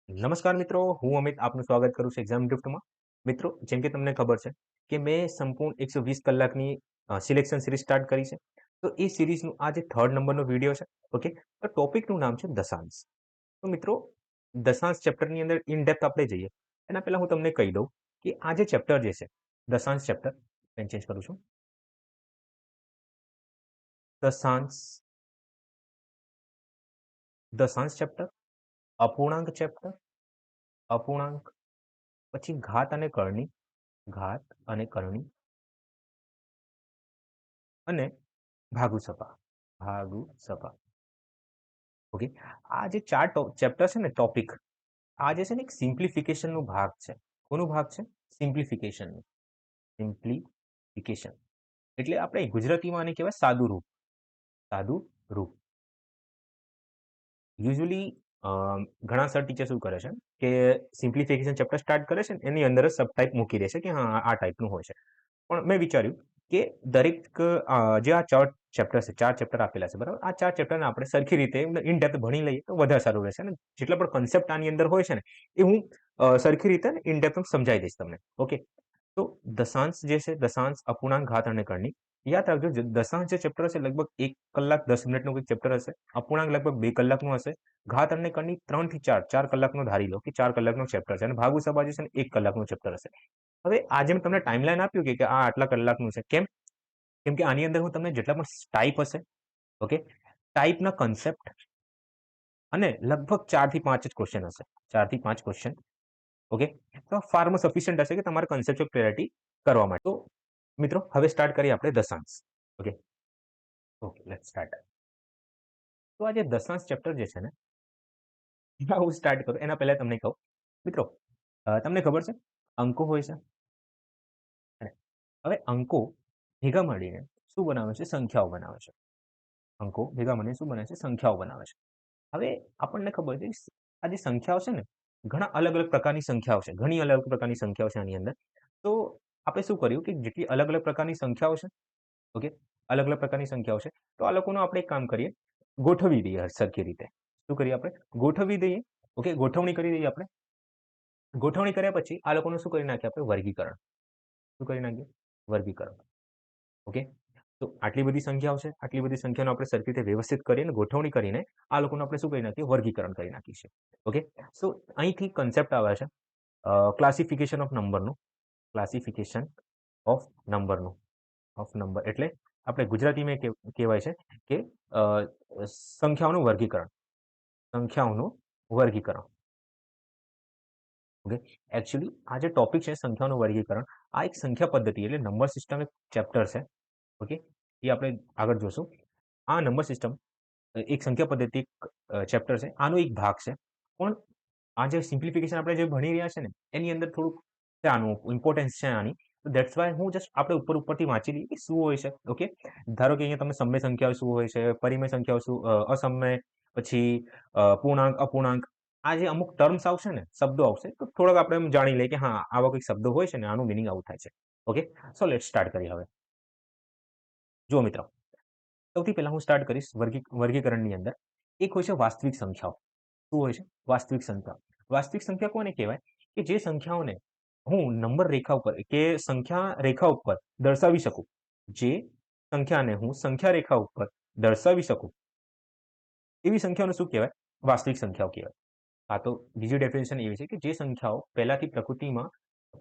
નમસ્કાર મિત્રો, હું અમિત આપનું સ્વાગત કરું છું એક્ઝામ ડ્રિફ્ટમાં. મિત્રો, જેમ કે તમને ખબર છે કે મેં સંપૂર્ણ 120 કલાકની સિલેક્શન સિરીઝ સ્ટાર્ટ કરી છે. તો એ સિરીઝનું આ જે થર્ડ નંબરનો વિડીયો છે, ઓકે, તો ટોપિકનું નામ છે દશાંશ. તો મિત્રો, દશાંશ ચેપ્ટરની અંદર ઇન ડેપ્થ આપણે જઈએ એના પહેલા હું તમને કહી દઉં કે આ જે ચેપ્ટર જે છે દશાંશ ચેપ્ટર, પેન ચેન્જ કરું છું. દશાંશ દશાંશ ચેપ્ટર, અપૂર્ણાંક ચેપ્ટર, અપૂર્ણાંક, પછી ઘાત અને કરણી, ઘાત અને કરણી, અને ભાગુસભા, ભાગુસભા. ઓકે, આ જે ચાર ચેપ્ટર છે ને, ટોપિક, આ જે છે ને એક સિમ્પ્લિફિકેશન નો ભાગ છે. કોનો ભાગ છે? સિમ્પ્લિફિકેશન. સિમ્પ્લિફિકેશન એટલે આપણે ગુજરાતીમાં આને કહેવાય સાદું રૂપ. સાદું રૂપ. યુઝ્યુઅલી ઘણા સર ટીચર શું કરે છે કે સિમ્પ્લિફિકેશન ચેપ્ટર સ્ટાર્ટ કરે છે એની અંદર જ સબ ટાઈપ મૂકી દે છે કે હા આ ટાઈપનું હોય છે. પણ મેં વિચાર્યું કે દરેક જે આ ચાર ચેપ્ટર છે, ચાર ચેપ્ટર આપેલા છે, બરાબર, આ ચાર ચેપ્ટરને આપણે સરખી રીતે ઇન ડેપ્થ ભણી લઈએ તો વધારે સારું રહેશે. અને જેટલા પણ કન્સેપ્ટ આની અંદર હોય છે ને એ હું સરખી રીતે ઇન ડેપ્થ સમજાવી દઈશ તમને. ઓકે, તો દશાંશ જે છે, દશાંશ, અપૂર્ણાંક, ઘાત અને કરણી, યાદ રાખજો. દશાંશ જે ચેપ્ટર હશે લગભગ 1 કલાક 10 મિનિટનું કોઈ ચેપ્ટર હશે. અપૂર્ણાંક લગભગ 2 કલાકનું હશે. ઘાત અને કરણી 3 થી 4 કલાકનો ધારી લો કે 4 કલાકનો ચેપ્ટર છે. અને ભાગુસભા જે છે ને 1 કલાકનું ચેપ્ટર હશે. હવે આજે મેં તમને ટાઈમલાઈન આપ્યું કે આ આટલા કલાકનું છે. કેમ? કેમ કે આની અંદર હું તમને જેટલા પણ ટાઈપ હશે, ઓકે, ટાઈપના કન્સેપ્ટ અને લગભગ 4 થી 5 જ ક્વેશ્ચન હશે. 4 થી 5 ક્વેશ્ચન, ઓકે, તો ફારમાં સફિશિયન્ટ હશે કે તમારે કન્સેપ્ચ્યુઅલ ક્લેરિટી કરવા માટે. તો મિત્રો, હવે સ્ટાર્ટ કરીએ આપણે દશાંશ. Okay, okay, let's start. તો આ જે દશાંશ ચેપ્ટર જે છે ને, હું સ્ટાર્ટ કરું એના પહેલા તમને કહું મિત્રો, તમને ખબર છે અંકો હોય છે. હવે અંકો ભેગા મળીને શું બનાવે છે? સંખ્યાઓ બનાવે છે. અંકો ભેગા મળીને શું બને છે? સંખ્યાઓ બનાવે છે. હવે આપણને ખબર છે આ જે સંખ્યાઓ છે ને, ઘણા અલગ અલગ પ્રકારની સંખ્યાઓ છે. ઘણી અલગ અલગ પ્રકારની સંખ્યાઓ છે આની અંદર. તો આપણે શું કર્યું કે જેટલી અલગ અલગ પ્રકારની સંખ્યાઓ છે, ઓકે, અલગ અલગ પ્રકારની સંખ્યાઓ છે, તો આ લોકોનું આપણે એક કામ કરીએ, ગોઠવી દઈએ સરખી રીતે. શું કરીએ આપણે? ગોઠવી દઈએ. ઓકે, ગોઠવણી કરી દઈએ આપણે. ગોઠવણી કર્યા પછી આ લોકોનું શું કરી નાખીએ આપણે? વર્ગીકરણ. શું કરી નાખીએ? વર્ગીકરણ. ઓકે, તો આટલી બધી સંખ્યાઓ છે, આટલી બધી સંખ્યાનો આપણે સરખી રીતે વ્યવસ્થિત કરીને ગોઠવણી કરીને આ લોકોનું આપણે શું કરી નાખીએ? વર્ગીકરણ કરી નાખીએ. ઓકે, સો અહીંથી કન્સેપ્ટ આવે છે ક્લાસિફિકેશન ઓફ નંબરનું. ક્લાસિફિકેશન ઓફ નંબરનું. ઓફ નંબર એટલે આપણે ગુજરાતીમાં કહેવાય છે કે સંખ્યાઓનું વર્ગીકરણ. સંખ્યાઓનું વર્ગીકરણ. ઓકે, એકચ્યુઅલી આ જે ટોપિક છે સંખ્યાઓનું વર્ગીકરણ, આ એક સંખ્યા પદ્ધતિ એટલે નંબર સિસ્ટમ એક ચેપ્ટર છે. ઓકે, એ આપણે આગળ જોશું. આ નંબર સિસ્ટમ એક સંખ્યા પદ્ધતિ ચેપ્ટર છે, આનો એક ભાગ છે. પણ આ જે સિમ્પ્લિફિકેશન આપણે જે ભણી રહ્યા છે ને એની અંદર થોડુંક છે આનું ઇમ્પોર્ટન્સ છે આની. તો દેટ્સ વાય હું જસ્ટ આપણે ઉપરથી વાંચી લઈએ કે શું હોય છે. ઓકે, ધારો કે અહીંયા તમે સમય સંખ્યાઓ શું હોય છે, પરિમેય સંખ્યાઓ શું, અસમય, પછી પૂર્ણાંક, અપૂર્ણાંક, આ જે અમુક ટર્મ્સ આવશે ને, શબ્દો આવશે, તો થોડોક આપણે એમ જાણી લઈએ કે હા આવા કંઈક શબ્દો હોય છે ને આનું મિનિંગ આવું થાય છે. ઓકે, સો લેટ સ્ટાર્ટ કરીએ હવે. જુઓ મિત્રો, સૌથી પહેલા હું સ્ટાર્ટ કરીશ વર્ગીકરણની અંદર. એક હોય છે વાસ્તવિક સંખ્યાઓ. શું હોય છે? વાસ્તવિક સંખ્યા. વાસ્તવિક સંખ્યા કોને કહેવાય? કે જે સંખ્યાઓને હું નંબર રેખા ઉપર કે સંખ્યા રેખા ઉપર દર્શાવી શકું. જે સંખ્યાને હું સંખ્યા રેખા ઉપર દર્શાવી શકું એવી સંખ્યાઓને શું કહેવાય? વાસ્તવિક સંખ્યાઓ કહેવાય. આ તો બીજી ડેફિનેશન એવી છે કે જે સંખ્યાઓ પહેલાથી પ્રકૃતિમાં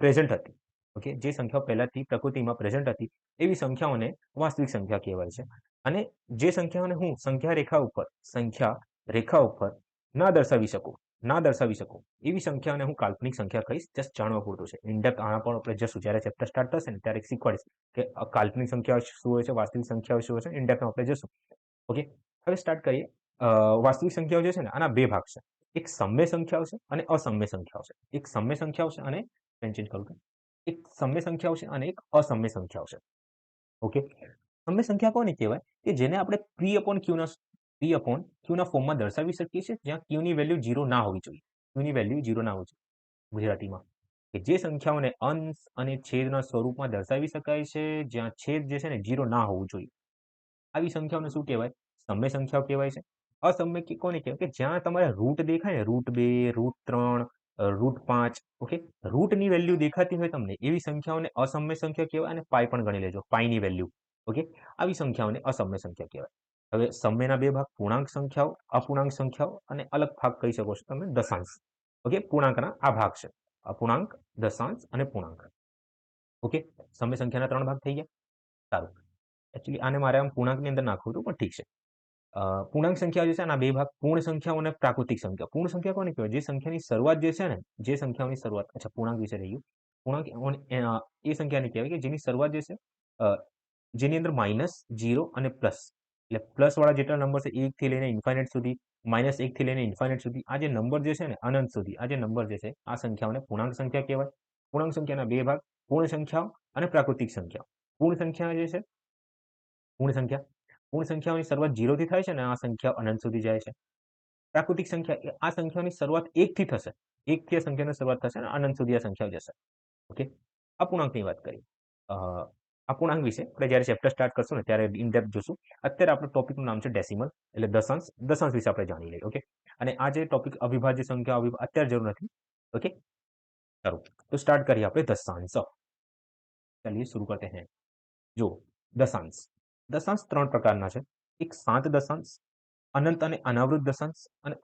પ્રેઝન્ટ હતી. ઓકે, જે સંખ્યાઓ પહેલાથી પ્રકૃતિમાં પ્રેઝન્ટ હતી એવી સંખ્યાઓને વાસ્તવિક સંખ્યા કહેવાય છે. અને જે સંખ્યાઓને હું સંખ્યા રેખા ઉપર ના દર્શાવી શકું એવી સંખ્યાને હું કાલ્પનિક સંખ્યા કહીશ. જસ્ટ જાણવા પૂરતું છે. ઇનડેપ્થ આના પણ આપણે જશું જ્યારે ચેપ્ટર સ્ટાર્ટ થશે ને ત્યારે શીખવાડીશ કે કાલ્પનિક સંખ્યાઓ શું હોય છે, વાસ્તવિક સંખ્યાઓ શું હોય છે. ઇનડેપ્થમાં આપણે જશું. ઓકે, હવે સ્ટાર્ટ કરીએ. વાસ્તવિક સંખ્યાઓ જે છે ને આના બે ભાગ છે. એક સમય સંખ્યાઓ છે અને અસમય સંખ્યાઓ છે. એક સમય સંખ્યાઓ છે અને ચેન્જ કરું છું. એક સમય સંખ્યાઓ છે અને એક અસમય સંખ્યાઓ છે. ઓકે, સમય સંખ્યા કોને કહેવાય? કે જેને આપણે પી અપોન ક્યુના ફોર્મમાં દર્શાવી શકીએ છીએ, જ્યાં ક્યુની વેલ્યુ 0 ના હોવી જોઈએ. ક્યુની વેલ્યુ 0 ના હોવી જોઈએ ગુજરાતીમાં. કે જે સંખ્યાઓને અંશ અને છેદના સ્વરૂપમાં દર્શાવી શકાય છે, જ્યાં છેદ જે છે ને 0 ના હોવું જોઈએ. આવી સંખ્યાઓને શું કહેવાય? સમય સંખ્યાઓ કહેવાય છે. અસમય કોને કહેવાય કે જ્યાં તમારે રૂટ દેખાય ને √2 √3 √5 ઓકે રૂટની વેલ્યુ દેખાતી હોય તમને એવી સંખ્યાઓને અસમય સંખ્યા કહેવાય અને પાઈ પણ ગણી લેજો પાઈની વેલ્યુ ઓકે આવી સંખ્યાઓને અસમય સંખ્યા કહેવાય. હવે સમયના બે ભાગ પૂર્ણાંક સંખ્યાઓ અપૂર્ણાંક સંખ્યાઓ અને અલગ ભાગ કહી શકો છો તમે દશાંશ. ઓકે પૂર્ણાંકના આ ભાગ છે અપૂર્ણાંક દશાંશ અને પૂર્ણાંક. ઓકે સમય સંખ્યાના 3 ભાગ થઈ ગયા. સારું એકચ્યુઅલી આને મારે આમ પૂર્ણાંકની અંદર નાખવું હતું પણ ઠીક છે. પૂર્ણાંક સંખ્યા જે છે આના બે ભાગ પૂર્ણ સંખ્યાઓ અને પ્રાકૃતિક સંખ્યા. પૂર્ણ સંખ્યા કોને કહેવાય જે સંખ્યાની શરૂઆત જે છે ને જે સંખ્યાઓની શરૂઆત અચ્છા પૂર્ણાંક વિશે રહી ગયું. પૂર્ણાંક એ સંખ્યાને કહેવાય કે જેની શરૂઆત જે છે જેની અંદર માઇનસ 0 અને પ્લસ એટલે પ્લસ વાળા જેટલા નંબર છે 1 થી લઈને ઇન્ફાઇનાઇટ સુધી -1 થી લઈને ઇન્ફાઇનાઇટ સુધી આ જે નંબર જે છે ને અનંત સુધી આ જે નંબર જે છે આ સંખ્યાઓને પૂર્ણાંક સંખ્યા કહેવાય. પૂર્ણાંક સંખ્યાના બે ભાગ પૂર્ણ સંખ્યાઓ અને પ્રાકૃતિક સંખ્યાઓ. પૂર્ણ સંખ્યા જે છે પૂર્ણ સંખ્યાઓની શરૂઆત 0 થી થાય છે ને આ સંખ્યા અનંત સુધી જાય છે. પ્રાકૃતિક સંખ્યા આ સંખ્યાની શરૂઆત 1 થી થશે 1 થી આ સંખ્યાની શરૂઆત થશે અને અનંત સુધી આ સંખ્યાઓ જશે. ઓકે અપૂર્ણાંકની વાત કરીએ. અપૂર્ણાંક વિશે આપણે જ્યારે ચેપ્ટર સ્ટાર્ટ કરશું ને ત્યારે ઇન ડેપ્થ જોશું. અત્યારે આપણું ટોપિકનું નામ છે ડેસિમલ એટલે દશાંશ વિશે આપણે જાણી લઈએ. ઓકે અને આ જે ટોપિક અવિભાજ્ય સંખ્યા અત્યારે જરૂર નથી. ओके चलो तो स्टार्ट करिए આપણે દશાંશ. चलिए शुरू करते हैं. જો દશાંશ દશાંશ ત્રણ પ્રકારના છે. એક શાંત દશાંશ અનંત અને અનાવૃત દશાંશ અને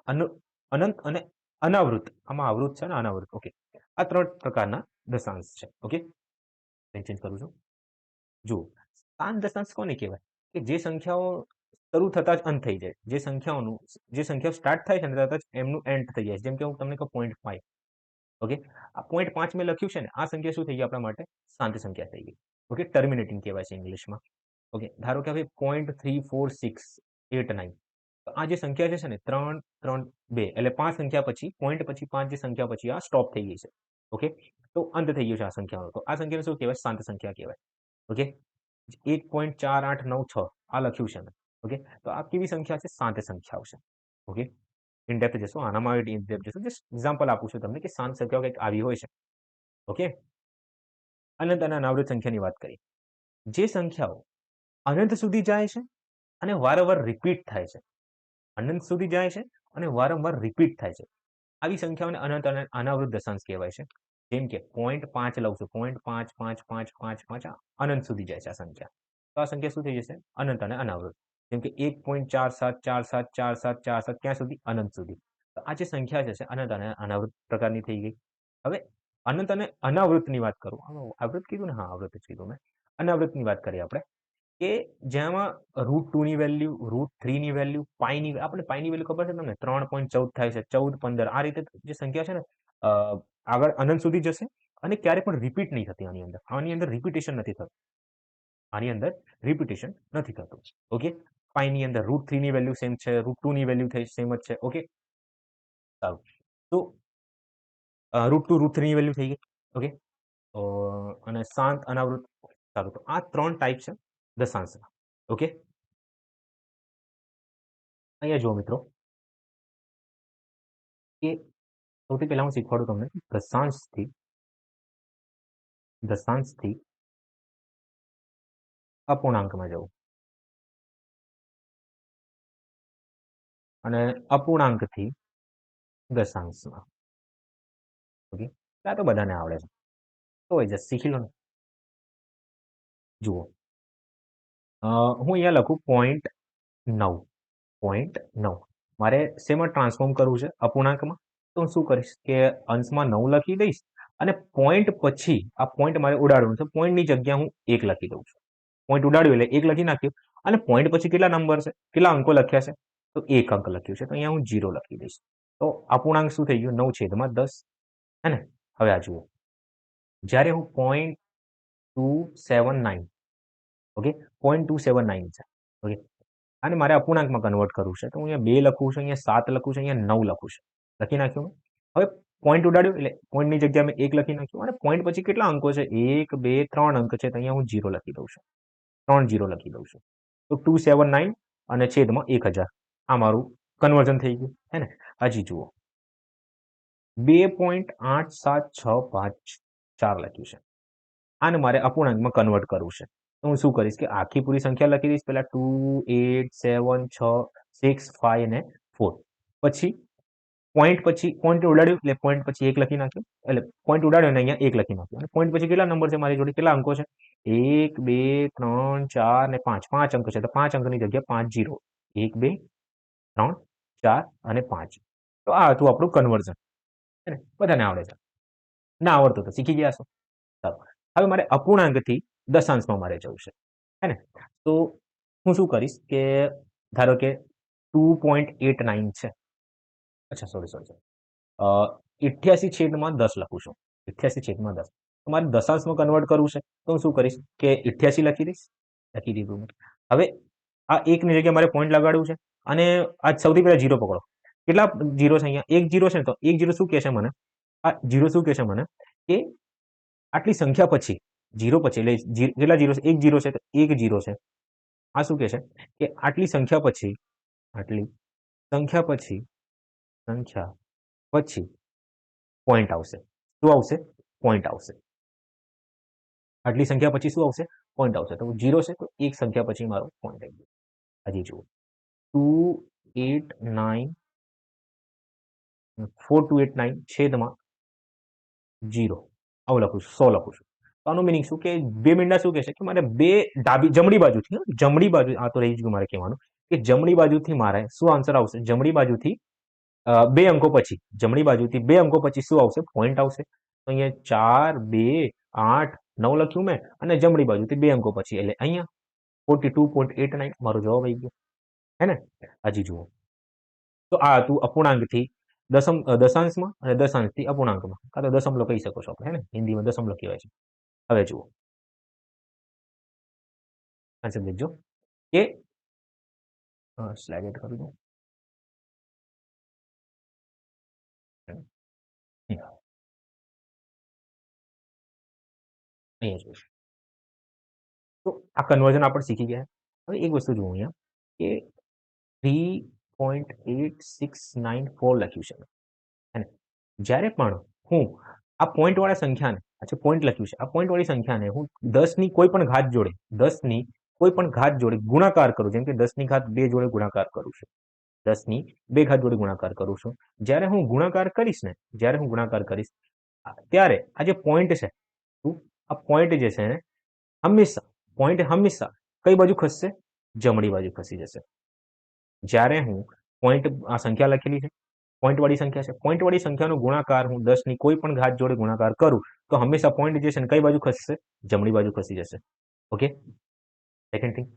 અનંત અને અનાવૃત આમાં આવૃત છે ને અનાવૃત. ઓકે આ ત્રણ પ્રકારના દશાંશ છે. ઓકે ચેન્જ કરું છું. જો શાંત દશાંશ કોને કહેવાય કે જે સંખ્યાઓ શરૂ થતા જ અંત થઈ જાય જે સંખ્યાઓ સ્ટાર્ટ થાય છે ને તરત જ એમનું એન્ડ થઈ જાય જેમ કે હું તમને કહું 0.5. ઓકે આ 0.5 મેં લખ્યું છે ને આ સંખ્યા શું થઈ ગઈ આપણા માટે શાંત સંખ્યા થઈ ગઈ. ઓકે ટર્મિનેટિંગ કહેવાય છે ઇંગ્લિશમાં. ઓકે ધારો કે હવે 0.3468 તો આ જે સંખ્યા છે ને 3 3 2 એટલે 5 સંખ્યા પછી પોઈન્ટ પછી 5 જે સંખ્યા પછી આ સ્ટોપ થઈ ગઈ છે. ઓકે તો અંત થઈ ગયો છે આ સંખ્યાનો. તો આ સંખ્યાને શું કહેવાય શાંત સંખ્યા કહેવાય. ઓકે 1.4896 આ લખ્યું છે મેં. ઓકે તો આ કેવી સંખ્યા છે શાંત સંખ્યાઓ છે. ઓકે ઇન ડેપ્થ જશો આનામાં ઇન ડેપ્થ જશો જસ્ટ એક્ઝામ્પલ આપું છું તમને કે શાંત સંખ્યાઓ કંઈક આવી હોય છે. ઓકે અનંત અને અનાવૃત સંખ્યાની વાત કરીએ. જે સંખ્યાઓ અનંત સુધી જાય છે અને વારંવાર રિપીટ થાય છે અનંત સુધી જાય છે અને વારંવાર રિપીટ થાય છે આવી સંખ્યાઓને અનંત અને અનાવૃત દશાંશ કહેવાય છે. જેમ કે 0.5 લઉં છું 0.5555 અનંત સુધી જાય છે આ સંખ્યા. તો આ સંખ્યા શું થઈ જશે અનંત અને અનાવૃત. જેમ કે 1.47474747 ક્યાં સુધી અનંત સુધી. તો આ જે સંખ્યા છે અનંત અને અનાવૃત પ્રકારની થઈ ગઈ. હવે અનંત અને અનાવૃતની વાત કરું આવૃત કીધું ને હા આવૃત જ કીધું મેં. અનાવૃતની વાત કરીએ આપણે કે જેમાં √2 ની વેલ્યુ √3 ની વેલ્યુ પાઈની આપણે પાઈની વેલ્યુ ખબર છે તમને 3.14 થાય છે 14 15 આ રીતે જે સંખ્યા છે ને આગળ અનંત સુધી જશે અને ક્યારે પણ રિપીટ નહીં થતી આની અંદર રિપીટેશન નથી થતું ઓકે પાઈની અંદર √3 ની વેલ્યુ સેમ છે √2 ની વેલ્યુ સેમ જ છે. ઓકે સારું તો √2 √3 ની વેલ્યુ થઈ ગઈ. ઓકે અને શાંત અનાવૃત. સારું તો આ ત્રણ ટાઈપ છે દશાંશના. ઓકે અહીંયા જુઓ મિત્રો કે સૌથી પહેલા હું શીખવાડું તમને દશાંશથી અપૂર્ણાંકમાં જવું અને અપૂર્ણાંકથી દશાંશમાં. ઓકે આ તો બધાને આવડે છે તો જસ્ટ શીખી લો ને. જુઓ હું અહીંયા લખું 0.9 મારે શેમાં ટ્રાન્સફોર્મ કરવું છે અપૂર્ણાંકમાં તો હું શું કરીશ કે અંશમાં 9 લખી દઈશ અને પોઈન્ટ પછી આ પોઈન્ટ મારે ઉડાડવાનું છે પોઈન્ટની જગ્યા હું 1 લખી દઉં છું. પોઈન્ટ ઉડાડ્યું એટલે 1 લખી નાખ્યું અને પોઈન્ટ પછી કેટલા નંબર છે કેટલા અંકો લખ્યા છે તો 1 અંક લખ્યું છે તો અહીંયા હું 0 લખી દઈશ. તો અપૂર્ણાંક શું થઈ ગયું 9/10 હે ને. હવે આ જુઓ જ્યારે હું 0.279 ઓકે 0.279 છે. ઓકે અને મારે અપૂર્ણાંકમાં કન્વર્ટ કરવું છે તો હું અહીંયા 2 લખું છું અહીંયા 7 લખું છું અહીંયા 9 લખું છું લખી નાખ્યું. હવે પોઈન્ટ ઉડાડ્યું એટલે પોઈન્ટની જગ્યાએ મેં 1 લખી નાખ્યું અને પોઈન્ટ પછી કેટલા અંકો છે 1 2 3 અંક છે તો અહીંયા હું 0 લખી દઉં છું 3 0 લખી દઉં છું. તો 279 અને છેદમાં 1000 આ મારું કન્વર્ઝન થઈ ગયું હે ને. હજી જુઓ 2.87654 લખ્યું છે આને મારે અપૂર્ણાંકમાં કન્વર્ટ કરવું છે તો હું શું કરીશ કે આખી પૂરી સંખ્યા લખી દઈશ પહેલા 2 8 7 6 6 5 અને 4 પછી પોઈન્ટ ઉડાડ્યું એટલે પોઈન્ટ પછી 1 લખી નાખ્યું, એટલે પોઈન્ટ ઉડાડ્યો અને અહીંયા 1 લખી નાખ્યું. અને પોઈન્ટ પછી કેટલા નંબર છે મારી જોડે, કેટલા અંકો છે? 1 2 3 4 ને 5. 5 અંક છે તો 5 અંકની જગ્યાએ 5 0. 1 2 3 4 અને 5. તો આ હતું આપણું કન્વર્ઝન. બધાને આવડે છે, ના આવડતું તો શીખી ગયા છો. ચાલો, હવે મારે અપૂર્ણાંકથી દશાંશમાં મારે જવું છે, હે ને? તો હું શું કરીશ કે ધારો કે 2.89 છે. અચ્છા, સોરી 88/10 લખું છું. 88/10. તો મારે દશાંશમાં કન્વર્ટ કરવું છે તો હું શું કરીશ કે 88 લખી દઈશ. લખી દીધું. હવે આ 1 ની જગ્યાએ મારે પોઈન્ટ લગાડવું છે અને આ સૌથી પહેલા 0 પકડો. કેટલા 0 છે અહીંયા? 1 0 છે ને, તો 1 0 શું કહે છે મને? આ 0 શું કહે છે મને કે આટલી સંખ્યા પછી 0 પછી, એટલે કેટલા 0 છે? 1 0 છે તો 1 0 છે. આ શું કહે છે કે આટલી સંખ્યા પછી પોઈન્ટ આવશે. શું આવશે? પોઈન્ટ આવશે. આટલી સંખ્યા પછી શું આવશે? પોઈન્ટ આવશે. તો 0 છે તો એક સંખ્યા પછી મારો પોઈન્ટ આવી ગયો. હજી જુઓ, 289 4289 છેદમાં 0 આવું લખું છું, 100 લખું છું. તો આનું મિનિંગ શું કે 2 મીંડા શું કહે છે કે મારે જમણી બાજુથી, આ તો રહી ગયું મારે કહેવાનું, કે જમણી બાજુથી મારે શું આન્સર આવશે? જમણી બાજુથી 2 અંકો પછી, જમણી બાજુથી 2 અંકો પછી શું આવશે? પોઈન્ટ આવશે. તો અહીંયા 4 2 8 9 લખ્યું મેં, અને જમણી બાજુથી 2 અંકો પછી, એટલે અહીંયા 42.89 મારો જવાબ આવી ગયો, હે ને? હજી જુઓ, તો આ હતું અપૂર્ણાંકથી દશાંશમાં અને દશાંશથી અપૂર્ણાંકમાં, કાં તો દશમલવ કહી શકો છો આપણે, હે ને? હિન્દીમાં દશમલવ કહેવાય છે. હવે જુઓ, આન્સર દેખજો કે સ્લાઇડ એડ કરી દઉં. અહીંયા જોઈશું. તો આ કન્વર્ઝન આપણે શીખી ગયા. હવે એક વસ્તુ જુઓ અહીંયા કે 3.8694 લખ્યું છે, અને જ્યારે પણ હું આ પોઈન્ટ વાળા સંખ્યાને, અચ્છા પોઈન્ટ લખ્યું છે, આ પોઈન્ટ વાળી સંખ્યાને હું 10ની કોઈ પણ ઘાત જોડે ગુણાકાર કરું, જેમ કે 10 ની ઘાત 2 જોડે ગુણાકાર કરું છું, 10 ની 2 ઘાત જોડે ગુણાકાર કરું છું. જ્યારે હું ગુણાકાર કરીશ ત્યારે આ જે પોઈન્ટ છે, આ પોઈન્ટ જે છે ને હંમેશા કઈ બાજુ ખસશે? જમણી બાજુ ખસી જશે. જ્યારે હું પોઈન્ટ, આ સંખ્યા લખેલી છે, પોઈન્ટ વાળી સંખ્યા છે, પોઈન્ટ વાળી સંખ્યાનો ગુણાકાર હું 10 ની કોઈ પણ ઘાત જોડે ગુણાકાર કરું તો હંમેશા પોઈન્ટ જે છે ને કઈ બાજુ ખસશે? જમણી બાજુ ખસી જશે. ઓકે, સેકન્ડ થિંગ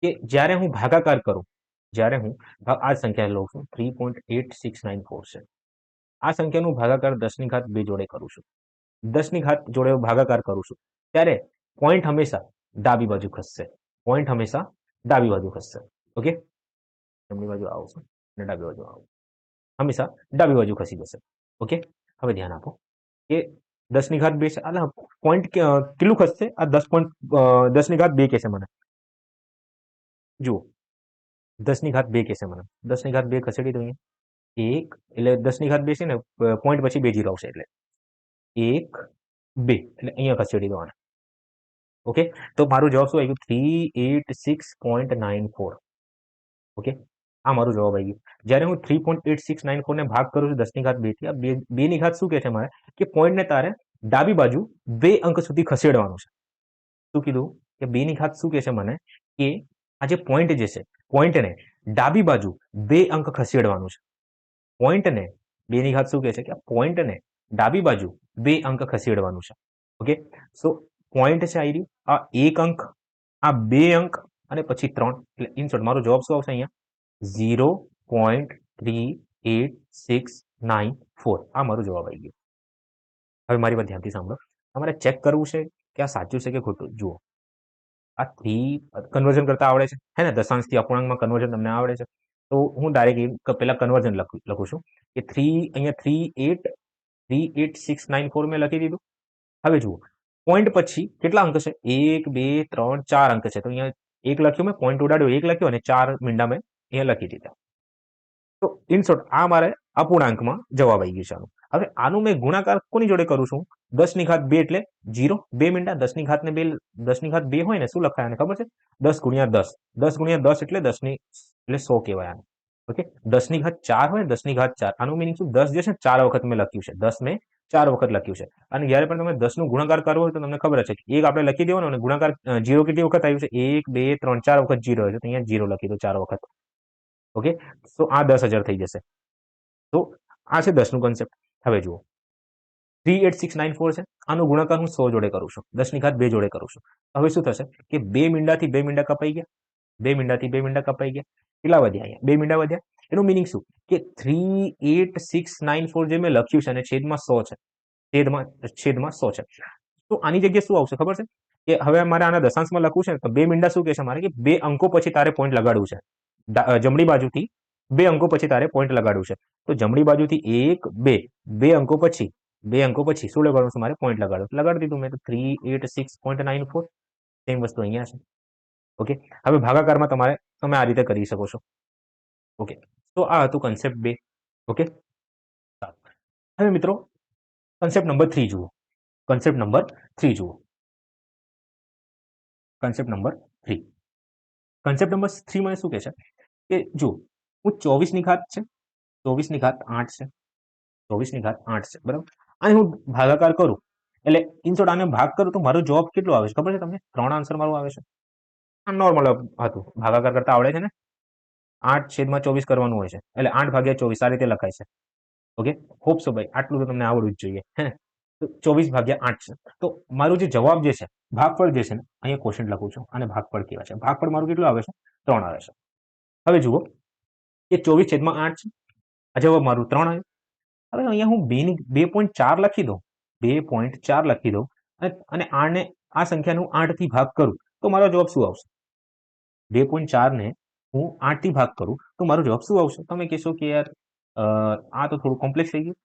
કે જ્યારે હું ભાગાકાર કરું, જ્યારે હું આ સંખ્યા લઉં છું 3.8694 છે, આ સંખ્યાનું ભાગાકાર 10 ની ઘાત 2 જોડે કરું છું, 10 ની ઘાત જોડે ભાગાકાર કરું છું, ત્યારે પોઈન્ટ હંમેશા ડાબી બાજુ ખસશે. ઓકે, જમણી બાજુ આવશે અને ડાબી બાજુ આવું, હંમેશા ડાબી બાજુ ખસી જશે. ઓકે, હવે ધ્યાન આપો કે 10 ની ઘાત 2 છે, આ પોઈન્ટ કેટલું ખસશે? આ 10 ની ઘાત 2 કહેશે મને. જુઓ, 10 ની ઘાત 2 કહેશે મને. 10 ની ઘાત 2 ખસેડી દો અહીંયા. 1 એટલે 10 ની ઘાત 2 છે ને, પોઈન્ટ પછી 2 0 આવશે, એટલે 1 2 એટલે અહીંયા ખસેડી દો આને. ઓકે, તો મારો જવાબ શું આવી ગયો? 386.94. ઓકે, આ મારો જવાબ આવી ગયો. જ્યારે હું 3.8694 ને ભાગ કરું છું 10 ની ઘાત 2 થી, આ 2 ની ઘાત શું કહે છે મારે? કે પોઈન્ટને તારે ડાબી બાજુ 2 અંક સુધી ખસેડવાનું છે. શું કીધું? કે 2 ની ઘાત શું કહે છે મને? કે આ જે પોઈન્ટ જે છે, પોઈન્ટને ડાબી બાજુ 2 અંક ખસેડવાનું છે. પોઈન્ટને 2 ની ઘાત શું કહે છે? કે પોઈન્ટને ડાબી બાજુ 2 અંક ખસેડવાનું છે. ઓકે, સો પોઈન્ટ છે આવી, આ 1 અંક, આ 2 અંક અને પછી 3, એટલે ઇન શોર્ટ મારો જવાબ શું આવશે અહીંયા? 0.3864. આ મારો જવાબ આવી ગયો. હવે મારી વાત ધ્યાનથી સાંભળો. તમારે ચેક કરવું છે કે આ સાચું છે કે ખોટું. જુઓ, આ 3 કન્વર્ઝન કરતા આવડે છે, હે ને? દશાંશથી અપૂર્ણાંકમાં કન્વર્ઝન તમને આવડે છે. તો હું ડાયરેક્ટ પેલા કન્વર્ઝન લખું છું કે 3 અહીંયા 38694 મેં લખી દીધું. હવે જુઓ, પોઈન્ટ પછી કેટલા અંક છે? 1 2 3 4 અંક છે. તો અહીંયા 1 લખ્યું મેં, પોઈન્ટ ઉડાડ્યો 1 લખ્યો અને 4 મીંડા મેં અહીંયા લખી દીધા. તો ઇન શોર્ટ આ મારે અપૂર્ણાંકમાં જવાબ આવી ગયું છે આનું. હવે આનું મેં ગુણાકાર કોની જોડે કરું છું? 10 ની ઘાત 2 એટલે 0. 2 મીંડા 10 ની ઘાત 2 હોય ને, શું લખાય આને ખબર છે? 10 ગુણ્યા 10. 10 ગુણ્યા 10 એટલે 10 ની એટલે 100 કહેવાય આને. ઓકે, 10 ની ઘાત 4 હોય, 10 ની ઘાત 4, આનું મિનિંગ શું? 10 જે છે 4 વખત મેં લખ્યું છે, 10 મેં 4 વખત લખ્યું છે. અને જ્યારે પણ તમે 10 નો ગુણાકાર કરવો હોય તો તમને ખબર છે કે એક આપણે લખી દેવાનો અને ગુણાકાર 0 કેટલી વખત આવ્યું છે? 1 2 3 4 વખત 0 આવ્યું છે, તો અહીંયા 0 લખી દો 4 વખત. ઓકે, તો આ 10,000 થઈ જશે. તો આ છે 10 નું કન્સેપ્ટ. હવે જુઓ, 38694 છે, આનો ગુણાકાર હું 100 જોડે કરું છું, 10 ની ઘાત 2 જોડે કરું છું. હવે શું થશે કે 2 મીંડાથી 2 મીંડા કપાઈ ગયા, 2 મીંડાથી 2 મીંડા કપાઈ ગયા. કેટલા વધ્યા? અહીંયા 2 મીંડા વધ્યા. એનું મિનિંગ શું કે 38694 જે મેં લખ્યું છે અને છેદમાં 100 છે, છેદમાં 100 છે, તો આની જગ્યાએ શું આવશે ખબર છે? કે હવે મારે આના દશાંશમાં લખવું છે ને, તો 2 મીંડા શું કહે છે મારે? કે 2 અંકો પછી તારે પોઈન્ટ લગાડવું છે. જમણી બાજુથી 2 અંકો પછી તારે પોઈન્ટ લગાડવું છે. તો જમણી બાજુથી 1 2 2 અંકો પછી, 2 અંકો પછી શું લગાડવું છે મારે? પોઈન્ટ લગાડો. લગાડી દીધું મેં, તો 386.94. સેમ વસ્તુ અહીંયા છે. ઓકે, હવે ભાગાકારમાં તમે આ રીતે કરી શકો છો. ઓકે, તો આ હતું કન્સેપ્ટ 2. ઓકે, હવે મિત્રો કન્સેપ્ટ નંબર 3 જુઓ. કન્સેપ્ટ નંબર 3 જુઓ. Concept number 3. કન્સેપ્ટ નંબર 3 મને શું કહે છે કે જો હું 24 ની ઘાત છે, 24 ની ઘાત 8 છે, 24 ની ઘાત 8 છે, બરાબર. અને હું ભાગાકાર કરું એટલે ઇન શોર્ટ આને ભાગ કરું તો મારો જવાબ કેટલો આવે છે ખબર છે તમને? 3 આન્સર મારો આવે છે. આ નોર્મલ હતું, ભાગાકાર કરતા આવડે છે ને. 8/24 કરવાનું હોય છે, એટલે 8/24 આ રીતે લખાય છે. ઓકે, હોપ સો ભાઈ આટલું તો તમને આવડવું જ જોઈએ, હે ને. તો 24/8 છે. તો મારું જે જવાબ જે છે, ભાગફળ જે છે ને, અહીંયા ક્વેશ્ચન લખું છું અને ભાગફળ કેવા છે. ભાગફળ મારું કેટલું આવે છે? 3 આવે છે. હવે જુઓ કે 24/8 છે, આ જવાબ મારું 3 આવ્યું. હવે અહીંયા હું 2.4 લખી દઉં, 2.4 લખી દઉં અને આને આ સંખ્યાનું 8 થી ભાગ કરું તો મારો જવાબ શું આવશે? 2.4 ને હું 8 થી ભાગ કરું તો મારો જવાબ શું આવશે? તમે કહેશો કે યાર આ તો થોડું કોમ્પ્લેક્સ થઈ ગયું.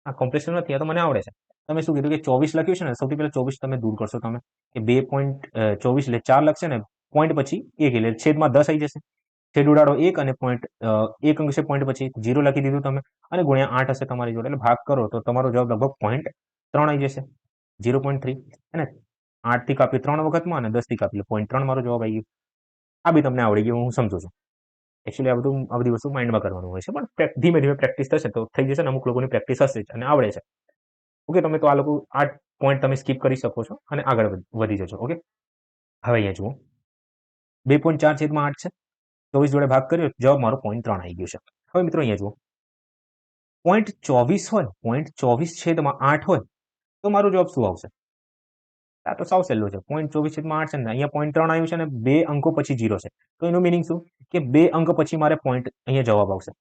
આ કોમ્પ્લેક્સ નથી, આ તો મને આવડે છે. તમે શું કીધું કે 24 લખ્યું છે ને, સૌથી પહેલા 24 તમે દૂર કરશો. તમે કે 2.24 એટલે 4 લખશે ને, પોઈન્ટ પછી 1 એટલે છેદમાં 10 આવી જશે. છેદ ઉડાડો 1 અને પોઈન્ટ 1 અંક છે, પોઈન્ટ પછી 0 લખી દીધું તમે, અને ગુણ્યા 8 હશે તમારી જોડે, એટલે ભાગ કરો તો તમારો જવાબ લગભગ 0.3 આવી જશે. 0.3 હે ને. 8 થી કાપી 3 વખતમાં અને 10 થી કાપી 0.3 મારો જવાબ આવી ગયો. આ બી તમને આવડી ગયું, હું સમજુ છું. એકચ્યુઅલી આ બધી વસ્તુ માઇન્ડમાં કરવાનું હોય છે, પણ ધીમે ધીમે પ્રેક્ટિસ થશે તો થઈ જશે ને. અમુક લોકોની પ્રેક્ટિસ હશે જ અને આવડે છે. ઓકે, તમે તો આ લોકો આ પોઈન્ટ તમે સ્કીપ કરી શકો છો અને આગળ વધી જજો. ઓકે, હવે અહીંયા જુઓ, 2.4/8 છે, 24 જોડે ભાગ કર્યો, જવાબ મારો 0.3 આવી ગયું છે. હવે મિત્રો અહીંયા જુઓ, 0.24 હોય, 0.24/8 હોય તો મારો જવાબ શું આવશે? આ તો સાવ સહેલું છે. 0.24/8 છે ને, અહીંયા 0.3 આવ્યું છે ને, 2 અંકો પછી 0 છે, તો એનું મિનિંગ શું કે 2 અંક પછી મારે પોઈન્ટ અહીંયા જવાબ આવશે.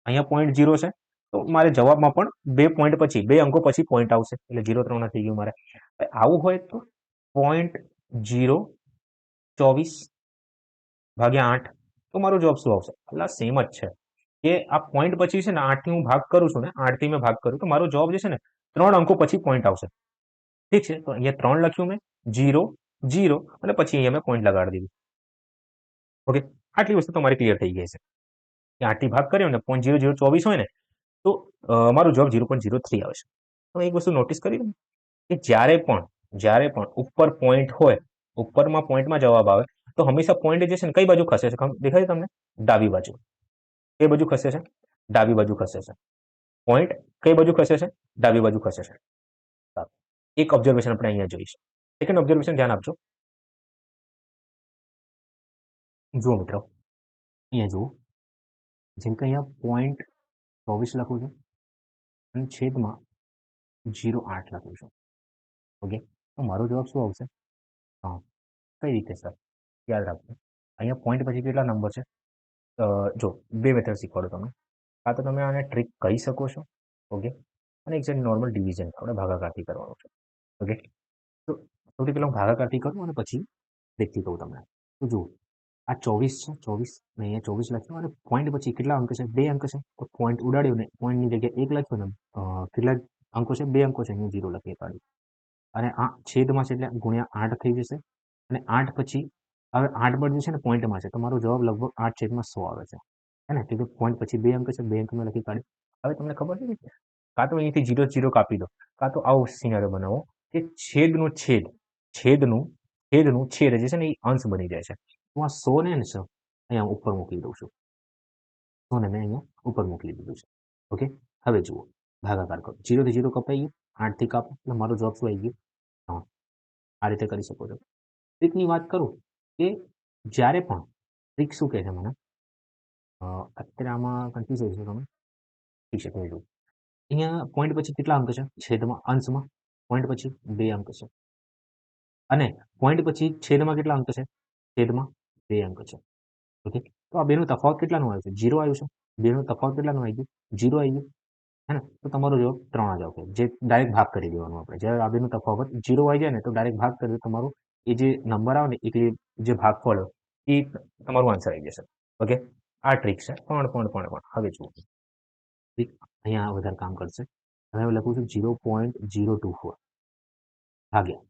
અહીંયા પોઈન્ટ 0 છે, તો મારે જવાબમાં પણ 2 પોઈન્ટ પછી 2 અંકો પછી પોઈન્ટ આવશે, એટલે 0.3 થઈ ગયું મારે. આવું હોય તો 0.024/8 તો મારો જવાબ શું આવશે? એટલે સેમ જ છે કે આ પોઈન્ટ પછી છે ને, 8 થી હું ભાગ કરું છું ને, 8 થી મેં ભાગ કરું તો મારો જવાબ જે છે ને 3 અંકો પછી પોઈન્ટ આવશે. ઠીક છે, તો અહીંયા 3 લખ્યું મેં, 0 0 અને પછી અહીંયા મેં પોઈન્ટ લગાડી દીધું. ઓકે, આટલી વસ્તુ તમારી ક્લિયર થઈ ગઈ છે કે 8 થી ભાગ કર્યો ને 0.0024 હોય ને, તો મારું જવાબ 0.03 આવે છે. તો એક વસ્તુ નોટિસ કરી દો કે જ્યારે પણ ઉપર પોઈન્ટ હોય, ઉપરમાં પોઈન્ટમાં જવાબ આવે તો હંમેશા પોઈન્ટ જે છે ને કઈ બાજુ ખસે છે? દેખાય તમને? ડાબી બાજુ. કઈ બાજુ ખસે છે? ડાબી બાજુ ખસે છે. પોઈન્ટ કઈ બાજુ ખસે છે? ડાબી બાજુ ખસે છે. એક ઓબ્ઝર્વેશન આપણે અહીંયા જોઈશું. સેકન્ડ ઓબ્ઝર્વેશન ધ્યાન આપજો. જુઓ મિત્રો, અહીંયા જુઓ, જેમ કે અહીંયા 0.24 લખું છું અને છેદમાં 0.8 લખું છું. ઓકે, તો મારો જવાબ શું આવશે? હા, કઈ રીતે સર? યાદ રાખજો, અહીંયા પોઈન્ટ પછી કેટલા નંબર છે? જો 2 મેથડ શીખવાડો તમે. કાં તો તમે આને ટ્રીક કહી શકો છો. ઓકે, અને એક છે નોર્મલ ડિવિઝન, આપણે ભાગાકારથી કરવાનું છે. ઓકે, તો સૌથી પહેલાં હું ભાગાકારથી કરું અને પછી ટ્રીકથી કહું તમને. તો જુઓ, આ 24 છે, 24 ને અહીંયા 24 લખ્યું અને પોઈન્ટ પછી કેટલા અંક છે? 2 અંક છે, તો પોઈન્ટ ઉડાડ્યું ને પોઈન્ટની જગ્યાએ 1 લખ્યું ને, કેટલા અંકો છે? 2 અંકો છે, અહીંયા 0 લખી કાઢ્યું. અને આ છેદમાં છે એટલે ગુણ્યા 8 થઈ જશે. અને 8 પછી હવે 8 પર જે છે ને પોઈન્ટમાં છે, તો મારો જવાબ લગભગ 8/100 આવે છે, હે ને. તો પોઈન્ટ પછી 2 અંક છે, 2 અંક મેં લખી કાઢ્યું. હવે તમને ખબર છે કે કાં તો અહીંથી 0 0 કાપી દો, કાં તો આવો સિનારિયો બનાવો કે છેદનું છેદ જે છે ને એ અંશ બની જાય છે. તો આ 100 ને અહીંયા ઉપર મૂકી દઉં છું. અને મેં અહીંયા ઉપર મોકલી દીધું છે. ઓકે, હવે જુઓ ભાગાકાર કરો. 0 થી 0 કપાઈ ગયું, 8 થી કાપો એટલે મારો જવાબ શું આવી ગયો? 3. આ રીતે કરી શકો છો. ટ્રીકની વાત કરું કે જ્યારે પણ ટ્રીક શું કહે છે મને, અત્યારે આમાં કન્ફ્યુઝ થઈ તમે. ઠીક છે, તમે જુઓ અહીંયા પોઈન્ટ પછી કેટલા અંક છે છેદમાં, અંશમાં પોઈન્ટ પછી 2 અંક છે, અને પોઈન્ટ પછી છેદમાં કેટલા અંક છે? છેદમાં 2 અંક છે. ઓકે, તો આ બેનો તફાવત કેટલાનું આવ્યું છે? 0 આવ્યું છે. બેનો તફાવત કેટલાનું આવી ગયું? 0 આવી ગયું, હે ને? તો તમારો જવાબ 3 જ આવશે. જે ડાયરેક્ટ ભાગ કરી દેવાનું આપણે. જ્યારે આ બેનો તફાવત 0 આવી જાય ને તો ડાયરેક્ટ ભાગ કરી દો, તમારો એ જે નંબર આવે ને એટલે જે ભાગફળ એ તમારું આન્સર આવી જશે. ઓકે, આ ટ્રીક છે. પણ હવે જુઓ ટ્રીક અહીંયા વધારે કામ કરશે. હવે લખું છું 0.024 ભાગ્યા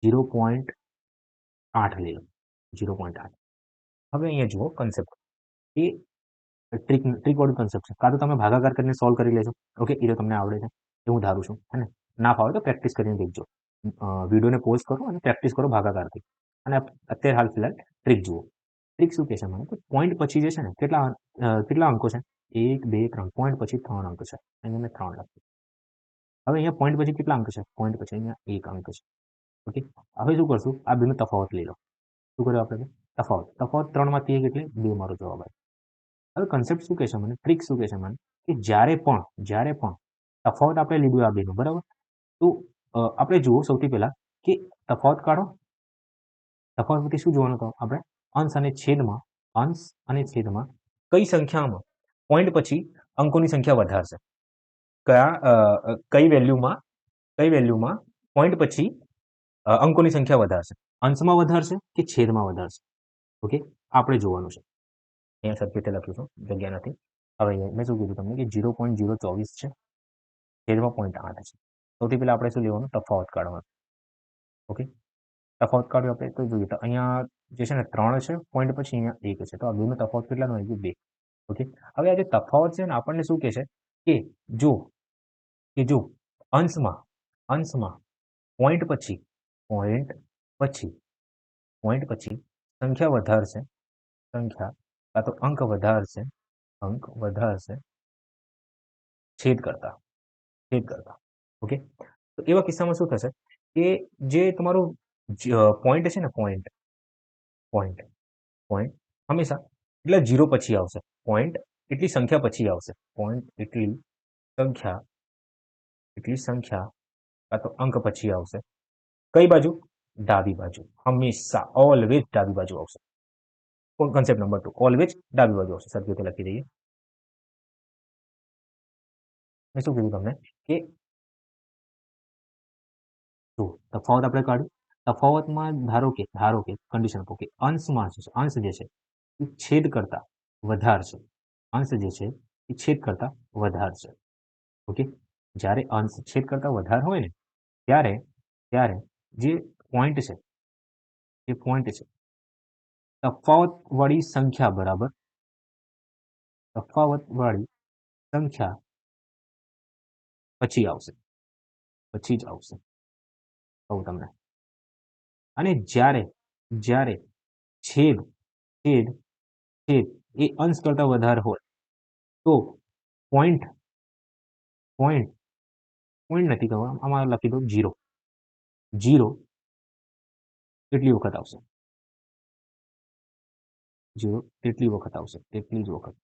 0.8 લઈ લો, 0.8. હવે અહીંયા જુઓ કન્સેપ્ટ, એ ટ્રીક વાળું કન્સેપ્ટ છે. કાં તો તમે ભાગાકાર કરીને સોલ્વ કરી લેજો. ઓકે, એ તો તમને આવડે છે એ હું ધારું છું, હે ને? ના ફાવે તો પ્રેક્ટિસ કરીને દેખજો. વિડીયોને પોઝ કરો અને પ્રેક્ટિસ કરો ભાગાકારથી. અને અત્યારે હાલ ફિલહાલ ટ્રીક જુઓ. ટ્રીક શું કહે છે મને? પોઈન્ટ પછી જે છે ને કેટલા અંકો છે? 1 2 3. પોઈન્ટ પછી 3 અંક છે. અહીંયા મેં 3 લખ્યું. હવે અહીંયા પોઈન્ટ પછી કેટલા અંક છે? પોઈન્ટ પછી અહીંયા 1 અંક છે. ઓકે, હવે શું કરશું? આ બેનો તફાવત લઈ લો. શું કર્યું આપણે? તફાવત 3 માંથી 1 એટલે 2 મારો જવાબ આવે. હવે કન્સેપ્ટ શું કહે છે મને, ટ્રીક શું કહે છે મને, કે જ્યારે પણ તફાવત આપણે લીધું આ બેનું, બરાબર? તો આપણે જુઓ સૌથી પહેલા કે તફાવત કાઢો. તફાવતમાંથી શું જોવાનું હતું આપણે? અંશ અને છેદમાં કઈ સંખ્યામાં પોઈન્ટ પછી અંકોની સંખ્યા વધારશે? કઈ વેલ્યુમાં પોઈન્ટ પછી અંકોની સંખ્યા વધારશે? અંશમાં વધારશે કે છેદમાં વધારશે? ઓકે, આપણે જોવાનું છે. અહીંયા સરખી રીતે લખ્યું છું, જગ્યા નથી. હવે અહીંયા મેં શું કીધું તમને કે 0.024 છે, છેદમાં 0.8 છે. સૌથી પહેલા આપણે શું લેવાનું? તફાવત કાઢવાનું. ઓકે, તફાવત કાઢ્યો આપણે તો જોઈએ તો અહીંયા જે છે ને 3 છે પોઈન્ટ પછી, અહીંયા 1 છે. તો આ બેનો તફાવત કેટલાનો આવી ગયો? 2. ઓકે, હવે આ જે તફાવત છે ને આપણને શું કહે છે કે જો અંશમાં પોઈન્ટ પછી સંખ્યા વધારશે, કાં તો અંક વધારશે છેદ કરતા. ઓકે, તો એવા કિસ્સામાં શું થશે કે જે તમારું પોઈન્ટ છે ને, પોઈન્ટ હંમેશા એટલા 0 પછી આવશે. પોઈન્ટ એટલી સંખ્યા પછી આવશે. પોઈન્ટ એટલી સંખ્યા કાં તો અંક પછી આવશે. કઈ બાજુ? ડાબી બાજુ. હંમેશા ઓલવેઝ ડાબી બાજુ આવશે. કન્સેપ્ટ નંબર 2, ઓલવેઝ ડાબી બાજુ આવશે. સરખી રીતે લખી દઈએ. મેં શું કીધું તમને કે જો તફાવત આપણે કાઢ્યું, તફાવતમાં ધારો કે કન્ડિશન આપો કે અંશ જે છે એ છેદ કરતા વધારશે. ઓકે, જ્યારે અંશ છેદ કરતા વધારે હોય ને ત્યારે જે પોઈન્ટ છે તફાવત વાળી સંખ્યા બરાબર પછી જ આવશે કહું તમને. અને જ્યારે છેદ એ અંશ કરતા વધારે હોય તો પોઈન્ટ નથી કહું, આમાં લખી દો 0 કેટલી વખત આવશે? 0 કેટલી વખત આવશે? તેટલી જ વખત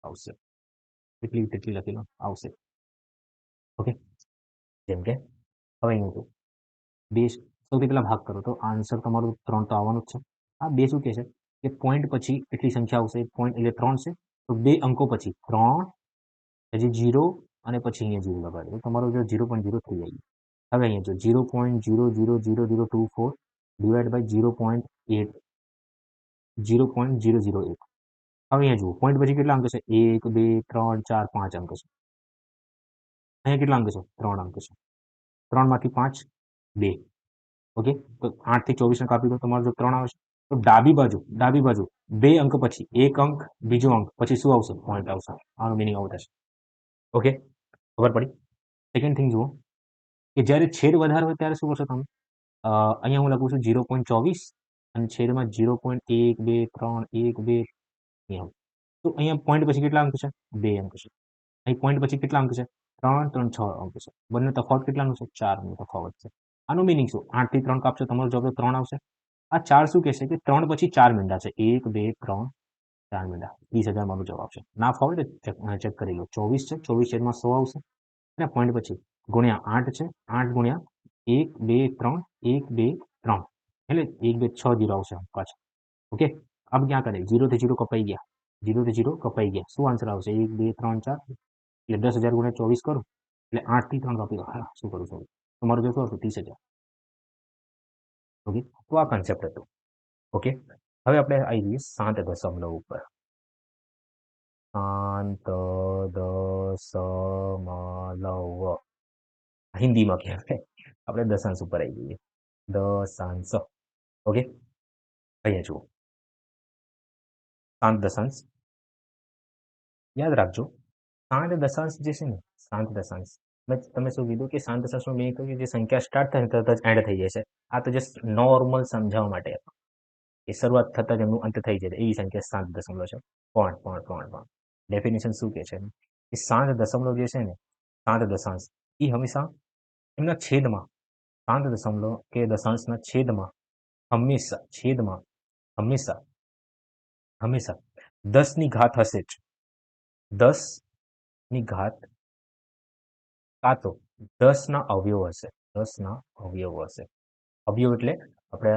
આવશે. તેટલી લખી લો, આવશે. ઓકે, જેમ કે હવે અહીંયા 2 સૌથી પહેલા ભાગ કરો તો આન્સર તમારું 3 તો આવવાનું જ છે. આ 2 શું કહે છે કે પોઈન્ટ પછી એટલી સંખ્યા આવશે. પોઈન્ટ એટલે 3 છે, તો 2 અંકો પછી 3, હજી 0 અને પછી અહીંયા 0 લગાડી દો. તમારો જો 0.0 થઈ જાય. હવે અહીંયા જો 0.000024 ડિવાઈડ બાય 0.001. હવે અહીંયા જુઓ પોઈન્ટ પછી કેટલા અંક છે? 1 2 3 4 5 અંક છે. અહીંયા કેટલા અંક છે? 3 અંક છે. 3 માંથી 5 2. ઓકે, તો 8 થી 24 ને કાપી દો, તમારો જો 3 આવશે. તો ડાબી બાજુ 2 અંક પછી 1 અંક, બીજો અંક પછી શું આવશે? પોઈન્ટ આવશે. આનો મિનિંગ આવું થશે. ઓકે, ખબર પડી? સેકન્ડ થિંગ જુઓ કે જ્યારે છેદ વધારે હોય ત્યારે શું કરશો તમે? અહીંયા હું લખું છું 0.24 અને છેદમાં 0.123 1 2 તો અહીંયા પોઈન્ટ પછી કેટલા અંક છે? 2 અંક છે. અહીં પોઈન્ટ પછી કેટલા અંક છે? 3 3 6 અંક છે. બંને તફાવત કેટલાનો છે? 4 નો તફાવત છે. આનું મિનિંગ શું? 8 થી 3 કાપશો તમારો જવાબ 3 આવશે. આ 4 શું કહેશે કે 3 પછી 4 મીંડા છે. 1 2 3 4 મીંડા. 20,000 મારો જવાબ છે. ના ફાવે તો ચેક કરી લો. 24 છે. 24 છેદમાં 100 આવશે. અને પોઈન્ટ પછી ગુણ્યા 8 છે. 8 ગુણ્યા 1 2 3 1 2 3 એટલે 1 2 6 0 આવશે પાછા. ઓકે, अब क्या करें? 0 થી 0 કપાઈ ગયા. 0 થી 0 કપાઈ ગયા. શું આન્સર આવશે? 1 2 3 4 એટલે 10,000 ગુણ્યા 24 કરું એટલે 8 થી 3 કાપી દો. હા, શું કરું છું? તમારો જવાબ શું આવશે? 30,000. ઓકે, તો આ કન્સેપ્ટ હતો. ઓકે, હવે આપણે આવી જઈએ શાંત દશમલવ ઉપર. શાંત દશમલવ હિન્દીમાં કહેવાય. આપણે દશાંશ ઉપર આવી જઈએ. દશાંશ. ઓકે, અહીંયા જુઓ શાંત દશાંશ. યાદ રાખજો, શાંત દશાંશ જે છે ને, શાંત દશાંશ તમે શું કીધું કે શાંત દશાંશમાં મેં કહ્યું જે સંખ્યા સ્ટાર્ટ થાય તરત જ એન્ડ થઈ જાય છે. આ તો જસ્ટ નોર્મલ સમજાવવા માટે એ શરૂઆત થતાં જ એમનું અંત થઈ જાય એવી સંખ્યા શાંત દશમલવ છે. પણ ડેફિનેશન શું કહે છે કે શાંત દશમલવ જે છે ને, શાંત દશાંશ એ હંમેશા એમના છેદમાં, શાંત દશમલવ કે દશાંશના છેદમાં હંમેશા 10ની ઘાત હશે જ. 10ની ઘાત કાં તો 10ના અવયવ હશે. 10ના અવયવ હશે. અવયવ એટલે આપણે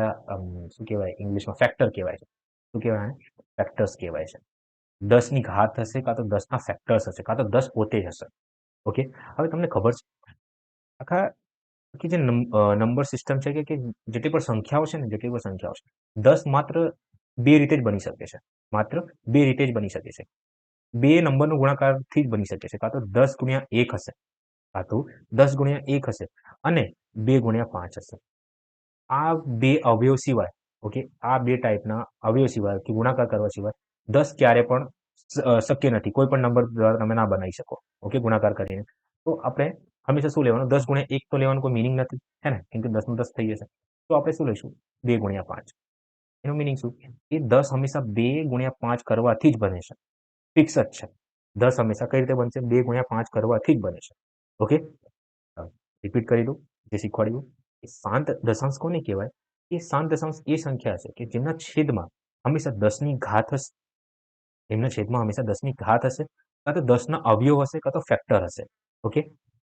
શું કહેવાય ઇંગ્લિશમાં ફેક્ટર કહેવાય છે. શું કહેવાય? ફેક્ટર્સ કહેવાય છે. 10ની ઘાત હશે, કાં તો 10ના ફેક્ટર્સ હશે, કાં તો 10 પોતે જ હશે. ઓકે, હવે તમને ખબર છે આખા કે જે નંબર સિસ્ટમ છે કે જેટલી પણ સંખ્યાઓ છે ને, જેટલી પણ સંખ્યાઓ છે, 10 માત્ર બે રીતે જ બની શકે છે. માત્ર બે રીતે જ બની શકે છે. બે નંબરનો ગુણાકારથી જ બની શકે છે. કાં તો 10 ગુણ્યા 1 હશે, કાં તો 10 ગુણ્યા 1 હશે અને 2 ગુણ્યા 5 હશે. આ બે અવયવ સિવાય, ઓકે, આ બે ટાઈપના અવયવ સિવાય કે ગુણાકાર કરવા સિવાય 10 ક્યારે પણ શક્ય નથી. કોઈ પણ નંબર દ્વારા તમે ના બનાવી શકો. ઓકે, ગુણાકાર કરીને. તો આપણે હંમેશા શું લેવાનું? 10 ગુણ્યા 1 તો લેવાનું કોઈ મિનિંગ નથી, હે ને? કેમ કે 10 નું 10 થઈ જશે. તો આપણે શું લઈશું? 2 ગુણ્યા 5. એનું મિનિંગ શું? એ 10 હંમેશા 2 ગુણ્યા 5 કરવાથી જ બને છે. ફિક્સ જ છે. 10 હંમેશા કઈ રીતે બનશે? 2 ગુણ્યા 5 કરવાથી જ બને છે. ઓકે, રિપીટ કરી દઉં જે શીખવાડ્યું. શાંત દશાંશ કોને કહેવાય? એ શાંત દશાંશ એ સંખ્યા છે કે જેમના છેદમાં હંમેશા 10ની ઘાત હશે. એમના છેદમાં હંમેશા 10ની ઘાત હશે, કાં તો 10ના અવયવ હશે, કાં તો ફેક્ટર હશે. ઓકે,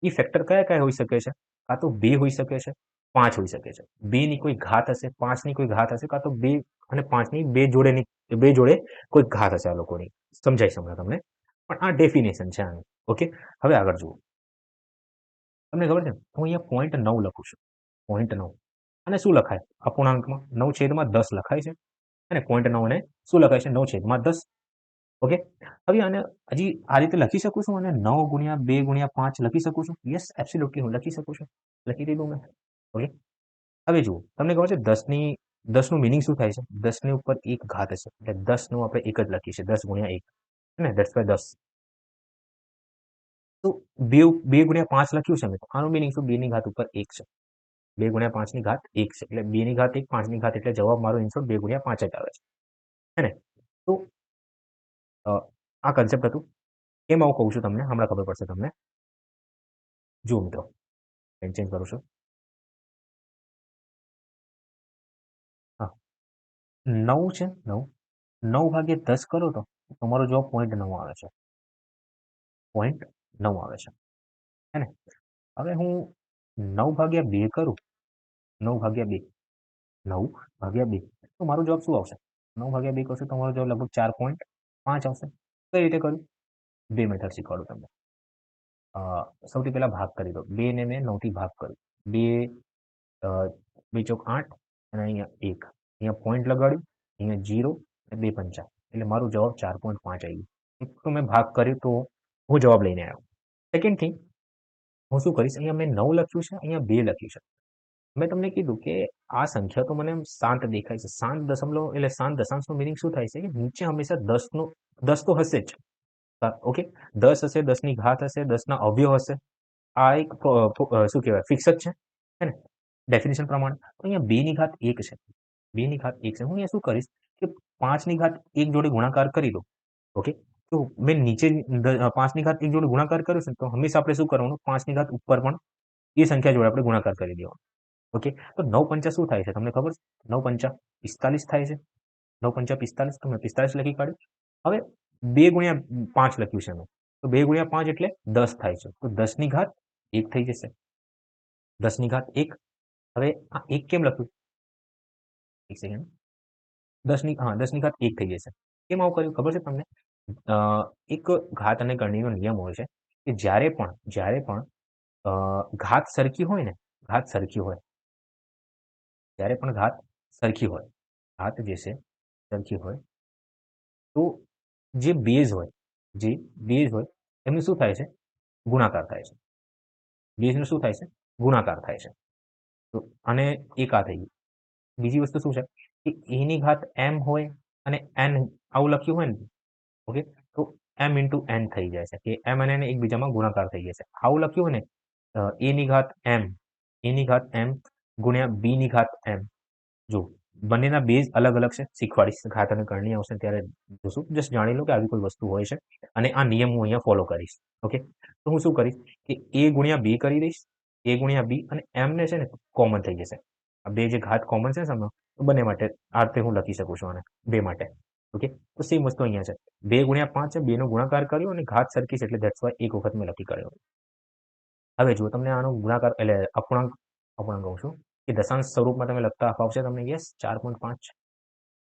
એ ફેક્ટર કયા કયા હોઈ શકે છે? કાં તો 2 હોઈ શકે છે, 5 હોઈ શકે છે. 2ની કોઈ ઘાત હશે, 5ની કોઈ ઘાત હશે, કાં તો 2 અને 5ની બે જોડે કોઈ ઘાત હશે. આ લોકોની સમજાય છે તમને. પણ આ ડેફિનેશન છે આની. ઓકે, હવે આગળ જુઓ. તમને ખબર છે હું અહીંયા 0.9 લખું છું. 0.9 અને શું લખાય અપૂર્ણાંકમાં? 9/10 લખાય છે. અને 0.9 ને શું લખાય છે? 9/10. ઓકે, હવે આને હજી આ રીતે લખી શકું છું અને 9 ગુણ્યા 2 ગુણ્યા 5 લખી શકું છું. યસ, એબ્સોલ્યુટલી હું લખી શકું છું. લખી દીધું મેં. ઓકે, હવે જુઓ તમને ખબર છે 10નું મિનિંગ શું થાય છે? 10ની ઉપર એક ઘાત હશે એટલે 10નું આપણે એક જ લખીએ છીએ. 10 ગુણ્યા 1 ને ધેટ્સ બાય 10. તો 2 ગુણ્યા 5 લખ્યું છે મેં. આનું મિનિંગ શું? 2ની ઘાત ઉપર 1 છે. 2 ગુણ્યા 5ની ઘાત 1 છે એટલે 2ની ઘાત 1, 5ની ઘાત એટલે જવાબ મારો આન્સર 2 ગુણ્યા 5 જ આવે છે. હે ને? તો આ કન્સેપ્ટ હતું. કેમ આવું કહું છું તમને? હમણાં ખબર પડશે તમને. જુઓ મિત્રો, પેન ચેન્જ કરું છું. હા, 9 છે. 9/10 કરો તો તમારો જવાબ 0.9 આવે છે. 0.9 આવે છે. હે ને? હવે હું 9/2 કરું. 9/2 9/2 તો મારો જવાબ શું આવશે? 9/2 કરશો તો તમારો જવાબ લગભગ 4.5 આવશે. કઈ રીતે કર્યું? 2 મેથડ શીખવાડું તમને. સૌથી પહેલા ભાગ કરી દો. 2 ને મેં 9થી ભાગ કર્યું. 2 2 ચોક 8 અને અહીંયા 1. અહીંયા પોઈન્ટ લગાડ્યું, અહીંયા 0 અને 2 પંચા એટલે મારું જવાબ 4.5 આવી ગયું. તો મેં ભાગ કર્યું તો હું જવાબ લઈને આવ્યો. સેકન્ડ થિંગ, હું શું કરીશ? અહીંયા મેં 9 લખ્યું છે, અહીંયા 2 લખ્યું છે. મેં તમને કીધું કે આ સંખ્યા તો મને શાંત દેખાય છે. શાંત દશમલવ એટલે શાંત દશાંશનો મિનિંગ શું થાય છે કે નીચે હંમેશા 10 તો હશે જ. ઓકે, 10 હશે, 10ની ઘાત હશે, 10ના અવયવ હશે. આ એક શું કહેવાય ફિક્સ જ છે, હે ને? ડેફિનેશન પ્રમાણે. તો અહીંયા 2ની ઘાત 1 છે. 2 ની ઘાત 1 છે. હું અહીંયા શું કરીશ કે 5 ની ઘાત 1 જોડે ગુણાકાર કરી દઉં. ઓકે, તો મેં નીચે 5 ની ઘાત 1 જોડે ગુણાકાર કર્યો છે, તો હંમેશા આપણે શું કરવાનું, 5 ની ઘાત ઉપર પણ એ સંખ્યા જોડે આપણે ગુણાકાર કરી દેવાનો. ઓકે, તો 9 પંચા શું થાય છે તમને ખબર છે? 9 પંચા 45 થાય છે. 9 પંચા 45, તમે 45 લખી કાઢ્યું. હવે 2 ગુણ્યા 5 લખ્યું છે મેં, તો 2 ગુણ્યા 5 એટલે 10 થાય છે. તો 10 ની ઘાત 1 થઈ જશે. 10 ની ઘાત 1. હવે આ 1 કેમ લખ્યું? એક સેકન્ડ. 10 ની ઘાત 1 થઈ જશે. કેમ આવું કર્યું ખબર છે તમને? એક ઘાત અને ગણનીનો નિયમ હોય છે કે જ્યારે પણ ઘાત સરખી હોય ને, ઘાત સરખી હોય, જ્યારે પણ ઘાત સરખી હોય, ઘાત જે છે સરખી હોય, તો જે બેઝ હોય એમનું શું થાય છે? ગુણાકાર થાય છે. બેઝનું શું થાય છે? ગુણાકાર થાય છે. તો અને એક આ થઈ ગયું. બીજી વસ્તુ શું છે કે a ની ઘાત m હોય અને n આવું લખ્યું હોય ને, ઓકે, તો m ઇન્ટુ n થઈ જાય છે કે m અને n એકબીજામાં ગુણાકાર થઈ જશે. આવું લખ્યું હોય ને, a ની ઘાત m ગુણ્યા b ની ઘાત m. જો બંનેના બેઝ અલગ અલગ છે, શીખવાડીશ, ઘાત અને કરણી આવશે ત્યારે જોશું. જસ્ટ જાણી લો કે આવી કોઈ વસ્તુ હોય છે અને આ નિયમ હું અહીંયા ફોલો કરીશ. ઓકે, તો હું શું કરીશ કે a ગુણ્યા b કરી દઈશ, a ગુણ્યા b, અને m ને છે ને કોમન થઈ જશે. આ બે જે ઘાત કોમન છે સમજો, તો બંને માટે આ રીતે હું લખી શકું છું આને, બે માટે. ઓકે, તો સેમ વસ્તુ અહીંયા છે. 2 ગુણ્યા 5 છે, 2 નો ગુણાકાર કર્યો અને ઘાત સરખી છે એટલે ધેટ્સ વાય એક વખત મેં લખી કાઢ્યો. હવે જુઓ, તમને આનો ગુણાકાર એટલે અપૂર્ણાંક કહું છું કે દશાંશ સ્વરૂપમાં તમે લખતા ફાવશે તમને? યસ, 4.5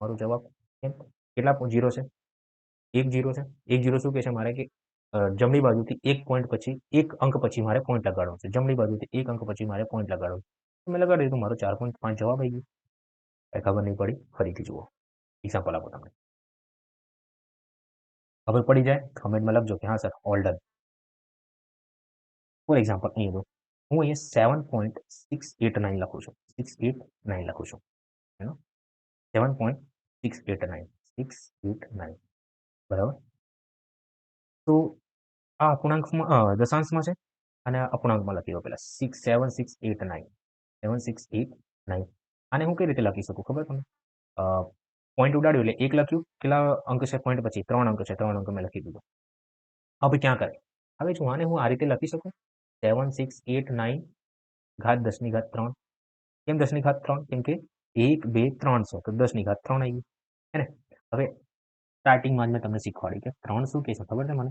મારો જવાબ. કેમ? કેટલા જીરો છે? 1 જીરો છે. 1 જીરો શું કહે છે મારે કે જમણી બાજુથી 1 પોઈન્ટ પછી 1 અંક પછી મારે પોઈન્ટ લગાડવો છે. જમણી બાજુથી 1 અંક પછી મારે પોઈન્ટ લગાડવો છે. તો મેં લગાડી દીધું, મારો 4.5 જવાબ આવી ગયો. કઈ ખબર નહીં પડી. ફરીથી જુઓ, એક્ઝામ્પલ આપો તમને. ખબર પડી જાય કમેન્ટમાં લખજો કે હા sir, all done. For example અહીંયા દો, હું અહીંયા 7.689 લખું છું. 689 લખું છું. 7.689 બરાબર. તો આ અપૂર્ણાંકમાં દશાંશમાં છે અને અપૂર્ણાંકમાં લખી દો પહેલા 7689. આને હું કઈ રીતે લખી શકું ખબર તમને? પોઈન્ટ ઉડાડ્યું એટલે 1 લખ્યું. કેટલા અંક છે પોઈન્ટ પછી? 3 અંક છે. 3 અંક મેં લખી દીધું. હવે ક્યાં કરે? હવે જો આને હું આ રીતે લખી શકું, 7689 ઘાત 10 ની ઘાત 3. કેમ 10 ની ઘાત 3? કેમ કે 1 2 3 છે, તો 10 ની ઘાત 3 આવી ગઈ. હે ને? હવે સ્ટાર્ટિંગમાં જ મેં તમને શીખવાડ્યું કે 3 શું કહે છે ખબર છે મને?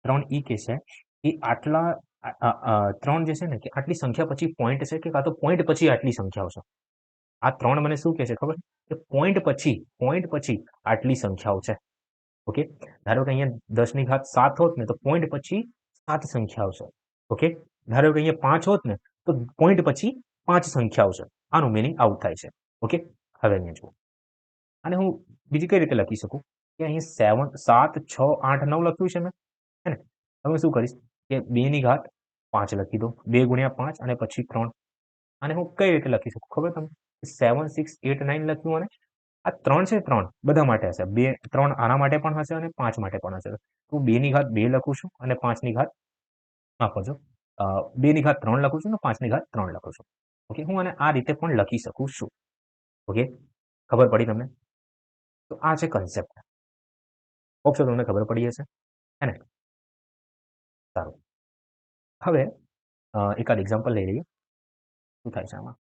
3 ઈ કહે છે કે આટલા 3 જે છે ને, કે આટલી સંખ્યા પછી પોઈન્ટ છે, કે કાં તો પોઈન્ટ પછી આટલી સંખ્યાઓ છે. આ 3 મને શું કહે છે ખબર? કે પોઈન્ટ પછી આટલી સંખ્યાઓ છે. ઓકે, ધારો કે અહીંયા 10 ની ઘાત 7 હોત ને, તો પોઈન્ટ પછી 7 સંખ્યાઓ છે. ઓકે, ધારો કે અહીંયા 5 હોત ને, તો પોઈન્ટ પછી 5 સંખ્યાઓ છે. આનું મિનિંગ આવું થાય છે. ઓકે, હવે અહીંયા જુઓ, અને હું બીજી કઈ રીતે લખી શકું કે અહીં 7 6 8 9 લખ્યું છે મેં, હે ને? હવે શું કરીશ કે 2 ની ઘાત 5 લખી દો, 2 ગુણ્યા 5 અને પછી 3. અને હું કઈ રીતે લખી શકું ખબર તમને? 7689 લખ્યું, અને આ 3 છે, 3 બધા માટે હશે. 2 3 આના માટે પણ હશે અને 5 માટે પણ હશે. હું 2 ની ઘાત 2 લખું છું અને 5 ની ઘાત, માફ કરજો, 2 ની ઘાત 3 લખું છું અને 5 ની ઘાત 3 લખું છું. ઓકે, હું આને આ રીતે પણ લખી શકું છું. ઓકે, ખબર પડી તમને? તો આ છે કન્સેપ્ટ. હોપ સો તમને ખબર પડી હશે, હે ને? સારું. હવે એકાદ એક્ઝામ્પલ લઈ લઈએ. શું થાય છે આમાં?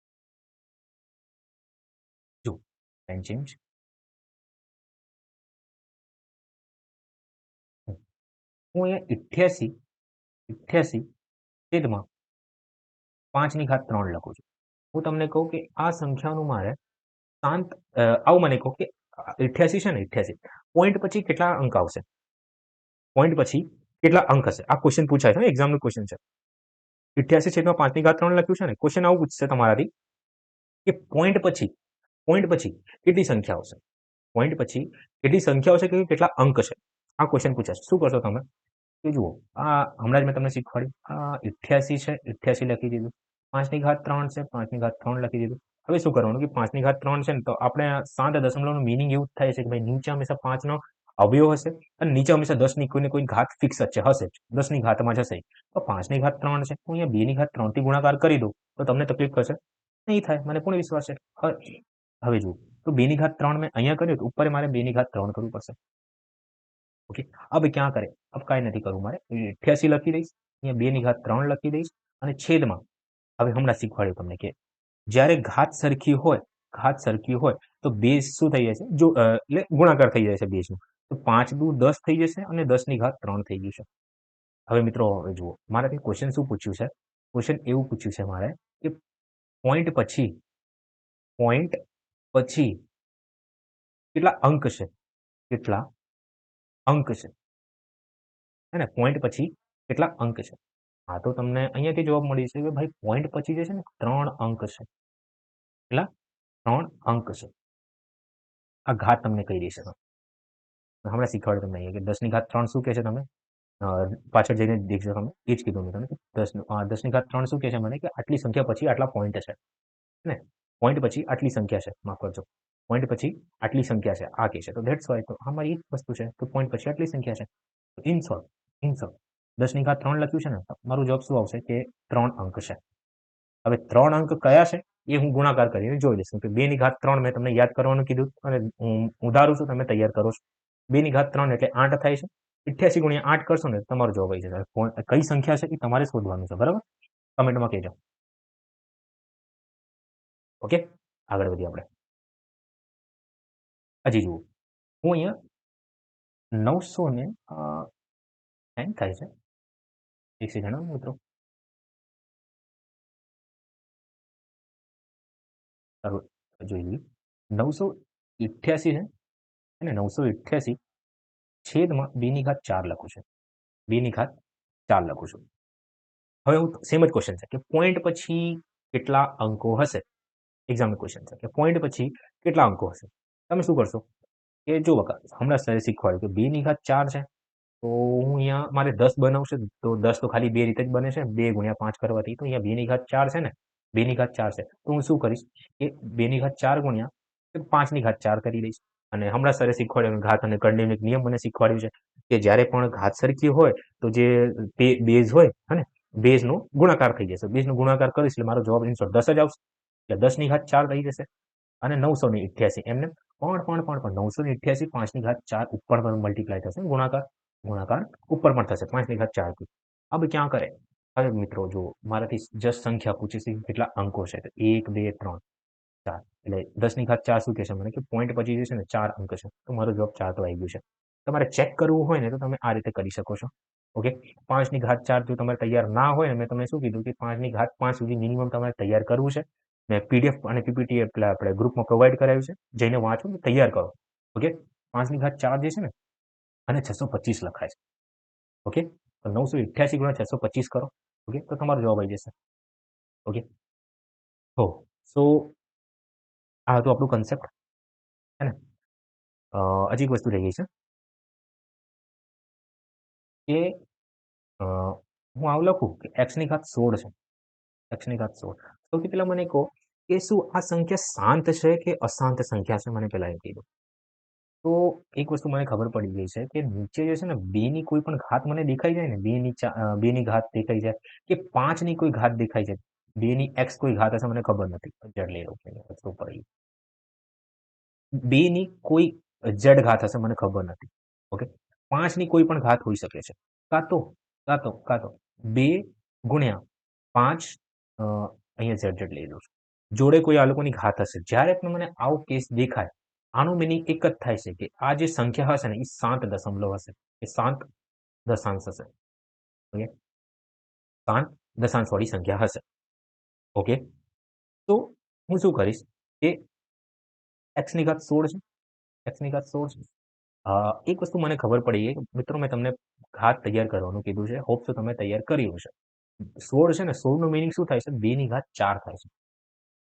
જો પેન ચેન્જ. હું અહીંયા 88 છેદમાં 5 ની ઘાત 3 લખું છું. હું તમને કહું કે આ સંખ્યાનું મારે શાંત આવું મને કહો કે 88 છે ને, 88 પોઈન્ટ પછી કેટલા અંક આવશે? પોઈન્ટ પછી કેટલા અંક હશે? આ ક્વેશ્ચન પૂછાય છે, એક્ઝામનું ક્વેશ્ચન છે. 88 છેદમાં 5 ની ઘાત 3 લખ્યું છે ને, ક્વેશ્ચન આવું પૂછશે તમારાથી કે પોઈન્ટ પછી કેટલી સંખ્યા આવશે? પોઈન્ટ પછી કેટલી સંખ્યાઓ છે કે કેટલા અંક છે? આ ક્વેશ્ચન પૂછાશે. શું કરશો તમે કે જુઓ, આ હમણાં જ મેં તમને શીખવાડ્યું, આ 88 છે, 88 લખી દીધું. 5 ની ઘાત 3 છે, 5 ની ઘાત 3 લખી દીધું. હવે શું કરવાનું કે 5 ની ઘાત 3 છે ને, તો આપણે 7 દશમલવનું મિનિંગ એવું થાય છે કે ભાઈ નીચે હંમેશા 5 નો અવયવ હશે અને નીચે હંમેશા 10 ની કોઈ ઘાત ફિક્સ જ છે, હશે જ, 10 ની ઘાતમાં જશે. તો 5 ની ઘાત 3 છે, હું અહીંયા 2 ની ઘાત 3 થી ગુણાકાર કરી દઉં તો તમને તકલીફ થશે નહીં? થાય, મને પૂર્ણ વિશ્વાસ છે. હવે જુઓ, तो 2 ની ઘાત 3 મેં અહીંયા કર્યું તો ઉપર મારે 2 ની ઘાત 3 કરવું પડશે. ઓકે, હવે ક્યાં કરે? अब કાંઈ નથી કરવું મારે. 88 લખી દઈશ, અહીંયા 2 ની ઘાત 3 લખી દઈશ અને છેદમાં હવે હમણાં શીખવાડ્યું તમને કે જ્યારે ઘાત સરખી હોય તો બેઝ શું થઈ જાય છે? જો એટલે ગુણાકાર થઈ જાય છે બેઝનું. તો 5 દુ 10 થઈ જશે અને 10 ની ઘાત 3 થઈ ગયું છે. હવે મિત્રો હવે જુઓ, મારાથી ક્વેશ્ચન શું પૂછ્યું છે? ક્વેશ્ચન એવું પૂછ્યું છે મારે કે પોઈન્ટ પછી કેટલા અંક છે? કેટલા અંક છે? હે ને? પોઈન્ટ પછી કેટલા અંક છે? હા, તો તમને અહીંયાથી જવાબ મળી છે કે ભાઈ પોઈન્ટ પછી જે છે ને 3 અંક છે. કેટલા? 3 અંક છે. આ ઘાત તમને કહી દઈશ. હમણાં શીખવાડ્યું તમને અહીંયા કે 10 ની ઘાત 3 શું કહે છે તમે? પાછળ જઈને દેખજો તમે. એ જ કીધું મેં તમને કે 10 ની ઘાત 3 શું કહે છે મને કે આટલી સંખ્યા પછી આટલા પોઈન્ટ છે. ને પોઈન્ટ પછી આટલી સંખ્યા છે, માફ કરજો. પોઈન્ટ પછી આટલી સંખ્યા છે, આ કહે છે. તો ધેટ્સ વાય તો અમારી એ જ વસ્તુ છે કે પોઈન્ટ પછી આટલી સંખ્યા છે. ઇન શોર્ટ 10 ની ઘાત 3 લખ્યું છે ને, મારું જવાબ શું આવશે કે 3 અંક છે. હવે 3 અંક કયા છે એ હું ગુણાકાર કરીને જોઈ લઈશ કે 2 ની ઘાત 3 મેં તમને યાદ કરવાનું કીધું અને હું ઉધારું છું, તમે તૈયાર કરો છો. 2 ની ઘાત 3 એટલે 8 થાય છે. 88 ગુણ્યા 8 કરશો ને તમારો જવાબ આવી જશે. કઈ સંખ્યા છે એ તમારે શોધવાનું છે, બરાબર? કમેન્ટમાં કહેજો. ઓકે, આગળ વધીએ આપણે. હજી જુઓ, હું અહીંયા 900 ને થાય છે. એક સેકન્ડ મિત્રો, જોઈ લઈએ. 988 છે અને 988 છેદમાં 2 ની ઘાત 4 લખું છું. 2 ની ઘાત 4 લખું છું. હવે હું સેમ જ ક્વેશ્ચન છે કે પોઈન્ટ પછી કેટલા અંકો હશે? એક્ઝામનો ક્વેશ્ચન છે કે પોઈન્ટ પછી કેટલા અંકો હશે? તમે શું કરશો કે જો બકા હમણાં સર શીખવાડ્યું કે 2 ની ઘાત 4 છે, તો હું અહીંયા મારે 10 બનાવશે તો 10 તો ખાલી બે રીતે જ બને છે, 2 ગુણ્યા 5 કરવાથી. તો અહીંયા 2 ની ઘાત 4 છે ને, 2 ની ઘાત 4 છે, તો હું શું કરીશ કે 2 ની ઘાત 4 ગુણ્યા 5 ની ઘાત 4 કરી દઈશ. અને હમણાં સરે શીખવાડ્યું ઘાત અને કંડીનો એક નિયમ મને શીખવાડ્યું છે કે જ્યારે પણ ઘાત સરખી હોય તો જે બેઝ હોય હે બેઝનો ગુણાકાર થઈ જશે. બેઝનો ગુણાકાર કરીશ એટલે મારો જવાબ આન્સર 10 જ આવશે. એટલે 10 ની ઘાત 4 થઈ જશે અને 988 એમને પણ 988 5 ની ઘાત 4 ઉપર પર મલ્ટીપ્લાય થશે. ગુણાકાર ઉપર પણ થશે 5 ની ઘાત 4 થી. હવે ક્યાં કરે? હવે મિત્રો જો મારાથી જસ્ટ સંખ્યા પૂછી છે કેટલા અંકો છે, તો 1 2 3 4. એટલે 10 ની ઘાત 4 શું કહે છે મને કે પોઈન્ટ પછી જે છે ને 4 અંક છે. તો મારો જવાબ 4 તો આવી ગયું છે. તમારે ચેક કરવું હોય ને તો તમે આ રીતે કરી શકો છો. ઓકે, 5 ની ઘાત 4 જો તમારે તૈયાર ના હોય ને, મેં તમને શું કીધું કે 5 ની ઘાત 5 સુધી મિનિમમ તમારે તૈયાર કરવું છે. મેં પીડીએફ અને પીપીટી એટલે આપણે ગ્રુપમાં પ્રોવાઈડ કરાવ્યું છે, જઈને વાંચો ને તૈયાર કરો. ઓકે, 5 ની ઘાત 4 જે છે ને અને 625 લખાય છે. ઓકે, તો 988 ગુણ્યા 625 કરો. ઓકે, તો તમારો જવાબ આવી જશે. ઓકે, સો આ હતું આપણું કન્સેપ્ટ, હે ને? હજી એક વસ્તુ રહી ગઈ છે કે હું આવું લખું કે x ની ઘાત 16 છે. x ની ઘાત 16. સૌથી પહેલા મને કહો કે શું આ સંખ્યા શાંત છે કે અશાંત સંખ્યા છે? મને પહેલા એ કહી દો. તો એક વસ્તુ મને ખબર પડી ગઈ છે કે નીચે જે છે ને 2 ની કોઈ પણ ઘાત મને દેખાઈ જાય ને, 2 ની ઘાત દેખાઈ જાય કે 5 ની કોઈ ઘાત દેખાઈ જાય, 2 ની x કોઈ ઘાત હશે મને ખબર નથી. જડ લઈ લઉં ઉપર 2 ની કોઈ z ઘાત હશે મને ખબર નથી. ઓકે, 5 ની કોઈ પણ ઘાત હોઈ શકે છે. કાં તો 2 ગુણ્યા 5 અહીંયા z લઈ લઉં છું. જોડે કોઈ આ લોકોની ઘાત હશે. જ્યારે પણ મને આવો કેસ દેખાય, આનું મિનિંગ એક જ થાય છે કે આ જે સંખ્યા હશે ને એ શાંત દશમલવ હશે, એ શાંત દશાંશ હશે. ઓકે, શાંત દશાંશ વાળી સંખ્યા હશે. ઓકે, તો હું શું કરીશ કે x ની ઘાત 16 છે, x ની ઘાત 16 છે. એક વસ્તુ મને ખબર પડી કે મિત્રો મેં તમને ઘાત તૈયાર કરવાનું કીધું છે, હોપ તો તમે તૈયાર કર્યું હશે. 16 છે ને, 16 નું મિનિંગ શું થાય છે? 2 ની ઘાત 4 થાય છે,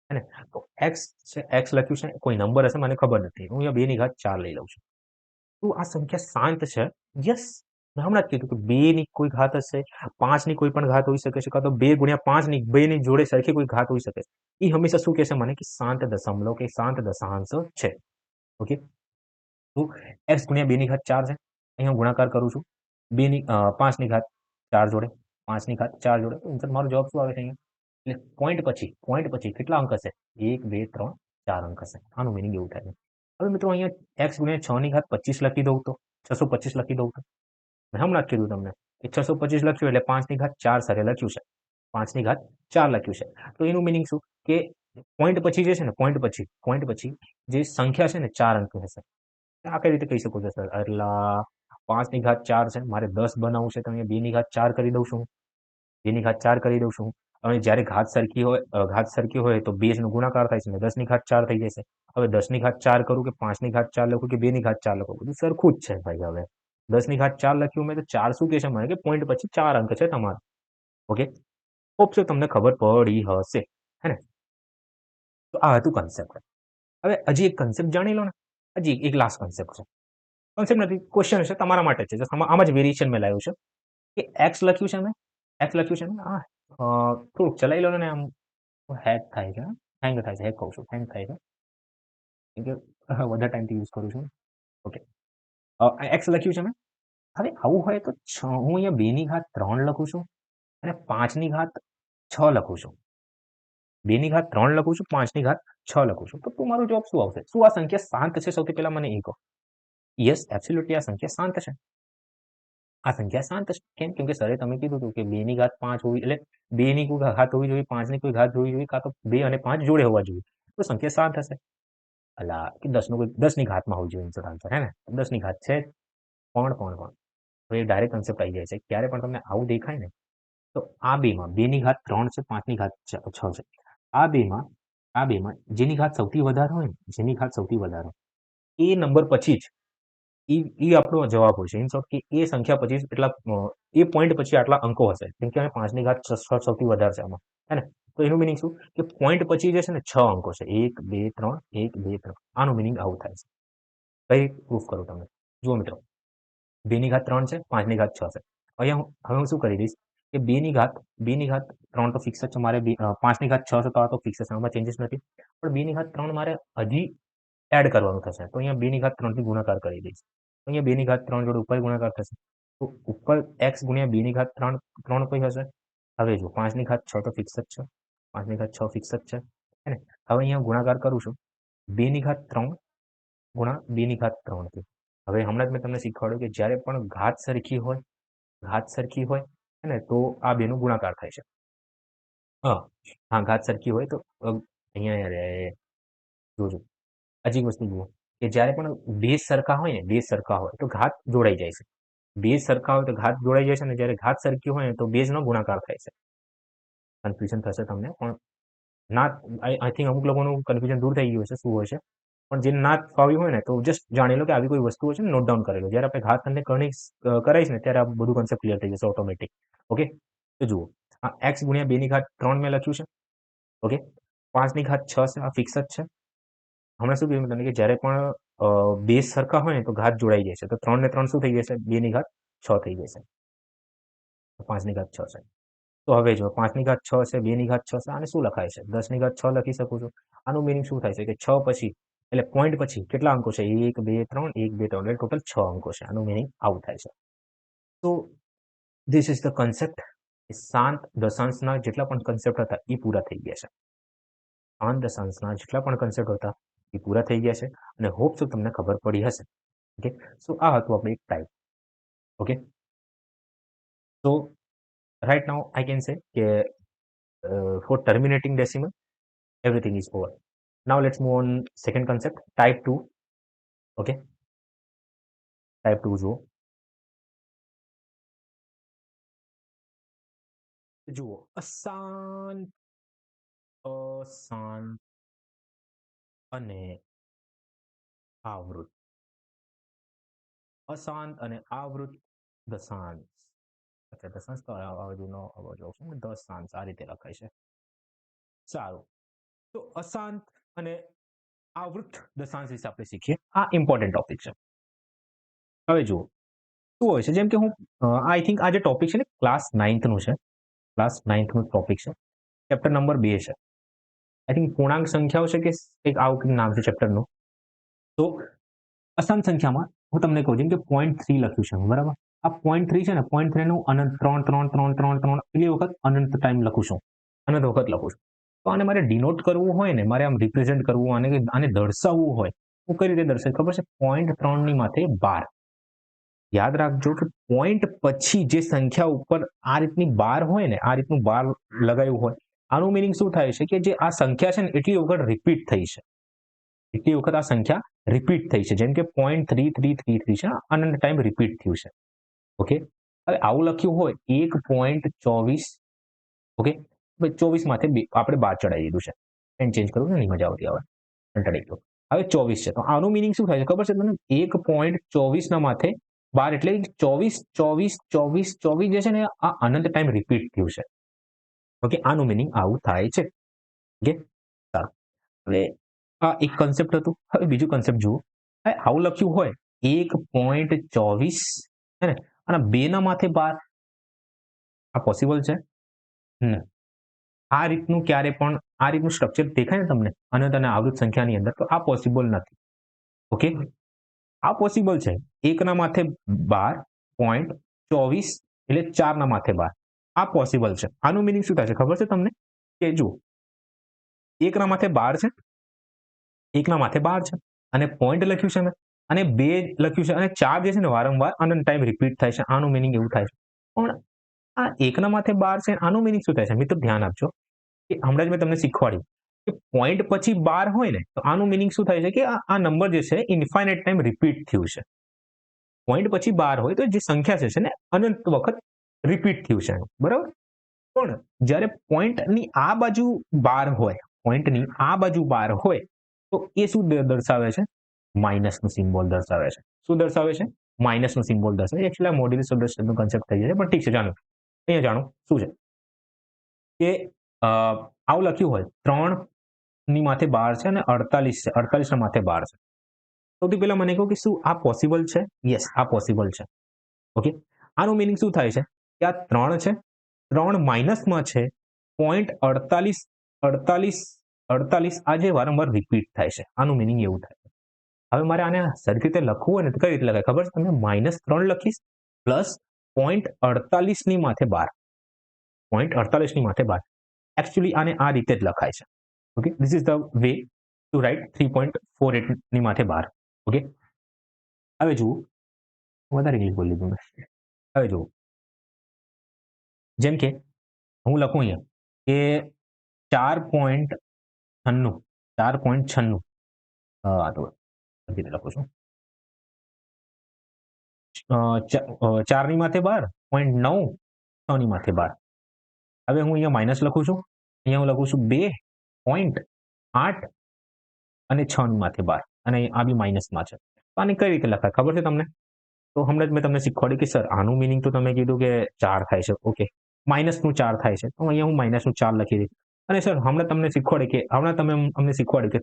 હે ને? તો x છે, x લખ્યું છે, કોઈ નંબર હશે મને ખબર નથી. હું અહીંયા 2 ની ઘાત 4 લઈ લઉં છું. તો આ સંખ્યા શાંત છે. યસ, મેં હમણાં જ કીધું કે 2 ની કોઈ ઘાત હશે, 5 ની કોઈ પણ ઘાત હોઈ શકે છે, કાં તો 2 ગુણ્યા 5 ની 2 ની જોડે સરખી કોઈ ઘાત હોઈ શકે છે. એ હંમેશા શું કહેશે મને કે શાંત દશમલવ કે શાંત દશાંશ છે. ઓકે, તો x ગુણ્યા 2 ની ઘાત 4 છે. અહીંયા હું ગુણાકાર કરું છું 5 ની ઘાત 4 જોડે, 5 ની ઘાત 4 જોડે. તો મારો જવાબ શું આવે છે અહીંયા? એટલે પોઈન્ટ પછી કેટલા અંક હશે? 1 2 3 4 અંક હશે. આનું મીનિંગ એવું થાય છે. હવે મિત્રો અહીંયા x ગુણ્યા 6 ની ઘાત 25 લખી દઉં તો 625 લખી દઉં તો હમણાં જ કીધું તમને કે 625 લખ્યું એટલે 5 ની ઘાત 4 સાથે લખ્યું છે. 5 ની ઘાત 4 લખ્યું છે. તો એનું મીનિંગ શું કે પોઈન્ટ પછી જે છે ને પોઈન્ટ પછી જે સંખ્યા છે ને 4 અંકની હશે. આ કઈ રીતે કહી શકો છો સર? એટલે 5 ની ઘાત 4 છે, મારે 10 બનાવવું છે તો અહીંયા 2 ની ઘાત 4 કરી દઉં છું. 2 ની ઘાત 4 કરી દઉં છું. હવે જ્યારે ઘાત સરખી હોય તો બેઝનો ગુણાકાર થાય છે ને 10 ની ઘાત 4 થઈ જશે. હવે 10 ની ઘાત 4 કરું કે 5 ની ઘાત 4 લખું કે 2 ની ઘાત 4 લખું, બધું સરખું જ છે ભાઈ. હવે 10 ની ઘાત 4 લખ્યું મેં તો 4 શું કે છે મને કે પોઈન્ટ પછી 4 અંક છે તમારો. ઓકે, હોપ સો તમને ખબર પડી હશે, હે ને? તો આ હતું કન્સેપ્ટ. હવે હજી એક કન્સેપ્ટ જાણી લો ને. હજી એક લાસ્ટ કન્સેપ્ટ છે. કન્સેપ્ટ નથી, ક્વેશ્ચન છે તમારા માટે છે. આમાં જ વેરિએશન મેં લાવ્યું છે કે એક્સ લખ્યું છે મેં, એક્સ લખ્યું છે મેં. થોડુંક ચલાવી લો ને, આમ હેક થાય છે, હેંગ થાય છે, હેક કહું છું, હેંગ થાય છે કેમ કે વધારે ટાઈમથી યુઝ કરું છું. ઓકે, એક્સ લખ્યું છે મેં. હવે આવું હોય તો હું અહીંયા 2 ની ઘાત 3 લખું છું અને 5 ની ઘાત 6 લખું છું. 2 ની ઘાત 3 લખું છું, 5 ની ઘાત 6 લખું છું. તો તમારો જવાબ શું આવશે? શું આ સંખ્યા શાંત છે? સૌથી પહેલા મને એ કહો. યસ, એબ્સોલ્યુટલી આ સંખ્યા શાંત છે. આ સંખ્યા શાંત છે. કેમ? કેમ કે સરે તમે કીધું હતું કે 2 ની ઘાત 5 હોવી, એટલે 2 ની કોઈ ઘાત હોવી જોઈએ, 5 ની કોઈ ઘાત હોવી જોઈએ, કાં તો 2 અને 5 જોડે હોવા જોઈએ. તો સંખ્યા શાંત હશે. અલા કે 10 ની ઘાતમાં હોવી જોઈએ આન્સર, હે ને? 10 ની ઘાત છે પણ. તો એ ડાયરેક્ટ કન્સેપ્ટ આવી જાય છે. ક્યારે પણ તમને આવું દેખાય ને તો આ બેમાં 2 ની ઘાત 3 છે, 5 ની ઘાત 6 છે. આ બેમાં જેની ઘાત સૌથી વધારે હોય ને, જેની ઘાત સૌથી વધારે એ નંબર પછી જ એ આપણો જવાબ હોય છે. ઇન શોર્ટ કે એ સંખ્યા પછી એટલા એ પોઈન્ટ પછી આટલા અંકો હશે. કેમ કે 5 ની ઘાત 6 સૌથી વધારે છે આમાં, હે ને? તો એનું મિનિંગ શું કે પોઈન્ટ પછી જે છે ને 6 અંકો છે. 1 2 3 1 2 3. આનું મિનિંગ આવું થાય છે. કઈ પ્રૂફ કરું તમને? જુઓ મિત્રો, 2 ની ઘાત 3 છે, 5 ની ઘાત 6 છે. અહીંયા હવે હું શું કરી દઈશ કે 2 ની ઘાત 3 તો ફિક્સ જ છે. મારે 5 ની ઘાત 6 છે તો આ તો ફિક્સ છે, આમાં ચેન્જીસ નથી. પણ 2 ની ઘાત 3 મારે હજી એડ કરવાનું થશે. તો અહીંયા 2 ની ઘાત 3 થી ગુણાકાર કરી દઈશ. અહીંયા 2 ની ઘાત 3 જોડે ઉપર ગુણાકાર થશે. તો ઉપર x ગુણ્યા 2 ની ઘાત 3 કઈ હશે? હવે જો 5 ની ઘાત 6 તો ફિક્સ જ છે. 5 ની ઘાત 6 ફિક્સ જ છે, હે ને? હવે અહીંયા ગુણાકાર કરું છું 2 ની ઘાત 3 ગુણા 2 ની ઘાત 3 થી. હવે હમણાં જ મેં તમને શીખવાડ્યું કે જ્યારે પણ ઘાત સરખી હોય, હે ને, તો આ બેનો ગુણાકાર થાય છે. હા, ઘાત સરખી હોય તો અહીંયા જોજો. હજી એક વસ્તુ જુઓ કે જ્યારે પણ બેઝ સરખા હોય તો ઘાત જોડાઈ જાય છે. બેઝ સરખા હોય તો ઘાત જોડાઈ જાય છે, અને જ્યારે ઘાત સરખી હોય ને તો બેઝનો ગુણાકાર થાય છે. કન્ફ્યુઝન થશે તમને, પણ ના, આઈ થિંક અમુક લોકોનું કન્ફ્યુઝન દૂર થઈ ગયું હશે શું હોય છે. પણ જે ના ફાવ્યું હોય ને તો જસ્ટ જાણી લો કે આવી કોઈ વસ્તુ છે ને, નોટ ડાઉન કરી લો. જ્યારે આપણે ઘાત અને કરણી કરાઈશ ને ત્યારે આ બધું કન્સેપ્ટ ક્લિયર થઈ જશે ઓટોમેટિક. ઓકે, તો જુઓ, આ x ગુણ્યા 2 ની ઘાત 3 મેં લખ્યું છે. ઓકે, 5 ની ઘાત 6 છે, આ ફિક્સ જ છે. હમણાં શું કીધું તમને કે જ્યારે પણ બેઝ સરખા હોય ને તો ઘાત જોડાઈ જાય છે. તો 3 ને 3 શું થઈ જશે? 2 ની ઘાત 6 થઈ જશે. 5 ની ઘાત 6 છે. તો હવે જો 5 ની ઘાત 6 છે, 2 ની ઘાત 6 છે, આને શું લખાય છે? 10 ની ઘાત 6 લખી શકું છું. આનું મિનિંગ શું થાય છે કે 6 પછી એટલે પોઈન્ટ પછી કેટલા અંકો છે? 1 2 3 1 2 3 એટલે ટોટલ 6 અંકો છે. આનું મિનિંગ આવું થાય છે. તો ધીસ ઇઝ ધ કન્સેપ્ટ. શાંત દશાંશના જેટલા પણ કન્સેપ્ટ હતા એ પૂરા થઈ ગયા છે. શાંત દશાંશના જેટલા પણ કન્સેપ્ટ હતા એ પૂરા થઈ ગયા છે, અને હોપ સો તમને ખબર પડી હશે. ઓકે, સો આ હતું આપણે એક type. Okay, so right now I can say for terminating decimal everything is over. Now let's move on second concept, type 2. Okay, type 2 જુઓ અશાંત અશાંત અને આવૃત, અશાંત અને આવૃત દશાંશ. અચ્છા, દશાંશ તો આ બાજુનો અવાજ આવશે ને, દશાંશ આ રીતે લખાય છે. સારું, તો અશાંત અને આવૃત દશાંશ વિશે આપણે શીખીએ. આ ઇમ્પોર્ટન્ટ ટોપિક છે. હવે જુઓ શું હોય છે, જેમ કે હું આઈ થિંક આ જે ટોપિક છે ને ક્લાસ 9th નું છે. ક્લાસ 9th નું ટોપિક છે. ચેપ્ટર નંબર 2 છે. આઈ થિંક પૂર્ણાંક સંખ્યાઓ છે કે એક આવું કંઈક નામ છે ચેપ્ટરનું. તો અશાંત સંખ્યામાં હું તમને કહું, જેમ કે 0.3 લખ્યું છે, બરાબર? આ 0.3 છે ને, 0.3 નું અનંત 3 3 3 3 3 એટલી વખત અનંત ટાઈમ લખું છું, અનંત વખત લખું છું. તો આને મારે ડિનોટ કરવું હોય ને, મારે આમ રિપ્રેઝેન્ટ કરવું, આને દર્શાવવું હોય, હું કઈ રીતે દર્શાવી ખબર છે? 0.3 ની માથે 12. યાદ રાખજો કે પોઈન્ટ પછી જે સંખ્યા ઉપર આ રીતની 12 હોય ને, આ રીતનું 12 લગાવ્યું હોય, આનું મિનિંગ શું થાય છે કે જે આ સંખ્યા છે ને એટલી વખત રિપીટ થઈ છે, એટલી વખત આ સંખ્યા રિપીટ થઈ છે. જેમ કે 0.3333 છે, અનંત ટાઈમ રિપીટ થયું છે. ઓકે, હવે આવું લખ્યું હોય 1.24, ઓકે, 24 માથે આપણે 12 ચડાવી દીધું છે. પેન ચેન્જ કરવું ને, નહીં મજા આવતી, હવે કંટાળી ગયો. હવે 24 છે, તો આનું મિનિંગ શું થાય છે ખબર છે તમને? 1.24 ના માથે 12 એટલે 24 24 24 24 જે છે ને આ અનંત ટાઈમ રિપીટ થયું છે. ઓકે, આનું મિનિંગ આવું થાય છે. ઓકે, સારું. હવે આ એક કન્સેપ્ટ હતું. હવે બીજું કન્સેપ્ટ જુઓ. હવે આવું લખ્યું હોય 1.24 હે ને, અને 2 ના માથે 12, આ પોસિબલ છે? આ રીતનું ક્યારે પણ આ રીતનું સ્ટ્રક્ચર દેખાય ને તમને અનંત અને આવૃત સંખ્યાની અંદર, તો આ પોસિબલ નથી. ઓકે, આ પોસિબલ છે. 1 ના માથે 12.24 એટલે 4 ના માથે 12, આ પોસિબલ છે. આનું મિનિંગ શું થાય છે ખબર છે તમને? કે જુઓ, 1 ના માથે 12 છે, 1 ના માથે 12 છે, અને પોઈન્ટ લખ્યું છે ને, અને 2 લખ્યું છે, અને 4 જે છે ને વારંવાર અનંત ટાઈમ રિપીટ થાય છે. આનું મિનિંગ એવું થાય છે. પણ આ 1 ના માથે 12 છે, આનું મિનિંગ શું થાય છે? મિત્રો ધ્યાન આપજો કે હમણાં જ મેં તમને શીખવાડ્યું કે પોઈન્ટ પછી 12 હોય ને, તો આનું મિનિંગ શું થાય છે કે આ નંબર જે છે ઇન્ફાઇનાઇટ ટાઈમ રિપીટ થયું છે. પોઈન્ટ પછી 12 હોય તો જે સંખ્યા છે ને અનંત વખત રિપીટ થયું છે, બરાબર? પણ જ્યારે પોઈન્ટની આ બાજુ 12 હોય, પોઈન્ટની આ બાજુ 12 હોય, તો એ શું દર્શાવે છે? માઇનસનું સિમ્બોલ દર્શાવે છે. શું દર્શાવે છે? માઇનસનું સિમ્બોલ દર્શાવે છે. એકચ્યુઅલી મોડ્યુલસ સબસ્ક્રિપ્ટનો કન્સેપ્ટ થઈ જાય છે, પણ ઠીક છે, જાણો. અહીંયા જાણો શું છે કે આવું લખ્યું હોય 3 ની માથે 12 છે અને 48 છે, 48 ના માથે 12 છે. સૌથી પહેલા મને કહો કે શું આ પોસિબલ છે? યસ, આ પોસિબલ છે. ઓકે, આનું મિનિંગ શું થાય છે કે આ 3 છે, 3 માઇનસમાં છે, 0.48 48 48 આ જે વારંવાર રિપીટ થાય છે, આનું મિનિંગ એવું થાય છે. હવે મારે આને સરખી રીતે લખવું હોય ને તો કઈ રીતે લખાય ખબર છે તમને? -3 લખીશ પ્લસ 0.48 ની માથે 12, 0.48 ની માથે 12. એકચ્યુઅલી આને આ રીતે જ લખાય છે. Okay, this is the way to write 3.48 ની માથે 12. ઓકે, હવે જુઓ, વધારે ઇંગ્લિશ બોલી લીધું મેં. હવે જુઓ, જેમ કે હું લખું અહીંયા કે 4.96, 4.96, આ તો રીતે લખું છું, 4 ની માથે 12, 0.9, 6 ની માથે 12. હવે હું અહીંયા માઇનસ લખું છું, અહીંયા હું લખું છું 2.8 અને 6 ની માથે 12, અને આ બી માઇનસમાં છે. તો આને કઈ રીતે લખાય ખબર છે તમને? તો હમણાં જ મેં તમને શીખવાડ્યું કે સર આનું મિનિંગ તો તમે કીધું કે 4 થાય છે. ઓકે, માઇનસનું 4 થાય છે, તો અહીંયા હું માઇનસનું 4 લખી દઈશ. અને સર હમણાં તમને શીખવાડ્યું કે અમને શીખવાડ્યું કે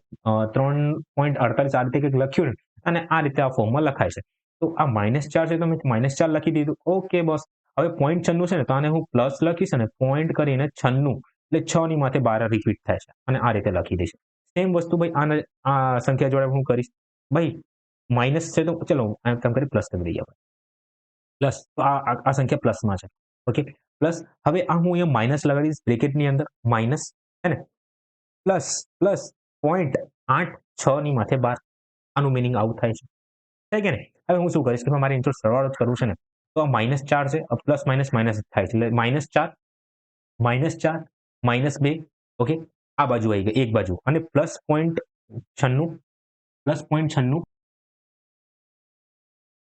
3.48 આ રીતે કંઈક લખ્યું ને, અને આ રીતે આ ફોર્મમાં લખાય છે. તો આ -4 છે, તો મેં -4 લખી દીધું. ઓકે બસ. હવે 0.96 છે ને, તો આને હું પ્લસ લખીશ અને પોઈન્ટ કરીને 96 એટલે 6 ની માથે 12 રિપીટ થાય છે, અને આ રીતે લખી દઈશ. સેમ વસ્તુ ભાઈ આ સંખ્યા જોડે હું કરીશ. ભાઈ માઇનસ છે તો ચલો તેમ કરી પ્લસ કરી દઈએ આપણે. પ્લસ, તો આ સંખ્યા પ્લસમાં છે. Okay, plus. હવે આ હું અહીંયા માઇનસ લગાડી દઈશ બ્રેકેટની અંદર, માઇનસ, હે ને, પ્લસ પ્લસ 0.86 ની માથે 12. આનું મિનિંગ આવું થાય છે. છે કે નહીં? હવે હું શું કરીશ કે મારે ઇન્ટુ સરવાળો જ કરવું છે ને, તો આ -4 છે, પ્લસ માઇનસ માઇનસ થાય છે, એટલે -4 -2. ઓકે, આ બાજુ આવી ગઈ એક બાજુ, અને પ્લસ 0.96 પ્લસ 0.96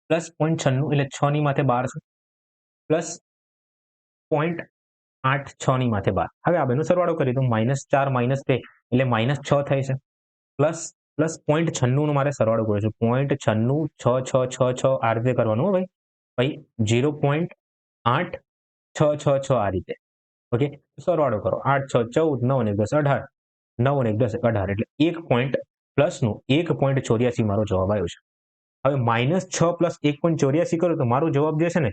પ્લસ 0.96 એટલે 6 ની માથે 12 છે, પ્લસ 0.86 ની માથે 12. હવે આ બેનો સરવાળો કરી દો, -4 -2 એટલે -6 થાય છે, પ્લસ પ્લસ 0.96 નો મારે સરવાળો કર્યો છે, 0.96 6 6 6 6 આ રીતે કરવાનું હો ભાઈ. ભાઈ 0.8666 આ રીતે. ઓકે, સરવાળો કરો, 8 6 14, 9 ને 10 18, 9 ને 10 18, એટલે 1 પોઈન્ટ પ્લસનું 1.84 મારો જવાબ આવ્યો છે. હવે -6 પ્લસ 1.84 કરો તો મારો જવાબ જે છે ને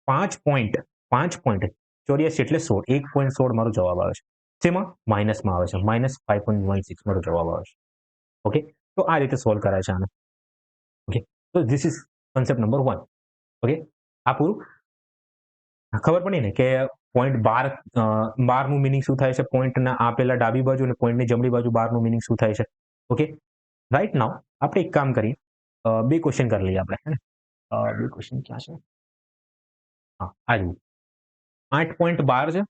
5.84 એટલે 16, 1.16 મારો જવાબ આવે છે. જેમાં માઇનસમાં આવે છે, -5.16 મારો જવાબ આવે છે. ઓકે, તો આ રીતે સોલ્વ કરાય છે આને. ઓકે, તો this is concept number 1. Okay, આ પૂરું. ખબર પડી ને કે પોઈન્ટ 12 નું મિનિંગ શું થાય છે, પોઈન્ટના આપેલા ડાબી બાજુ અને પોઈન્ટની જમણી બાજુ 12 નું મિનિંગ શું થાય છે. ઓકે, રાઈટ નાઉ આપણે એક કામ કરીએ, બે ક્વેશ્ચન કરી લઈએ આપણે, હે ને? બે ક્વેશ્ચન ક્યાં છે? હા, આ જુઓ. 8.12 છે,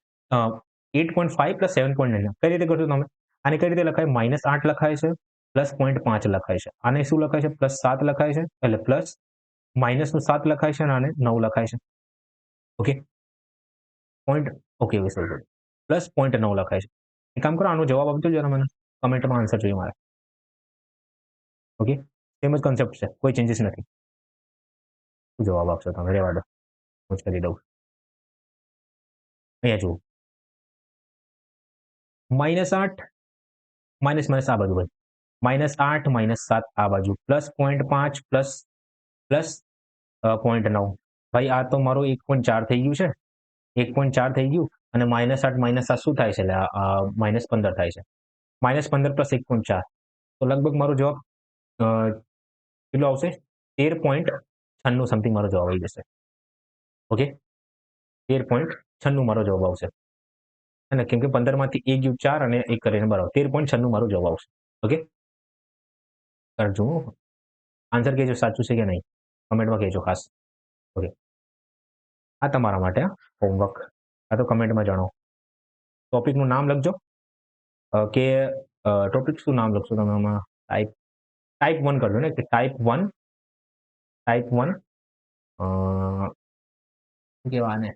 8.5 પ્લસ 7.9. કઈ રીતે કરશો તમે? આને કઈ રીતે લખાય? -8 લખાય છે, +0.5 લખાય છે. આને શું લખાય છે? +7 લખાય છે, એટલે પ્લસ માઇનસનું 7 લખાય છે અને આને 9 લખાય છે. ઓકે, પોઈન્ટ, ઓકે, સોરી, +0.9 લખાય છે. એક કામ કરો, આનો જવાબ આપજો જરા મને, કમેન્ટમાં આન્સર જોઈએ મારે. ઓકે, સેમ જ કોન્સેપ્ટ છે, કોઈ ચેન્જીસ નથી. શું જવાબ આપશો તમે? રેવા દો, હું જ કરી દઉં. અહીંયા જુઓ, -8, માઇનસ માઇનસ આ બાજુ ભાઈ, -8 -7 આ બાજુ, +0.5 પ્લસ 0.9. ભાઈ આ તો મારું 1.4 થઈ ગયું છે, 1.4 થઈ ગયું, અને -8 શું થાય છે? એટલે -15 થાય છે. -15 પ્લસ 1.4, તો લગભગ મારો જવાબ કેટલો આવશે? 13.96 સમથિંગ મારો જવાબ આવી જશે. ઓકે, 13.96 મારો જવાબ આવશે. અને કેમ કે 15 માંથી 1 ગયું 4 અને 1 કરીને બરાબર 13.96 મારો જવાબ આવશે. ઓકે, કરજો, આન્સર કહેજો સાચું છે કે નહીં, કમેન્ટમાં કહેજો ખાસ. ઓકે, આ તમારા માટે હોમવર્ક, આ તો કમેન્ટમાં જણાવો. ટોપિકનું નામ લખજો, કે ટોપિક શું નામ લખશો તમે આમાં? ટાઈપ 1 કરજો ને, કે ટાઈપ 1 શું કહેવાય આને?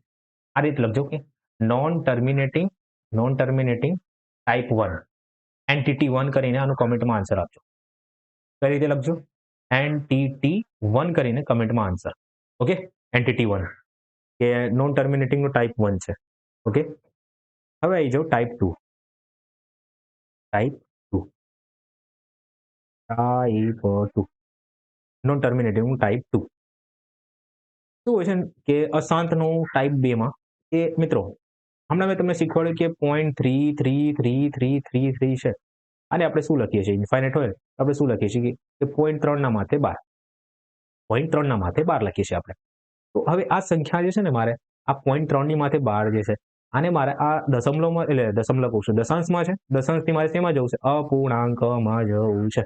આ રીતે લખજો કે નોન ટર્મિનેટિંગ ટાઈપ 1 એન્ટિટી 1 કરીને આનું કમેન્ટમાં આન્સર આપજો. કઈ રીતે લખજો? એન્ટિટી 1 કરીને કમેન્ટમાં આન્સર. ઓકે, એન્ટિટી 1 કે નોન ટર્મિનેટિંગનું ટાઈપ 1 છે. ઓકે, હવે આવી જાઓ ટાઈપ 2. ટાઈપ 2 નોન ટર્મિનેટિંગનું ટાઈપ 2 શું હોય છે કે અશાંતનું ટાઈપ 2 માં કે મિત્રો, હમણાં મેં તમને શીખવાડ્યું કે 0.333333 છે. આને આપણે શું લખીએ છીએ? ઇન્ફાઇનાઇટ હોય આપણે શું લખીએ છીએ કે 0.3 ના માથે 12, 0.3 ના માથે 12 લખીએ છીએ આપણે. તો હવે આ સંખ્યા જે છે ને, મારે આ 0.3 ની માથે 12 જે છે, આને મારે આ દશમલવમાં, એટલે દશમલવ કહું છું, દશાંશમાં છે, દશાંશથી મારે શેમાં જવું છે? અપૂર્ણાંકમાં જવું છે,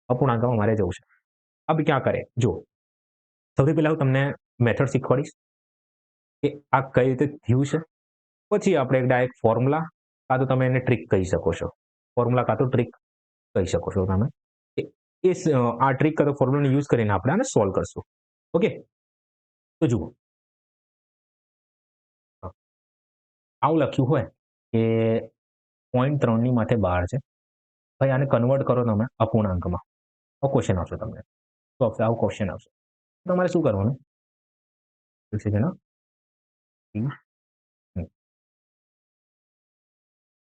અપૂર્ણાંકમાં મારે જવું છે. अब क्या करें? જો સૌથી પહેલા હું તમને મેથડ શીખવાડીશ કે આ કઈ રીતે થયું છે, પછી આપણે ડાયરેક્ટ ફોર્મ્યુલા કાં તો તમે એને ટ્રીક કહી શકો છો, ફોર્મ્યુલા કાં તો ટ્રીક કહી શકો છો તમે. આ ટ્રીક કાં તો ફોર્મ્યુલાને યુઝ કરીને આપણે આને સોલ્વ કરશું. ઓકે, તો જુઓ, આવું લખ્યું હોય કે 0.3 ની માથે 12 છે, ભાઈ આને કન્વર્ટ કરો તમે અપૂર્ણાંકમાં, આવો ક્વેશ્ચન આવશે તમને. શું આવશે? આવો ક્વેશ્ચન આવશે. તમારે શું કરવાનું?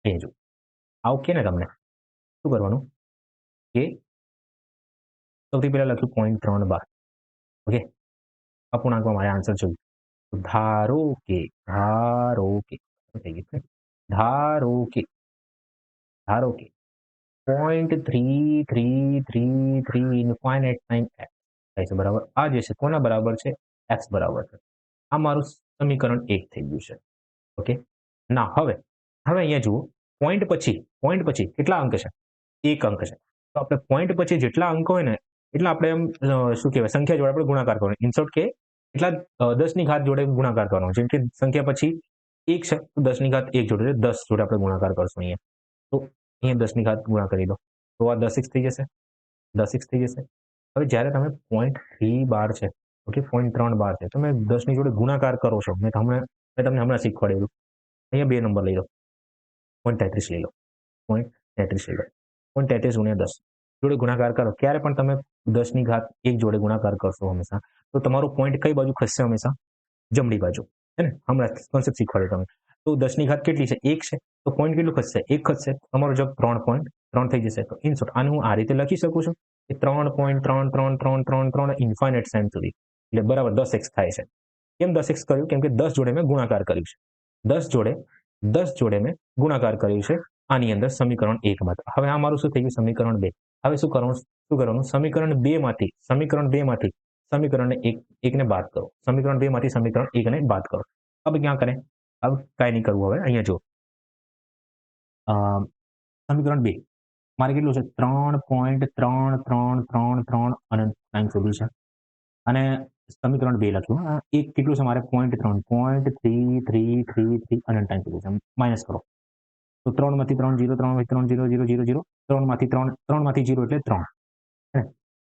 એ જો આવું કે ને તમને શું કરવાનું કે સૌથી પહેલા લખ્યું 0.3 ઓકે, અપૂર્ણાંકમાં મારે આન્સર જોયું. ધારો કે ધારો કે 0.3333 ઇન્ફાઇનાઇટ ટાઈમ x થાય છે બરાબર. આ જે છે કોના બરાબર છે? x બરાબર છે. આ મારું સમીકરણ 1 થઈ ગયું છે. ઓકે, ના હવે અહીંયા જુઓ, પોઈન્ટ પછી કેટલા અંક છે? 1 અંક છે. તો આપણે પોઈન્ટ પછી જેટલા અંક હોય ને એટલા આપણે એમ શું કહેવાય, સંખ્યા જોડે આપણે ગુણાકાર કરવાનો. ઇન શોર્ટ કે એટલા 10 ની ઘાત જોડે ગુણાકાર કરવાનો. જેમ કે સંખ્યા પછી 1 છે તો 10 ની ઘાત 1 જોડે 10 જોડે આપણે ગુણાકાર કરશું અહીંયા. તો અહીંયા 10 ની ઘાત ગુણા કરી દો તો આ 10x થઈ જશે, 10x થઈ જશે. હવે જ્યારે તમે 0.312 છે, ઓકે, 0.312 છે, તમે 10 ની જોડે ગુણાકાર કરો છો. મેં તમને હમણાં શીખવાડેલું. અહીંયા 2 નંબર લઈ લો, 0.33 લઈ લો, 0.33 લઈ લો, 0.33 ગુણ્યા 10 જોડે ગુણાકાર કરો. ક્યારે પણ તમે 10 ની ઘાત 1 જોડે ગુણાકાર કરશો હંમેશા, તો તમારું પોઈન્ટ કઈ બાજુ ખસશે? હંમેશા જમણી બાજુ, હે ને? હમણાં કોન્સેપ્ટ શીખવાડ્યો તમે. તો 10 ની ઘાત કેટલી છે? 1 છે, તો પોઈન્ટ કેટલું ખસશે? 1 ખસશે. તમારો જવાબ 3.3 થઈ જશે. તો ઇન શોર્ટ આને હું આ રીતે લખી શકું છું કે 3.3333 ઇન્ફાઇનાઇટ સાઇન સુધી, એટલે બરાબર 10x થાય છે. કેમ 10x કર્યું? કેમ કે 10 જોડે મેં ગુણાકાર કર્યું છે. 10 જોડે મેં ગુણાકાર કર્યું છે આની અંદર સમીકરણ 1 માં. હવે આ મારું શું થઈ ગયું? સમીકરણ 2. હવે શું કરવાનું? સમીકરણ 2 માંથી સમીકરણને 1 ને બાદ કરો. સમીકરણ 2 માંથી સમીકરણ 1 ને બાદ કરો. अब क्या करें? अब કાંઈ નહીં કરવું હવે. અહીંયા જુઓ. અ, સમીકરણ 2 મારે કેટલું છે? 3.33333 અનંત ટાઈમ શોધ્યું છે. અને સમીકરણ 2 લખ્યું. એક કેટલું છે મારે? 0.3333 અનંત ટાઈમ શોધ્યું છે. માઇનસ કરો. તો 3 માંથી 3 0, 3 માંથી 3 0 0 0 0, 3 માંથી 3 3 માંથી 0 એટલે 3.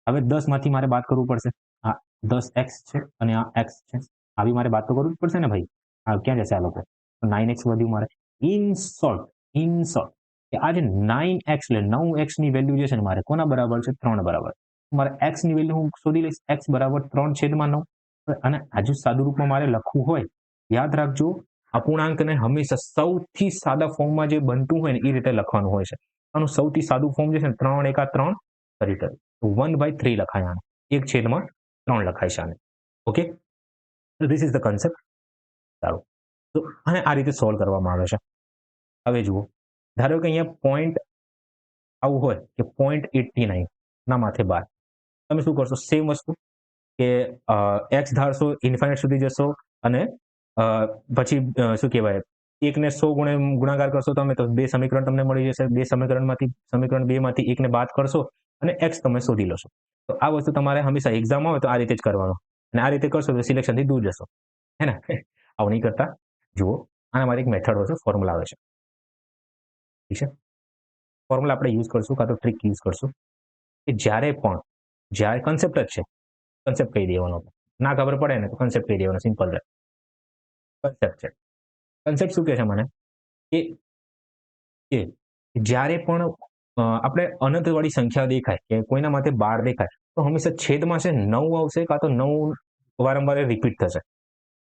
હવે 10 માંથી મારે બાદ કરવું પડશે. આ 10x છે અને આ x છે. આવી મારે બાદ તો કરવું જ પડશે ને ભાઈ. આ ક્યાં જશે આ લોકો? 9x વધ્યું મારે. ઇન શોર્ટ કે આ જે 9x એટલે 9x ની વેલ્યુ જે છે ને મારે કોના બરાબર છે? 3 બરાબર. મારે x ની વેલ્યુ હું શોધી લઈશ. x બરાબર 3/9. અને આજુ સાદું રૂપમાં મારે લખવું હોય, યાદ રાખજો, અપૂર્ણાંકને હંમેશા સૌથી સાદા ફોર્મમાં જે બનતું હોય ને એ રીતે લખવાનું હોય છે. આનું સૌથી સાદું ફોર્મ જે છે ને 3 એકા 3 તરીકે 1/3 લખાય આને. 1/3 લખાય છે આને. Okay, this is the concept. સારું, તો આને આ રીતે સોલ્વ કરવામાં આવે છે. હવે જુઓ, ધારો કે અહીંયા પોઈન્ટ આવું હોય કે 0.89 ના માથે 12. તમે શું કરશો? સેમ વસ્તુ કે એક્સ ધારશો, ઇન્ફાઇનાઇટ સુધી જશો અને પછી શું કહેવાય, 1 ને 100 ગુણાકાર કરશો તમે તો 2 સમીકરણ તમને મળી જશે. 2 સમીકરણમાંથી સમીકરણ 2 માંથી 1 ને બાદ કરશો અને એક્સ તમે શોધી લેશો. તો આ વસ્તુ તમારે હંમેશા એક્ઝામ આવે તો આ રીતે જ કરવાનું. અને આ રીતે કરશો તો સિલેક્શનથી દૂર જશો. હે ને? આવું નહીં કરતા. જુઓ, આના મારી એક મેથડ હોય છે, ફોર્મ્યુલા આવે છે. ઠીક છે? ફોર્મ્યુલા આપણે યુઝ કરશું કાં તો ટ્રીક યુઝ કરશું કે જ્યારે કન્સેપ્ટ જ છે, કન્સેપ્ટ કહી દેવાનો. ના ખબર પડે ને તો કન્સેપ્ટ કહી દેવાનો, સિમ્પલ છે. કન્સેપ્ટ છે. કન્સેપ્ટ શું કહે છે મને? કે જ્યારે પણ આપણે અનંતવાળી સંખ્યા દેખાય કે કોઈના માથે 12 દેખાય તો હંમેશા છેદમાં છે 9 આવશે કાં તો 9 વારંવાર રિપીટ થશે.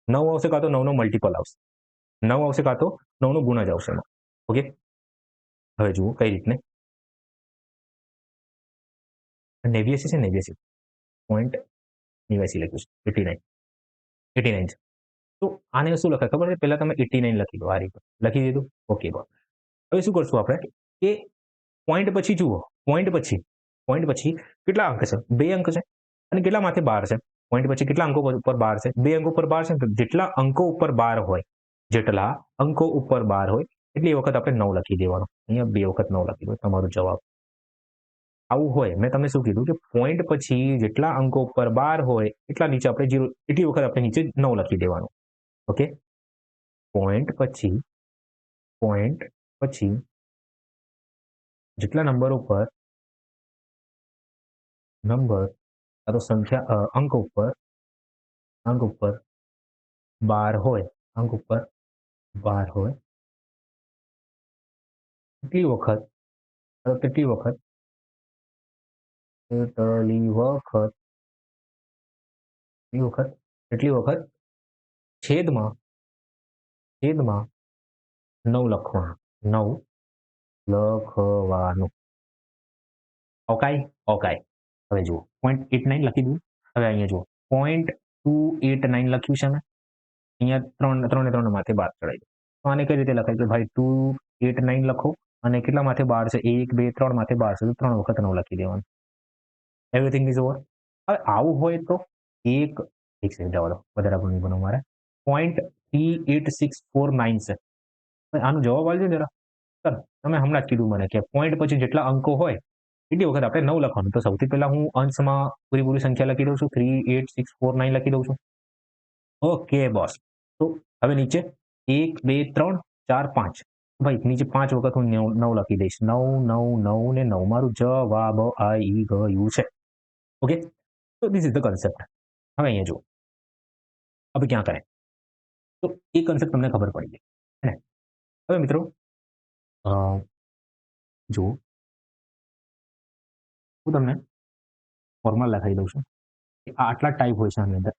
9 આવશે કાં તો 9 નો મલ્ટિપલ આવશે. 9 આવશે કાં તો 9 નો ગુણ જ આવશે એમાં. ઓકે, હવે જુઓ કઈ રીતને. 89 છે, 89 0.89 લખ્યું છે. 89 છે. તો આને શું લખાય ખબર છે? પહેલા તમે 89 લખી દો. આ રીતે લખી દીધું. ઓકે, બસ. હવે શું કરશું આપણે કે પોઈન્ટ પછી જુઓ, પોઈન્ટ પછી કેટલા અંક છે? 2 અંક છે. અને કેટલા માથે 12 છે? પોઈન્ટ પછી કેટલા અંકો ઉપર 12 છે? 2 અંકો ઉપર 12 છે. તો જેટલા અંકો ઉપર 12 હોય, એટલી વખત આપણે 9 લખી દેવાનો. અહીંયા 2 વખત 9 લખી દો, તમારો જવાબ. આવું હોય, મેં તમને શું કીધું કે પોઈન્ટ પછી જેટલા અંકો ઉપર 12 હોય એટલા નીચે આપણે 0, એટલી વખત આપણે નીચે 9 લખી દેવાનું. ઓકે, પોઈન્ટ પછી જેટલા નંબર ઉપર આ તો સંખ્યા અંક ઉપર 12 હોય, કેટલી વખત છેદમાં 9 લખવાનું. ઓકાય. હવે જુઓ, 0.89 લખી દીધું. હવે અહીંયા જુઓ, 0.289 લખ્યું છે ને, અહીંયા 3 ને 3 માથે 12 ચડાવી દો. તો આને કઈ રીતે લખાય કે ભાઈ 289 લખો અને કેટલા માથે 12 છે? 1 2 3 માથે 12 છે, તો 3 વખત 9 લખી દેવાનું. Everything is over. હવે આવું હોય તો એક સેકન્ડ જવા દો, વધારે નહીં બનો મારે. 0.38649 છે. આનો જવાબ આવજો જરા. સર, તમે હમણાં જ કીધું મને કે પોઈન્ટ પછી જેટલા અંકો હોય એટલી વખત આપણે 9 લખવાનું. તો સૌથી પહેલા હું અંશમાં પૂરી સંખ્યા લખી દઉં છું. 38649 લખી દઉં છું. Okay boss. તો હવે નીચે 1 2 3 4 5. ભાઈ નીચે 5 વખત હું 9 લખી દઈશ. 9 9 9 ને 9. મારું જવાબ આવી ગયું છે. ઓકે, તો ધીસ ઇઝ ધ કન્સેપ્ટ. હવે અહીંયા જુઓ, હવે ક્યાં કરે તો એ કન્સેપ્ટ તમને ખબર પડી ગઈ હે ને? હવે મિત્રો જુઓ, હું તમને ફોર્મ્યુલા લખાઈ દઉં છું. આટલા ટાઈપ હોય છે આની અંદર.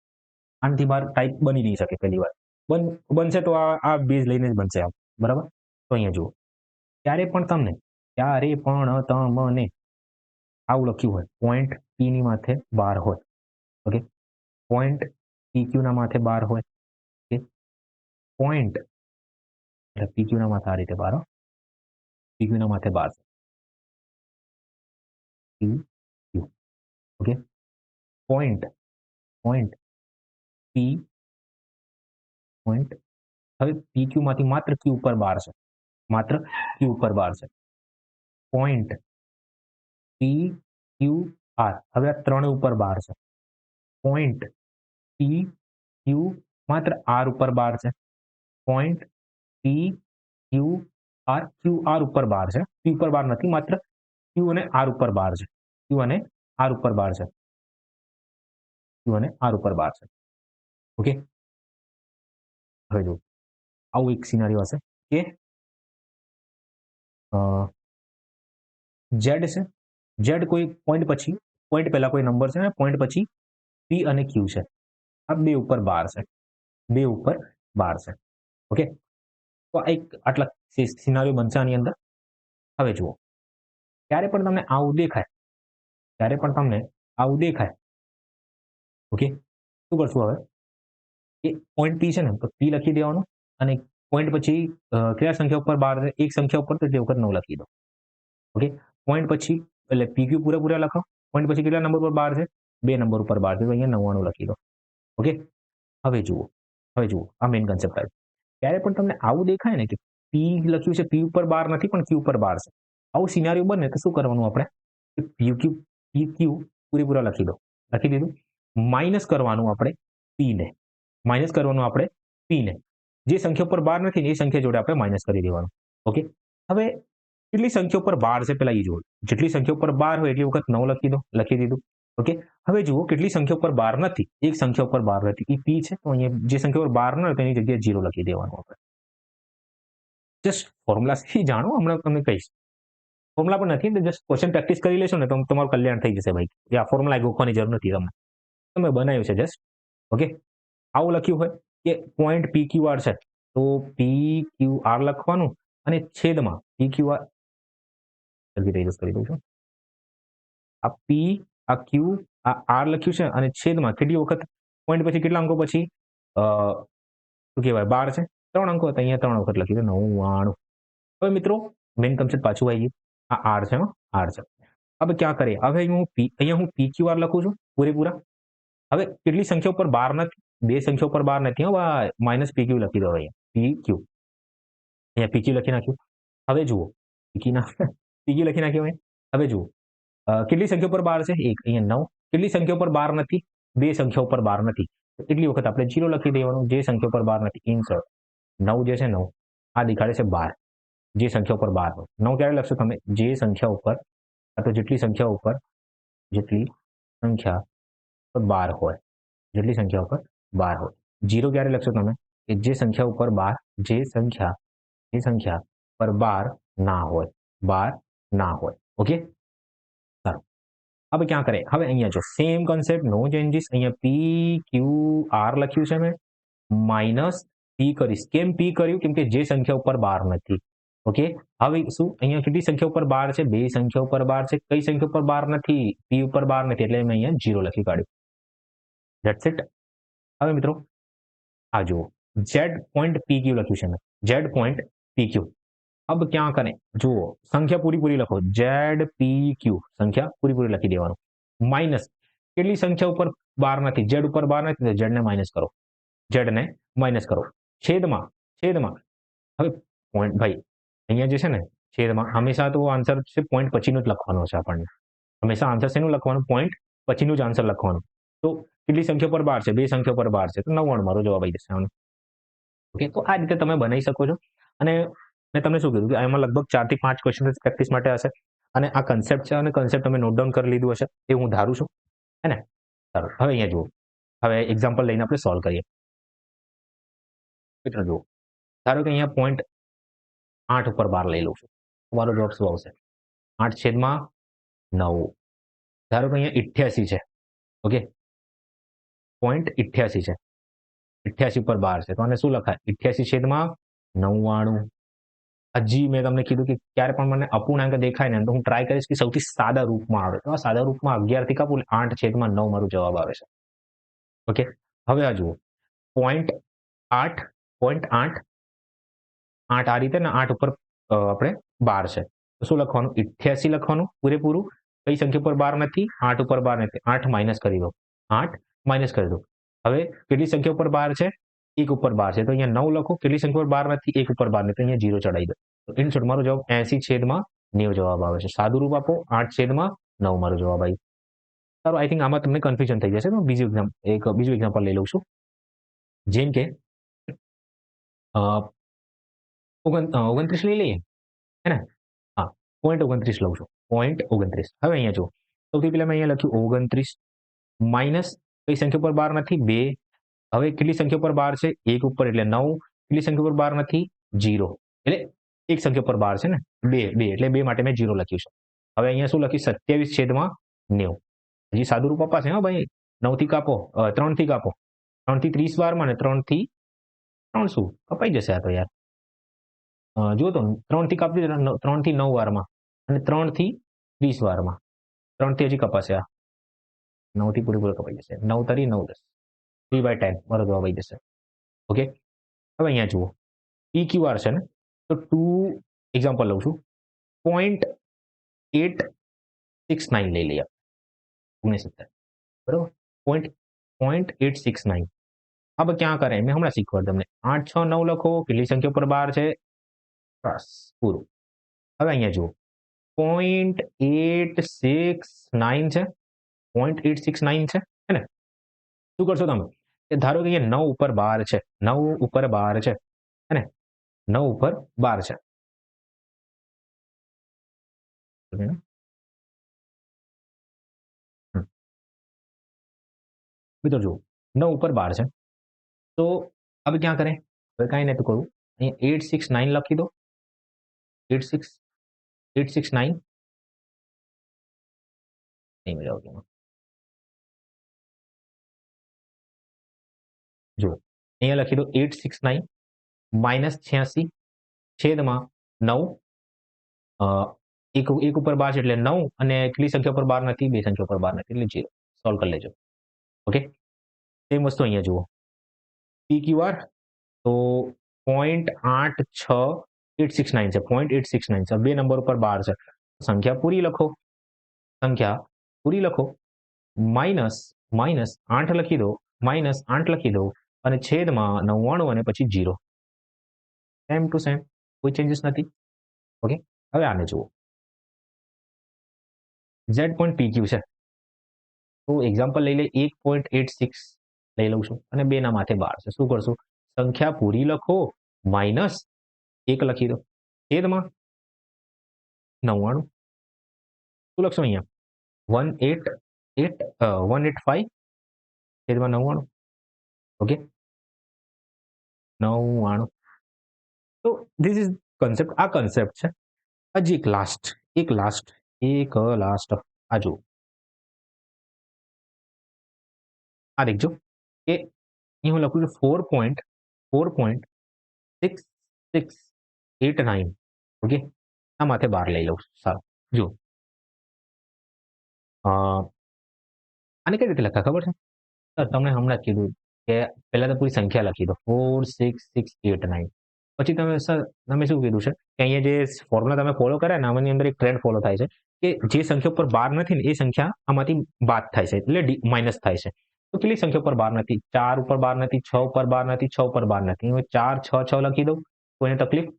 આનાથી બહાર ટાઈપ બની નહીં શકે. પહેલી વાર બનશે તો આ બેઝ લઈને જ બનશે આમ, બરાબર? તો અહીંયા જુઓ, ત્યારે પણ તમને આવું લખ્યું હોય, પોઈન્ટ પી ની માથે 12 હોય. ઓકે, પોઈન્ટ PQ ના માથે 12 હોય. ઓકે, પોઈન્ટ એટલે PQ ના માથે આ રીતે 12, PQ ના માથે 12. ઓકે, પોઈન્ટ P હવે પી ક્યુ માંથી માત્ર ક્યુ ઉપર 12 છે, માત્ર ક્યુ ઉપર 12 છે. પોઈન્ટ પી ક્યુ આર, હવે આ 3 ઉપર 12 છે. પોઈન્ટ પી ક્યુ માત્ર આર ઉપર 12 છે. Point P Q R, Q R ઉપર 12 છે, પી ઉપર 12 નથી, માત્ર ક્યુ અને આર ઉપર 12 છે. ક્યુ અને આર ઉપર 12 છે. ક્યુ અને આર ઉપર 12 છે. ઓકે, હવે જો આવું એક સિનારીઓ હશે કે ઝેડ છે, ઝેડ કોઈ પોઈન્ટ પછી, પોઈન્ટ પહેલા કોઈ નંબર છે ને પોઈન્ટ પછી પી અને ક્યુ છે. આ 2 ઉપર 12 છે, 2 ઉપર 12 છે. ઓકે, તો એક આટલા સિનારીઓ બનશે આની અંદર. હવે જુઓ, ત્યારે પણ તમને આવું દેખાય, ત્યારે પણ તમને આવું દેખાય, ઓકે, શું કરશું હવે કે પોઈન્ટ પી છે ને તો પી લખી દેવાનું અને પોઈન્ટ પછી કયા સંખ્યા ઉપર 12 છે, એક સંખ્યા ઉપર તો તે વખત 9 લખી દો. ઓકે, પોઈન્ટ પછી એટલે પીક્યુ પૂરેપૂરા લખો. પોઈન્ટ પછી કેટલા નંબર પર 12 છે, 2 નંબર ઉપર 12 છે, તો અહીંયા 99 લખી દો. ઓકે, હવે જુઓ આ મેઇન કન્સેપ્ટ આવ્યો. ત્યારે પણ તમને આવું દેખાય ને કે પી લખ્યું છે, પી ઉપર 12 નથી પણ ક્યુ ઉપર 12 છે. આવું સિનારીઓ બને તો શું કરવાનું આપણે કે પી ક્યુ પૂરેપૂરા લખી દો. લખી દીધું. માઇનસ કરવાનું આપણે પી ને, માઇનસ કરવાનું આપણે પી ને. જે સંખ્યા ઉપર 12 નથી ને એ સંખ્યા જોડે આપણે માઇનસ કરી દેવાનું. ઓકે, હવે કેટલી સંખ્યા ઉપર 12 છે પેલા એ જુઓ. જેટલી સંખ્યા ઉપર 12 હોય એટલી વખત 9 લખી દો. લખી દીધું. ઓકે, હવે જુઓ કેટલી સંખ્યા ઉપર 12 નથી, એક સંખ્યા ઉપર 12 નથી, એ પી છે, તો અહીંયા જે સંખ્યા ઉપર 12 ન હોય તેની જગ્યાએ 0 લખી દેવાનું આપણે. જસ્ટ ફોર્મ્યુલાથી જાણો, હમણાં તમને કહીશ. ફોર્મ્યુલા પણ નથી, જસ્ટ ક્વેશ્ચન પ્રેક્ટિસ કરી લેશો ને તો તમારું કલ્યાણ થઈ જશે ભાઈ. આ ફોર્મ્યુલા ગોખવાની જરૂર નથી તમને, તમે બનાવ્યું છે જસ્ટ. ઓકે, આવું લખ્યું હોય કે પોઈન્ટ પી ક્યુ આર છે, તો પી ક્યુ આર લખવાનું અને છેદમાં પી ક્યુ આર જલ્દી રેજસ કરી દઉં છું. આ પી, આ ક્યુ, આ આર લખ્યું છે અને છેદમાં કેટલી વખત પોઈન્ટ પછી કેટલા અંકો પછી શું કહેવાય 12 છે, 3 અંકો હતા, અહીંયા 3 વખત લખી દો 99. હવે મિત્રો મેઇન કન્સેપ્ટ પાછું આવી ગયું. આ આર છે, આર છે. હવે ક્યાં કરીએ, હવે અહીંયા હું પી ક્યુ આર લખું છું પૂરેપૂરા. હવે કેટલી સંખ્યા ઉપર 12 નથી, 2 સંખ્યા ઉપર 12 નથી. હવે માઇનસ પી ક્યુ લખી દો. અહીંયા પી ક્યુ, અહીંયા પી ક્યુ લખી નાખ્યું. હવે જુઓ પી ક્યુ લખી નાખ્યું. હવે જુઓ કેટલી સંખ્યા ઉપર 12 છે, 1, અહીંયા 9. કેટલી સંખ્યા ઉપર 12 નથી, 2 સંખ્યા ઉપર 12 નથી, એટલી વખત આપણે 0 લખી દેવાનું. જે સંખ્યા ઉપર 12 નથી, ઇન્સર્ટ 9 જે છે 9 આ દેખાડે છે 12, જે સંખ્યા ઉપર 12 હોય. 9 ક્યારે લખશો તમે, જે સંખ્યા ઉપર અથવા જેટલી સંખ્યા ઉપર 12 હોય, જેટલી સંખ્યા ઉપર 12 હોય. 0 ક્યારે લખશો તમે કે જે સંખ્યા ઉપર 12, જે સંખ્યા પર 12 ના હોય, 12 ના હોય. ઓકે, સારું. હવે ક્યાં કરે, હવે અહીંયા જો સેમ કન્સેપ્ટ, નો ચેન્જીસ. અહીંયા પી ક્યુ આર લખ્યું છે મેં, માઇનસ પી કરીશ. કેમ પી કર્યું, કેમ કે જે સંખ્યા ઉપર 12 નથી. ઓકે, હવે શું અહીંયા કેટલી સંખ્યા ઉપર 12 છે, 2 સંખ્યા ઉપર 12 છે. કઈ સંખ્યા ઉપર 12 નથી, પી ઉપર 12 નથી, એટલે મેં અહીંયા 0 લખી કાઢ્યું. That's it. હવે મિત્રો આ જુઓ, ઝેડ પોઈન્ટ પી ક્યુ લખ્યું છે મેં, ઝેડ પોઈન્ટ પી ક્યુ. अब क्या करें, જુઓ સંખ્યા પૂરી લખો, ઝેડ પી ક્યુ સંખ્યા પૂરી લખી દેવાનું. માઇનસ કેટલી સંખ્યા ઉપર 12 નથી, ઝેડ ઉપર 12 નથી, ઝેડ ને માઇનસ કરો, ઝેડ ને માઇનસ કરો. છેદમાં હવે પોઈન્ટ ભાઈ અહીંયા જે છે ને છેદમાં હંમેશા તો આન્સર છે પોઈન્ટ પછીનું જ લખવાનું છે આપણને. હંમેશા આન્સર શેનું લખવાનું, પોઈન્ટ પછીનું જ આન્સર લખવાનું. તો કેટલી સંખ્યા પર 12 છે, 2 સંખ્યા પર 12 છે, તો 99 મારો જવાબ આવી જશે. ઓકે, તો આ રીતે તમે બનાવી શકો છો. અને મેં તમને શું કીધું કે એમાં લગભગ 4 થી 5 ક્વેશ્ચન પ્રેક્ટિસ માટે હશે. અને આ કન્સેપ્ટ છે અને કન્સેપ્ટ તમે નોટ ડાઉન કરી લીધું હશે એ હું ધારું છું, હે ને? સારું, હવે અહીંયા જુઓ, હવે એક્ઝામ્પલ લઈને આપણે સોલ્વ કરીએ. મિત્રો જુઓ, ધારો કે અહીંયા પોઈન્ટ 8 ઉપર 12 લઈ લઉં છું, તમારો જવાબ શું આવશે? 8/9. ધારો કે અહીંયા 88 છે. ઓકે, પોઈન્ટ 88 છે, 88 ઉપર 12 છે, તો આને શું લખાય? 88/99. હજી મેં તમને કીધું કે ક્યારે પણ મને અપૂર્ણાંક દેખાય ને તો હું ટ્રાય કરીશ કે સૌથી સાદા રૂપમાં આવે. તો આ સાદા રૂપમાં 11 થી કાપું 8/9 મારો જવાબ આવે છે. ઓકે, હવે આ જુઓ, પોઈન્ટ 8 આ રીતે ને 8 ઉપર આપણે 12 છે, તો શું લખવાનું? 88 લખવાનું પૂરેપૂરું. કઈ સંખ્યા ઉપર 12 નથી? 8 ઉપર 12 નથી, 8 માઇનસ કરી દો, 8 માઇનસ કરી દો. હવે કેટલી સંખ્યા ઉપર 12 છે? 1 ઉપર 12 છે તો અહીંયા 9 લખો, કેટલી સંખ્યા પર 12 નથી? 1 ઉપર 12 નથી, અહીંયા 0 ચડાવી દો. તો ઇન શોર્ટ મારો જવાબ 80/90 જવાબ આવે છે. સાદું રૂપ આપો, 8/9 મારો જવાબ આવી. સારું, આઈ થિંક આમાં તમને કન્ફ્યુઝન થઈ જશે. તો બીજું એક્ઝામ્પલ લઈ લઉં છું. જેમ કે 29 લઈ લઈએ, હે ને? હા, 0.29 લઉં છું. 0.29. હવે અહીંયા જુઓ, સૌથી પહેલા મેં અહીંયા લખ્યું 29 માઇનસ કઈ સંખ્યા પર 12 નથી? 2. હવે કેટલી સંખ્યા પર 12 છે? 1 ઉપર એટલે 9. કેટલી સંખ્યા પર 12 નથી? 0. એટલે એક સંખ્યા પર 12 છે ને? 2 એટલે 2 માટે મેં 0 લખ્યું છે. હવે અહીંયા શું લખ્યું? 27/90. હજી સાદું રૂપ અપાશે. હા ભાઈ, 9 થી કાપો, 3 થી કાપો. 3 થી 30 વારમાં ને 3 થી 3 શું કપાઈ જશે આ તો યાર. જુઓ તો 3 થી કાપી 3 થી 9 વારમાં અને 3 થી 30 વારમાં. 3 થી હજી કપાશે આ. 9 થી પૂરેપૂરો કપાઈ જશે. 9 તરી 9 10. 3/10 મારો જવાબ આવી જશે. ઓકે, હવે અહીંયા જુઓ, PQR છે ને, તો 2 એક્ઝામ્પલ લઉં છું. 0.869 લઈ લઈએ 69, બરોબર? 0.869. अब क्या करें? मैं हमें શીખવાડ તમને. 8 6 9 લખો, કેટલી સંખ્યા પર 12 છે? બસ પૂરું. હવે અહીંયા જુઓ, 0.869 છે, 0.869 છે, હે ને? શું કરશો તમે? કે ધારો કે અહીંયા 9 ઉપર 12 છે, 9 ઉપર 12 છે, હે ને? 9 ઉપર 12 છે. મિત્રો જુઓ, 9 ઉપર 12 છે, તો હવે ક્યાં કરે? હવે કાંઈ નથી કરવું, અહીંયા 869 લખી દો. 869 નહીં મજા આવતી. જુઓ, અહીંયા લખી દો 869 માઇનસ 86 છેદમાં 9. એક ઉપર 12 છે એટલે 9 અને કેટલી સંખ્યા પર 12 નથી? 2 સંખ્યા પર 12 નથી એટલે 0. સોલ્વ કરી લેજો. ઓકે, સેમ વસ્તુ અહીંયા જુઓ, PQR તો 0.86869 છે, 0.869 છે. 2 નંબર ઉપર 12 છે, સંખ્યા પૂરી લખો, સંખ્યા પૂરી લખો. માઇનસ 8 લખી દો, માઇનસ 8 લખી દો અને છેદમાં 99 અને પછી 0. સેમ ટુ સેમ, કોઈ ચેન્જીસ નથી. ઓકે, હવે આને જુઓ, Z.PQ છે, તો એક્ઝામ્પલ લઈ લે 1.86 લઈ લઉં છું અને 2 ના માથે 12 છે. શું કરશું? સંખ્યા પૂરી લખો, માઇનસ 1 લખી દો, છેદમાં 99. શું લખશો અહીંયા? 185 છેદમાં 99. ઓકે, 99. તો ધીસ ઇઝ કન્સેપ્ટ. આ કન્સેપ્ટ છે. હજી એક લાસ્ટ આ જુઓ, આ દેખજો કે અહીં હું લખું છું 4.6689. ઓકે, આ માથે 12 લઈ લઉં. સારું, જુઓ, આને કઈ રીતે લખાય ખબર છે? સર તમને હમણાં જ કીધું કે પહેલા તો પૂરી સંખ્યા લખી દો 46689. પછી તમે સર તમે શું કીધું છે કે અહીંયા જે ફોર્મ્યુલા તમે ફોલો કર્યા ને આમાંની અંદર એક ટ્રેન્ડ ફોલો થાય છે કે જે સંખ્યા ઉપર 12 નથી ને એ સંખ્યા આમાંથી બાદ થાય છે એટલે માઇનસ થાય છે. તો કેટલી સંખ્યા ઉપર 12 નથી? 4 ઉપર 12 નથી, 6 ઉપર 12 નથી, 6 ઉપર 12 નથી. હું 4 6 6 લખી દઉં, કોઈને તકલીફ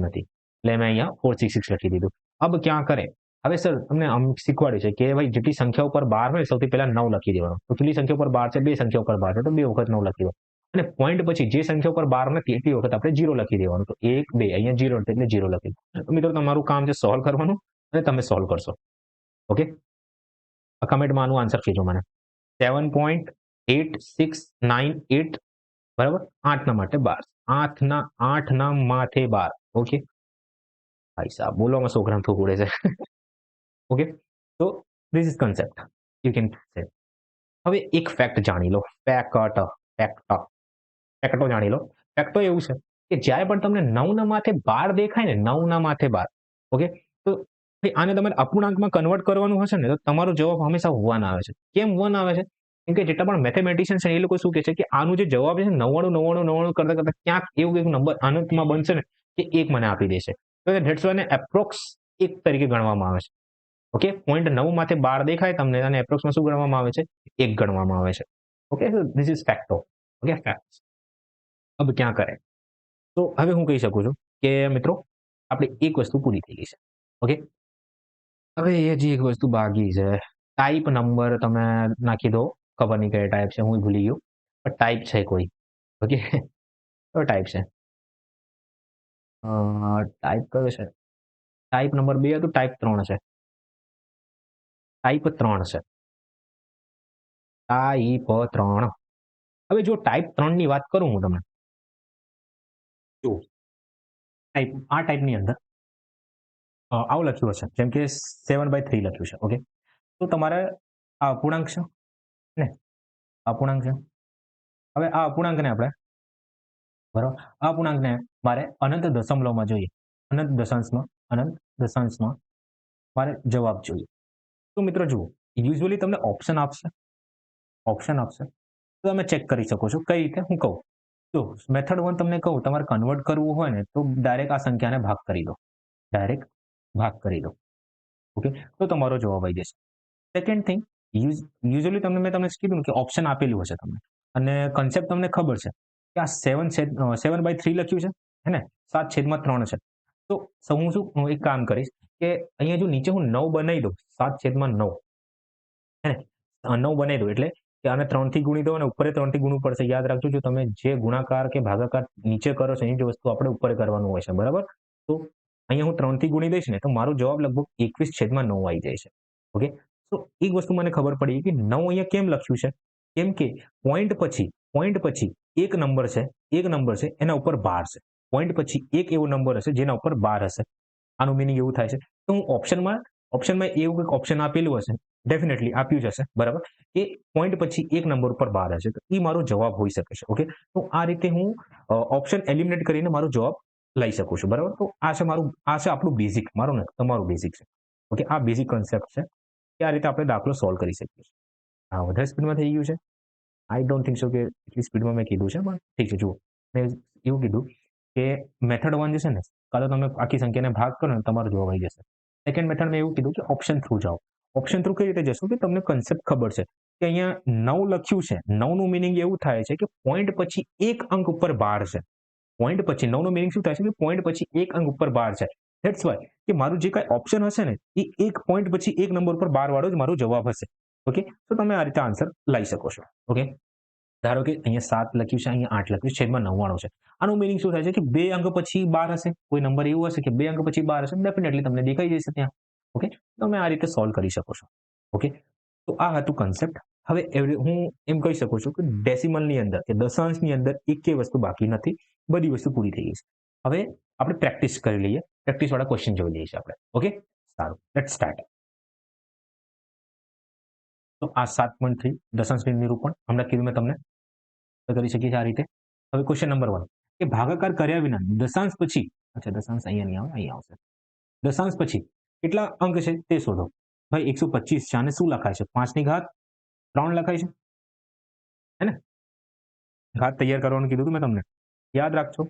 નથી. એટલે મેં અહીંયા 466 લખી દીધું. अब क्या करें? હવે સર તમને આમ શીખવાડ્યું છે કે ભાઈ જેટલી સંખ્યા ઉપર 12 હોય સૌથી પહેલા 9 લખી દેવાનો. તો કેટલી સંખ્યા ઉપર 12 છે? 2 સંખ્યા ઉપર 12 છે તો 2 વખત 9 લખી દો. અને પોઈન્ટ પછી જે સંખ્યા ઉપર 12 નથી એટલી વખત આપણે 0 લખી દેવાનું. તો 1 2 અહીંયા 0 એટલે 0 લખી દો. તો મિત્રો તમારું કામ છે સોલ્વ કરવાનું અને તમે સોલ્વ કરશો. ઓકે, આ કમેન્ટમાં આનું આન્સર કહેજો મને. 7.8698 બરાબર, 8 ના માટે 12, 8 ના માથે 12. ઓકે ભાઈ સાહેબ, બોલવામાં છોકરાને થોડું ઉડે છે. ઓકે, તો this is concept you can say. હવે એક ફેક્ટ જાણી લો. ફેક્ટો જાણી લો. ફેક્ટો એવું છે કે જ્યારે પણ તમને 9 ના માથે 12 દેખાય ને, 9 ના માથે 12, ઓકે, તો આને તમારે અપૂર્ણાંકમાં કન્વર્ટ કરવાનું હશે ને તો તમારો જવાબ હંમેશા 1 આવે છે. કેમ 1 આવે છે? કેમ કે જેટલા પણ મેથેમેટિશિયન છે એ લોકો શું કહે છે કે આનું જે જવાબ છે 99 કરતા ક્યાંક એવું એક નંબર આનંદમાં બનશે ને કે 1 મને આપી દેશે. તો ધેટ્સ વાય ને એપ્રોક્સ 1 તરીકે ગણવામાં આવે છે. ઓકે, 0.9 માથે 12 દેખાય તમને અને એપ્રોક્સમાં શું ગણવામાં આવે છે? 1 ગણવામાં આવે છે. Okay, so this is facto. Okay, facts. અબ ક્યાં કરે? તો હવે હું કહી શકું છું કે મિત્રો આપણે એક વસ્તુ પૂરી થઈ ગઈ છે. ઓકે? હવે હજી એક વસ્તુ બાકી છે. ટાઈપ નંબર તમે નાખી દો. ખબર નહીં કયો ટાઈપ છે, હું ભૂલી ગયો. પણ ટાઈપ છે કોઈ. ઓકે? કયો ટાઈપ છે? ટાઈપ કયો છે? ટાઈપ નંબર 2 હતું, ટાઈપ 3 છે. ટાઈપ 3 છે. ટાઈપ 3. હવે જો ટાઈપ 3 ની વાત કરું હું તમને. જો આ ટાઈપની અંદર આવું લખ્યું હશે. જેમ કે 7/3 લખ્યું છે. ઓકે? તો તમારે આ અપૂર્ણાંક છે ને? અપૂર્ણાંક છે. હવે આ અપૂર્ણાંકને આપણે બરાબર આ અપૂર્ણાંકને મારે અનંત દશમલવમાં જોઈએ. અનંત દશાંશમાં મારે જવાબ જોઈએ. તો મિત્રો જુઓ, યુઝ્યુઅલી તમને ઓપ્શન આપશે. તો તમે ચેક કરી શકો છો. કઈ રીતે? હું કહું. જો મેથડ 1 તમને કહું, તમારે કન્વર્ટ કરવું હોય ને તો ડાયરેક્ટ આ સંખ્યાને ભાગ કરી દો. ડાયરેક્ટ ભાગ કરી દો. ઓકે? તો તમારો જવાબ આવી જશે. સેકન્ડ થિંગ, યુઝ્યુઅલી મેં તમને કીધું કે ઓપ્શન આપેલું હશે તમને અને કન્સેપ્ટ તમને ખબર છે કે આ 7/3 લખ્યું છે, હે ને? 7/3 છે. તો હું એક કામ કરીશ કે અહીંયા જો નીચે હું 9 બનાવી દઉં, 7/9, હે ને? 9 બનાવી દઉં એટલે કે આને 3 થી ગુણી દો અને ઉપર 3 થી ગુણવું પડશે. યાદ રાખજો, જો તમે જે ગુણાકાર કે ભાગાકાર નીચે કરો છો એની જ વસ્તુ આપણે ઉપર કરવાનું હોય છે, બરાબર? તો અહીંયા હું 3 થી ગુણી દઈશ ને તો મારો જવાબ લગભગ 21/9 આવી જાય છે. ઓકે? તો એક વસ્તુ મને ખબર પડી કે 9 અહીંયા કેમ લખ્યું છે? કેમ કે પોઈન્ટ પછી એક નંબર છે, એના ઉપર 12 છે. પોઈન્ટ પછી એક એવો નંબર હશે જેના ઉપર 12 હશે. આનું મીનિંગ એવું થાય છે. તો હું ઓપ્શનમાં એવું કંઈક ઓપ્શન આપેલું હશે, ડેફિનેટલી આપ્યું જ હશે, બરાબર? કે પોઈન્ટ પછી એક નંબર ઉપર 12 હશે. તો એ મારો જવાબ હોઈ શકે છે. ઓકે? તો આ રીતે હું ઓપ્શન એલિમિનેટ કરીને મારો જવાબ લઈ શકું છું, બરાબર? તો આ છે આપણું બેઝિક, મારું ને તમારું બેઝિક છે. ઓકે? આ બેઝિક કન્સેપ્ટ છે કે આ રીતે આપણે દાખલો સોલ્વ કરી શકીએ છીએ. આ વધારે સ્પીડમાં થઈ ગયું છે. આઈ ડોન્ટ થિંક સો કે એટલી સ્પીડમાં મેં કીધું છે, પણ ઠીક છે. જુઓ, મેં એવું કીધું કે મેથડ 1 જે છે ને, કાં તો તમે આખી સંખ્યાને ભાગ કરો ને તમારો જવાબ આવી જશે. સેકન્ડ મેથડ મેં એવું કીધું કે ઓપ્શન થ્રુ જાઓ. ઓપ્શન થ્રુ કઈ રીતે જશો કે તમને કન્સેપ્ટ ખબર છે કે અહીંયા 9 લખ્યું છે. 9 નું મીનિંગ એવું થાય છે કે પોઈન્ટ પછી એક અંક ઉપર 12 છે. પોઈન્ટ પછી 9 નું મીનિંગ શું થાય છે કે પોઈન્ટ પછી એક અંક ઉપર 12 છે. ધેટ્સ વાય કે મારું જે કાંઈ ઓપ્શન હશે ને એ એક પોઈન્ટ પછી એક નંબર ઉપર 12 વાળો જ મારો જવાબ હશે. ઓકે? તો તમે આ રીતે આન્સર લઈ શકો છો. ઓકે? ધારો કે અહીંયા 7 લખ્યું છે, અહીંયા 8 લખ્યું છે, છેદમાં 99 છે. આનું મીનિંગ શું થાય છે કે 2 અંક પછી 12 હશે. કોઈ નંબર એવું હશે કે 2 અંક પછી 12 હશે, ડેફિનેટલી તમને દેખાઈ જશે ત્યાં. ઓકે? તમે આ રીતે સોલ્વ કરી શકો છો. ઓકે? તો આ હતું કન્સેપ્ટ. હવે હું એમ કહી શકું છું કે ડેસિમલની અંદર કે દશાંશની અંદર એકેય વસ્તુ બાકી નથી. બધી વસ્તુ પૂરી થઈ ગઈ છે. હવે આપણે પ્રેક્ટિસ કરી લઈએ. પ્રેક્ટિસ વાળા ક્વેશ્ચન જોઈ લઈએ છીએ આપણે. ઓકે? સારું. Let's start. તો આ 7.3 દશાંશનું નિરૂપણ હમણાં કીધું મેં તમને. કરી શકીએ છીએ આ રીતે. હવે ક્વેશ્ચન નંબર 1 કે ભાગાકાર કર્યા વિના દશાંશ પછી, અચ્છા દશાંશ અહીંયા નહીં આવે, અહીંયા આવશે. દશાંશ પછી કેટલા અંક છે તે શોધો. ભાઈ 125 છે. આને શું લખાય છે? 5 ની ઘાત 3 લખાય છે. હે ને? ઘાત તૈયાર કરવાનું કીધું હતું મેં તમને. યાદ રાખજો.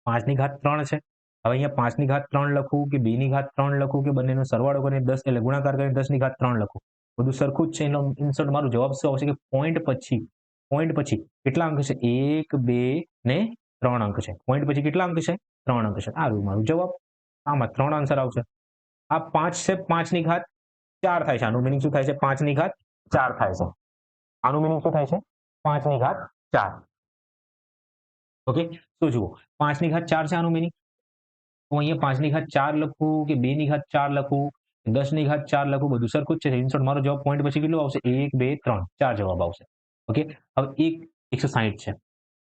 5 ની ઘાત 3 છે. હવે અહીંયા 5 ની ઘાત 3 લખું કે 2 ની ઘાત 3 લખું કે બંનેનો સરવાળો કરીને 10 એટલે ગુણાકાર કરીને 10 ની ઘાત 3 લખું. બધું સરખું જ છે. એનો ઇન્સર્ટ મારો જવાબ શું આવશે કે પોઈન્ટ પછી કેટલા અંક છે? 1, 2 ને 3 અંક છે. પોઈન્ટ પછી કેટલા અંક છે? 3 અંક છે. આ રહ્યું મારું જવાબ. આમાં 3 આન્સર આવશે. આ 5 છે, 5 ની ઘાત 4 થાય છે. આનું મીનિંગ શું થાય છે? 5 ની ઘાત 4 થાય છે. આનું મીનિંગ શું થાય છે? 5 ની ઘાત 4. ઓકે? તો જુઓ, 5 ની ઘાત 4 છે આનું મીનિંગ. હું અહીંયા 5 ની ઘાત 4 લખું કે 2 ની ઘાત 4 લખું, 10 ની ઘાત 4 લખું, બધું સરખું જ છે. ઇનશોર્ટ મારો જવાબ પોઈન્ટ પછી કેટલું આવશે? 1, 2, 3, 4 જવાબ આવશે. ઓકે? હવે 160 છે.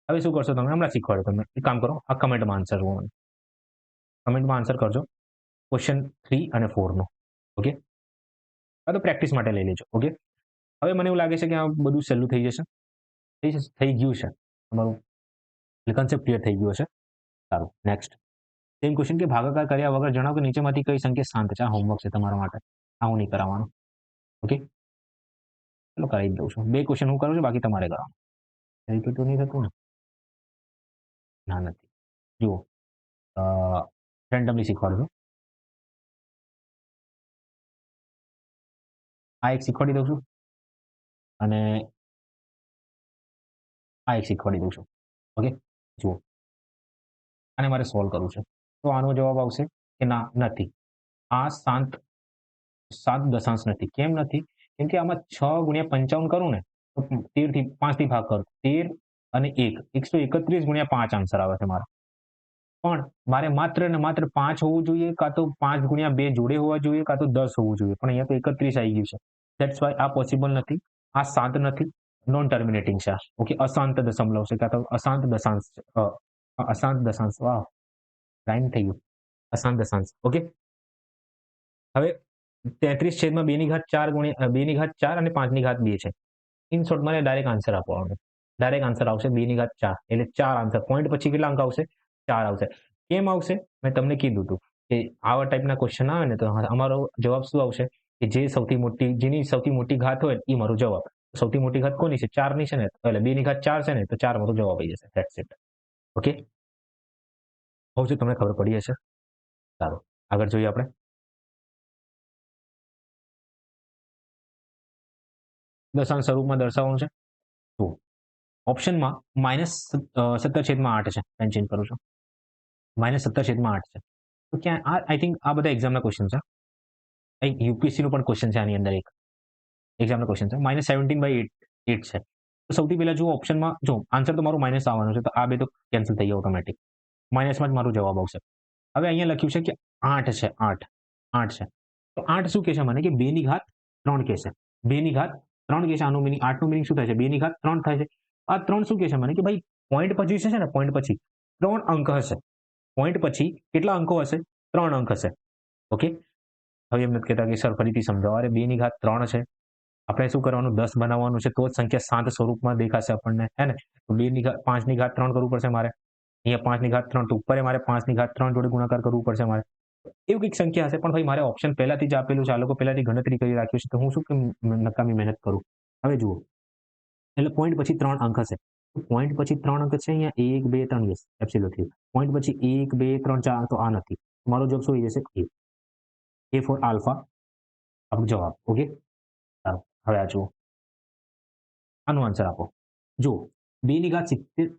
હવે શું કરશો તમે? હમણાં શીખવાડો તમે. એક કામ કરો, આ કમેન્ટમાં આન્સર કરજો. ક્વેશ્ચન 3 અને 4 નો. ઓકે? આ તો પ્રેક્ટિસ માટે લઈ લેજો. ઓકે? હવે મને એવું લાગે છે કે આ બધું સહેલું થઈ જશે. થઈ ગયું છે. તમારું કન્સેપ્ટ ક્લિયર થઈ ગયો છે. સારું. નેક્સ્ટ. સેમ ક્વેશ્ચન કે ભાગાકાર કર્યા વગર જણાવો કે નીચેમાંથી કઈ સંખ્યા શાંત છે. આ હોમવર્ક છે તમારા માટે. આ હું નહીં કરાવવાનો. ઓકે? ચલો કરાવી દઉં છું. 2 ક્વેશ્ચન હું કરું છું, બાકી તમારે કરવાનું. રિપીટ તો નહીં થતું ને? ના, નથી. જુઓ, રેન્ડમલી શીખવાડું છું. આ એક શીખવાડી દઉં છું અને આ એક શીખવાડી દઉં છું. ઓકે? જુઓ, આને મારે સોલ્વ કરવું છે. તો આનો જવાબ આવશે કે ના, નથી. આ 7 દશાંશ નથી. કેમ નથી? કેમ કે આમાં 6 ગુણ્યા 55 કરું ને, તો 13 થી 5 થી ભાગ કરું. 13 અને 1 131 ગુણ્યા 5 આન્સર આવે છે મારો. પણ મારે માત્ર ને માત્ર 5 હોવું જોઈએ, કાં તો 5 ગુણ્યા 2 જોડે હોવા જોઈએ, કાં તો 10 હોવું જોઈએ. પણ અહીંયા તો 31 આવી ગયું છે. ધેટ્સ વાય આ પોસિબલ નથી. આ 7 નથી. નોન ટર્મિનેટિંગ છે. ઓકે, અશાંત દશમલવ છે, કાં તો અશાંત દશાંશ છે. અશાંત દશાંશ. વાહ, રાઈમ થઈ ગયું. અશાંત દશાંશ. ઓકે. હવે 33 છેદમાં 2 ની ઘાત 4 ગુણ્યા 2 ની ઘાત 4 અને 5 ની ઘાત 2 છે. ઇન શોર્ટ મારે ડાયરેક્ટ આન્સર આપવાનો. ડાયરેક્ટ આન્સર આવશે 2 ની ઘાત 4. એટલે 4 આન્સર. પોઈન્ટ પછી કેટલા અંક આવશે? 4 આવશે. કેમ આવશે? મેં તમને કીધું હતું કે આવા ટાઈપના ક્વેશ્ચન આવે ને તો અમારો જવાબ શું આવશે? કે જેની સૌથી મોટી ઘાત હોય એ મારો જવાબ. સૌથી મોટી ઘાત કોની છે? 4 ની છે ને, એટલે 2 ની ઘાત 4 છે ને, તો 4 મારો જવાબ આવી જશે. That's it. ઓકે. હોપ છો તમને ખબર પડી હશે. સારું, આગળ જોઈએ આપણે. દશાંશ સ્વરૂપમાં દર્શાવવાનું છે. તો ઓપ્શનમાં -17/8 છે. મેં ચેન્જ કરું છું. -17/8 છે. તો ક્યાં આઈ થિંક આ બધા એક્ઝામના ક્વેશ્ચન છે. એક યુપીએસસી નું પણ ક્વેશ્ચન છે આની અંદર. એક એક્ઝામનો ક્વેશ્ચન છે. -17/8 છે. તો સૌથી પહેલા જુઓ ઓપ્શનમાં, જો આન્સર તો મારું માઇનસ આવવાનું છે, તો આ બે તો કેન્સલ થઈ જાય ઓટોમેટિક. માઇનસમાં જ મારો જવાબ આવશે. હવે અહીંયા લખ્યું છે કે 8 છે. 8 છે. તો 8 શું કહે છે મને? કે 2 ની ઘાત 3 કહે છે. 2 ની ઘાત 3 કહે છે. આનું મિનિંગ, 8 નું મિનિંગ શું થાય છે? 2 ની ઘાત 3 થાય છે. આ 3 શું કહે છે મને? કે ભાઈ પોઈન્ટ પછી છે ને, પોઈન્ટ પછી 3 અંક હશે. પોઈન્ટ પછી કેટલા અંકો હશે? 3 અંક હશે. ઓકે. હવે એમ નથી કહેતા કે સર ફરીથી સમજાવો. અરે 2 ની ઘાત 3 છે. આપણે શું કરવાનું? 10 બનાવવાનું છે, તો જ સંખ્યા શાંત સ્વરૂપમાં દેખાશે આપણને, હે ને? તો 2 ની ઘાત 5 ની ઘાત 3 કરવું પડશે મારે. અહીંયા 5 ની ઘાત 3, તો ઉપર મારે 5 ની ઘાત 3 જોડે ગુણાકાર કરવું પડશે મારે. એવું કંઈક સંખ્યા હશે, પણ ભાઈ મારે ઓપ્શન પહેલાથી જ આપેલું છે. આ લોકો પહેલાથી ગણતરી કરી રાખ્યું છે, તો હું શું કેમ નકામી મહેનત કરું? હવે જુઓ, એટલે પોઈન્ટ પછી 3 અંક હશે. તો પોઈન્ટ પછી 3 અંક છે અહીંયા 1, 2, 3. Yes, absolutely. પોઈન્ટ પછી 1, 2, 3, 4, તો આ નથી. મારો જવાબ શું આવી જશે? એ ફોર આલ્ફા, આપણો જવાબ. ઓકે. સારું, હવે આ જુઓ, આનો આન્સર આપો. જુઓ, 2 ની ઘાત 70,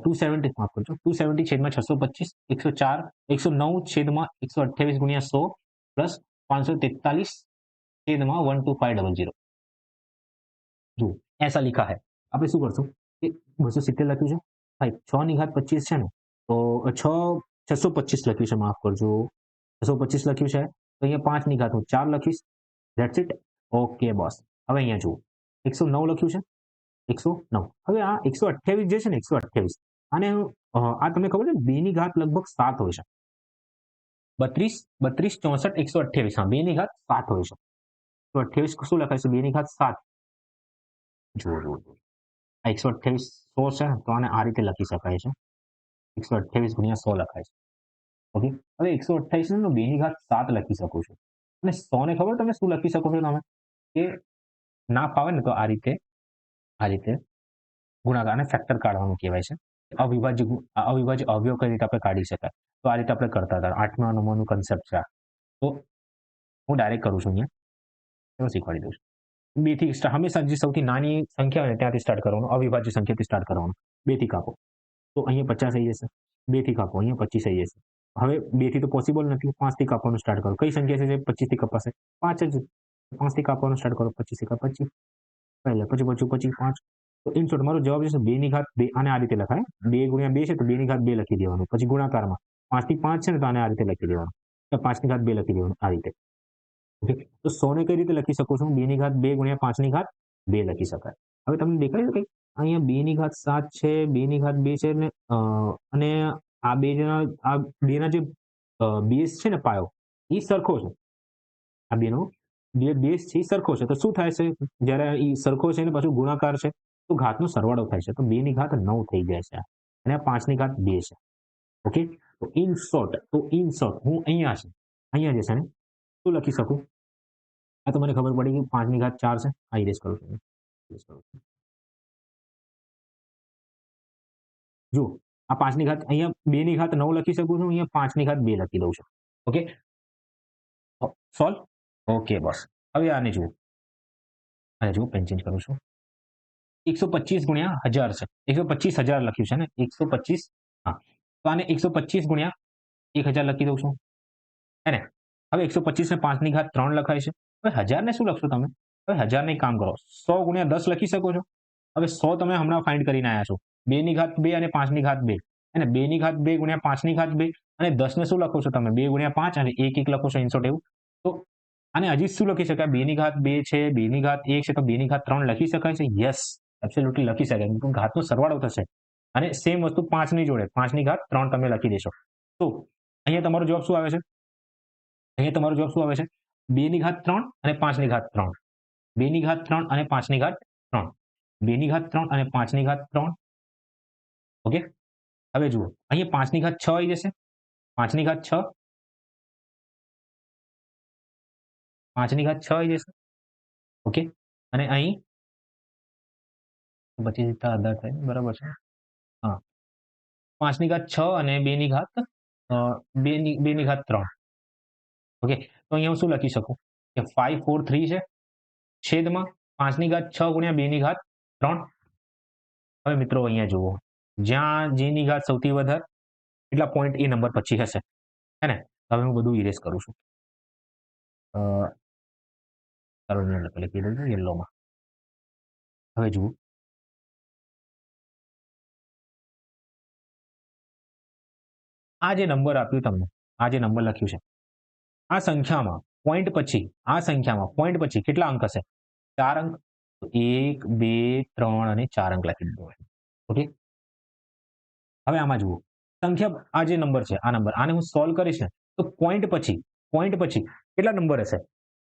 270, માફ કરજો, 270 છેદમાં 625, 104, 109 છેદમાં 128 ગુણ્યા 100 પ્લસ 543 छेदमा 12500. જુઓ, ऐसा लिखा है. આપણે શું કરશું કે 270 લખ્યું છે. ભાઈ 6 ની ઘાત 25 છે ને, તો 625 લખ્યું છે, માફ કરજો, 625 લખ્યું છે. તો અહીંયા 5 ની ઘાત હું 4 લખીશ. That's it. Okay boss. હવે અહીંયા જુઓ, 109 લખ્યું છે. 109. હવે આ 128 જે છે ને, 128, આને આ તમને ખબર છે 2 ની ઘાત લગભગ 7 હોય છે. 32, 32, 64, 128. હા, 2 ની ઘાત 7 હોય છે. તો 28 શું લખાય છે? 2 ની ઘાત 7. જુઓ જુઓ જુઓ. આ 128 100 છે, તો આને આ રીતે લખી શકાય છે. 128 ગુણ્યા 100 લખાય છે. ઓકે. હવે 128 ને 2 ની ઘાત 7 લખી શકો છો. અને 100 ને ખબર તમે શું લખી શકો છો તમે? કે ના ફાવે ને તો આ રીતે ગુણાકાર અને ફેક્ટર કાઢવાનું કહેવાય છે. અવિભાજ્ય અવયવ કઈ રીતે આપણે કાઢી શકાય, તો આ રીતે આપણે કરતા હતા. 8મા નંબરનું કન્સેપ્ટ છે. તો હું ડાયરેક્ટ કરું છું અહીંયા, હું શીખવાડી દઉં છું. 2 થી હંમેશા જે સૌથી નાની સંખ્યા હોય ને ત્યાંથી સ્ટાર્ટ કરવાનું, અવિભાજ્ય સંખ્યાથી સ્ટાર્ટ કરવાનું. 2 થી કાપો તો અહીંયા 50 આવી જશે. 2 થી કાપો અહીંયા 25 આવી જશે. હવે 2 થી તો પોસિબલ નથી. 5 થી કાપવાનું સ્ટાર્ટ કરો. કઈ સંખ્યા છે જે 25 થી કપાશે? 5 જ. 5 થી કાપવાનું સ્ટાર્ટ કરો. 25 થી 25, પહેલા પછી 5. તો ઇન શોર્ટ મારો જવાબ છે 2 ની ઘાત 2. આને આ રીતે લખાય. 2 ગુણ્યા 2 છે, તો 2 ની ઘાત 2 લખી દેવાનું. પછી ગુણાકારમાં 5 થી 5 છે ને, તો આને આ રીતે લખી દેવાનું. 5 ની ઘાત 2 લખી દેવાનું આ રીતે. ઓકે. તો 100 ને કઈ રીતે લખી શકું છું? 2 ની ઘાત 2 ગુણ્યા 5 ની ઘાત 2 લખી શકાય. હવે તમને દેખાય છે કે અહીંયા 2 ની ઘાત 7 છે, 2 ની ઘાત 2 છે, અને આ બેના જે બેઝ છે ને, પાયો, એ સરખો છે. આ બેનો જે બેઝ છે એ સરખો છે. તો શું થાય છે? જ્યારે એ સરખો છે ને પાછું ગુણાકાર છે, તો ઘાતનો સરવાળો થાય છે. તો 2 ની ઘાત 9 થઈ જાય છે, અને 5 ની ઘાત 2 છે. ઓકે. તો ઇન શોર્ટ હું અહીંયા જે છે ને શું લખી શકું? આ તો મને ખબર પડી કે 5 ની ઘાત 4 છે. આ ઇરેઝ કરું છું. જુઓ, આ 5 ની ઘાત, અહીંયા 2 ની ઘાત 9 લખી શકું છું. અહીંયા 5 ની ઘાત 2 લખી દઉં છું. ઓકે. સોલ્વ. ઓકે બસ. હવે આને જુઓ, પેન ચેન્જ કરું છું. 125 ગુણ્યા 1000 છે. 125,000 લખ્યું છે ને, 125 હા, તો આને 125 ગુણ્યા 1000 લખી દઉં છું, હે ને? હવે 125 ને 5 ની ઘાત 3 લખાય છે. હવે 1000 ને શું લખશો તમે? હવે 1000 ને એક કામ કરો, 100 ગુણ્યા 10 લખી શકો છો. હવે 100 તમે હમણાં ફાઇન્ડ કરીને આવ્યા છો. 2 ની ઘાત 2 અને 5 ની ઘાત 2, હે ને? 2 ની ઘાત 2 ગુણ્યા 5 ની ઘાત 2 અને 10 ને શું લખો છો તમે? 2 ગુણ્યા 5 અને 1 1 લખો છો ઇનશોર્ટ એવું. તો આને હજી શું લખી શકાય? 2 ની ઘાત 2 છે, 2 ની ઘાત 1 છે, તો 2 ની ઘાત 3 લખી શકાય છે? યસ, એબ્સોલ્યુટલી લખી શકાય. ઘાતનો સરવાળો થશે. અને સેમ વસ્તુ 5 ની જોડે 5 ની ઘાત 3 તમે લખી દેશો. તો અહીંયા તમારો જવાબ શું આવે છે? અહીંયા તમારો જવાબ શું આવે છે? 2 ની ઘાત 3 અને 5 ની ઘાત 3. 2 ની ઘાત 3 અને 5 ની ઘાત 3. 2 ની ઘાત 3 અને 5 ની ઘાત 3. ઓકે? હવે જુઓ, અહીંયા 5 ની ઘાત 6 આવી જશે. 5 ની ઘાત 6. 5 ની ઘાત 6 આવી જશે. ઓકે? અને અહીં 25 * 18 થાય, બરાબર છે? હા. 5 ની ઘાત 6 અને 2 ની ઘાત 2 ની ઘાત 3. ઓકે? તો અહીંયા હું શું લખી શકું? કે 5 4 3 છે, છેદમાં 5 ની ઘાત 6 ગુણ્યા 2 ની ઘાત 3. હવે મિત્રો અહીંયા જુઓ, જ્યાં j ની ઘાત સૌથી વધારે એટલા પોઈન્ટ એ નંબર પછી હશે, હે ને? હવે હું બધું ઇરેઝ કરું છું. ચાલો લખી દઉં છું યલોમાં. હવે જુઓ, આ જે નંબર આપ્યું તમને, આ જે નંબર લખ્યું છે, આ સંખ્યામાં પોઈન્ટ પછી, આ સંખ્યામાં પોઈન્ટ પછી કેટલા અંક હશે? 4 અંક. 1 2 3 અને 4 અંક લખી દીધો હોય. ઓકે? હવે આમાં જુઓ, સંખ્યા આ જે નંબર છે, આ નંબર, આને હું સોલ્વ કરીશ ને, તો પોઈન્ટ પછી કેટલા નંબર હશે?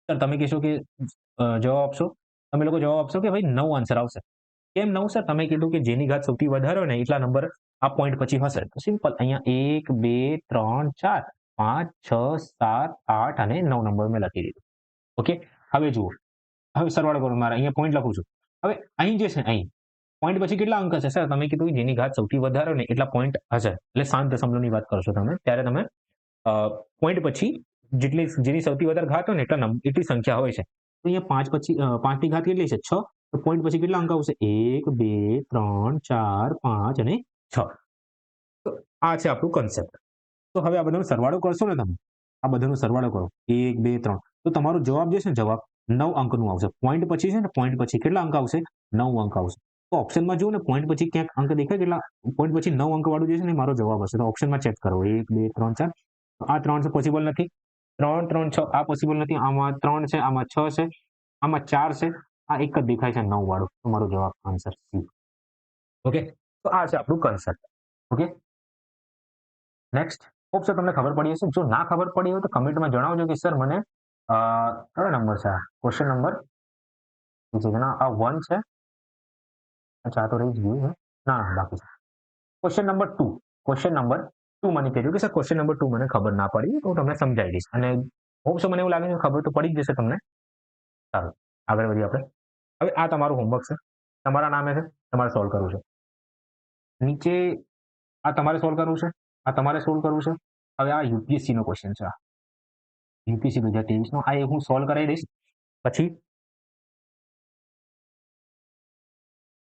સર તમે કહેશો કે જવાબ આપશો, તમે લોકો જવાબ આપશો કે ભાઈ 9 આન્સર આવશે. કેમ 9 સર? તમે કીધું કે જેની ઘાત સૌથી વધારે હોય ને એટલા નંબર આ પોઈન્ટ પછી હશે. તો સિમ્પલ, અહીંયા 1 2 3 4 5 6 7 8 અને 9 નંબર મેં લખી દીધું. ઓકે? હવે જુઓ, હવે સરવાળો કરો, મારે અહીંયા પોઈન્ટ લખું છું. હવે અહીં જે છે, અહીં પોઈન્ટ પછી કેટલા અંક હશે? સર તમે કીધું જેની ઘાત સૌથી વધારે હોય ને એટલા પોઈન્ટ હશે. એટલે શાંત દશમલવની વાત કરશો તમે, ત્યારે તમે પોઈન્ટ પછી જેની સૌથી વધારે ઘાત હોય ને એટલી સંખ્યા હોય છે. તો અહીંયા 5 પછી 5 ની ઘાત કેટલી છે? 6. તો પોઈન્ટ પછી કેટલા અંક આવશે? 1 2 3 4 5 અને 6. તો આ છે આપણું કન્સેપ્ટ. તો હવે આ બધાનો સરવાળો કરશો ને તમે, આ બધાનો સરવાળો કરો 1 2 3, તો તમારો જવાબ જે છે ને, જવાબ 9 અંકનું આવશે. પોઈન્ટ પછી છે ને, પોઈન્ટ પછી કેટલા અંક આવશે? 9 અંક આવશે. તો ઓપ્શનમાં જુઓ ને, પોઈન્ટ પછી ક્યાંક અંક દેખાય? કેટલા પોઈન્ટ પછી 9 અંક વાળું જે છે ને, મારો જવાબ હશે. તો ઓપ્શનમાં ચેક કરો, 1 2 3 4. આ 3 છે, પોસિબલ નથી. 3 3 6 આ પોસિબલ નથી. આમાં 3 છે, આમાં 6 છે, આમાં 4 છે, આ એક જ દેખાય છે 9 વાળું. તો મારો જવાબ આન્સર સી. ઓકે? તો આ છે આપણું concept. Okay? Next. Hope so તમને ખબર પડી હશે. જો ના ખબર પડી હોય તો કમેન્ટમાં જણાવજો કે સર મને કયો નંબર છે? ક્વેશ્ચન નંબર આ 1 છે. અચ્છા, આ તો રહી જ ગયું છે. ના બાકી છે. Question number 2. ક્વેશ્ચન નંબર 2 મને કહેજો કે સર ક્વેશ્ચન નંબર 2 મને ખબર ના પડી, તો હું તમને સમજાવી દઈશ. અને હોપ સો મને એવું લાગે છે ખબર તો પડી જ જશે તમને. સારું, આગળ વધીએ આપણે. હવે આ તમારું હોમવર્ક છે. તમારા નામે છે. તમારે સોલ્વ કરવું છે. નીચે આ તમારે સોલ્વ કરવું છે. આ તમારે સોલ્વ કરવું છે. હવે આ યુપીએસસી નો ક્વેશ્ચન છે. યુપીએસસી 2023 નો આ હું સોલ્વ કરાવી દઈશ. પછી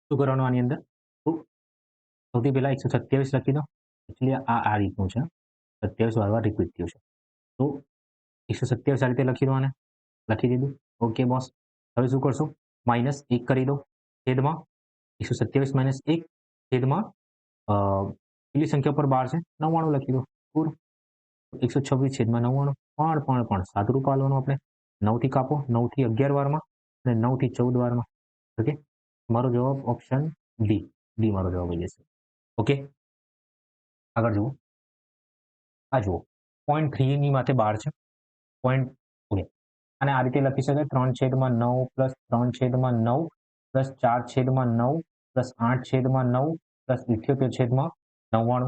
શું કરવાનું આની અંદર? તો સૌથી પહેલા 127 લખી દો. એટલે આ રીતનું છે. 27 વાર રિપીટ થયું છે. તો 127 આ રીતે લખી દો આને. લખી દીધું. Okay boss. હવે શું કરશો? -1 કરી દો. છેદમાં 127 - 1 છેદમાં પેલી સંખ્યા પર 12 છે, 99 લખી દો. પૂરું. 126 છેદમાં 99. પણ સાદુરૂપ આલવાનું આપણે. 9 થી કાપો. 9 થી 11 વારમાં અને 9 થી 14 વારમાં. ઓકે? મારો જવાબ ઓપ્શન ડી. ડી મારો જવાબ આવી જશે. ઓકે? આગળ જુઓ. આ જુઓ. 0.3 ની માથે 12 છે. Point okay. અને આ રીતે લખી શકાય 3/9 પ્લસ 3/9 પ્લસ 4/9 પ્લસ 8/9 પ્લસ 78/99.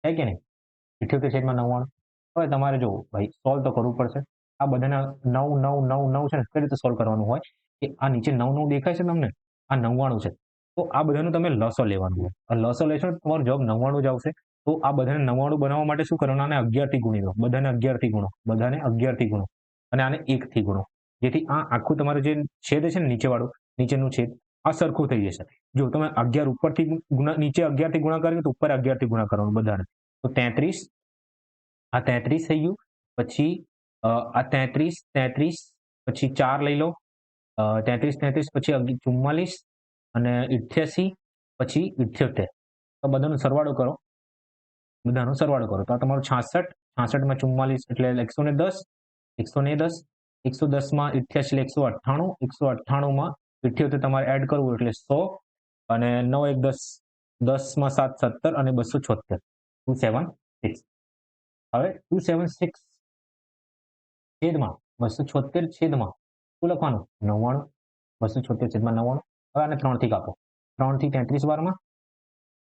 છે કે નહીં? 78/99. હવે તમારે જો ભાઈ સોલ્વ તો કરવું પડશે. આ બધાના 9 9 9 9 છે ને, કઈ રીતે સોલ્વ કરવાનું હોય કે આ નીચે 9 9 દેખાય છે તમને, આ 99 છે. તો આ બધાનું તમે લસો લેવાનું હોય. લસો લેશો ને તમારો જવાબ 99 જ આવશે. તો આ બધાને 99 બનાવવા માટે શું કરવાનું? આને 11 થી ગુણી દો. બધાને 11 થી ગુણો. બધાને 11 થી ગુણો. અને આને 1 થી ગુણો. જેથી આ આખું તમારું જે છેદ છે ને, નીચેવાળું, નીચેનું છેદ આ સરખું થઈ જશે. જો તમે 11 ઉપરથી નીચે 11 થી ગુણાકાર કર્યો તો ઉપર 11 થી ગુણાકાર કરવાનો બધાને. તો 33 આ 33 થઈ ગયું. પછી આ 33 33 પછી 4 લઈ લો. 33 33 પછી 44 અને 88 પછી 78. તો બધાનો સરવાળો કરો. બધાનો સરવાળો કરો તો આ તમારું 66 66 માં 44 એટલે 110 110 110 માં 88 એટલે 198 198 માં 78 તમારે એડ કરવું એટલે 100 અને 9 1 10 10 માં 7 17 અને 276 276. હવે 276 છેદમાં 276 છેદમાં શું લખવાનું 99 276 છેદમાં 99. હવે આને 3 થી કાપો. 3 થી 33 વારમાં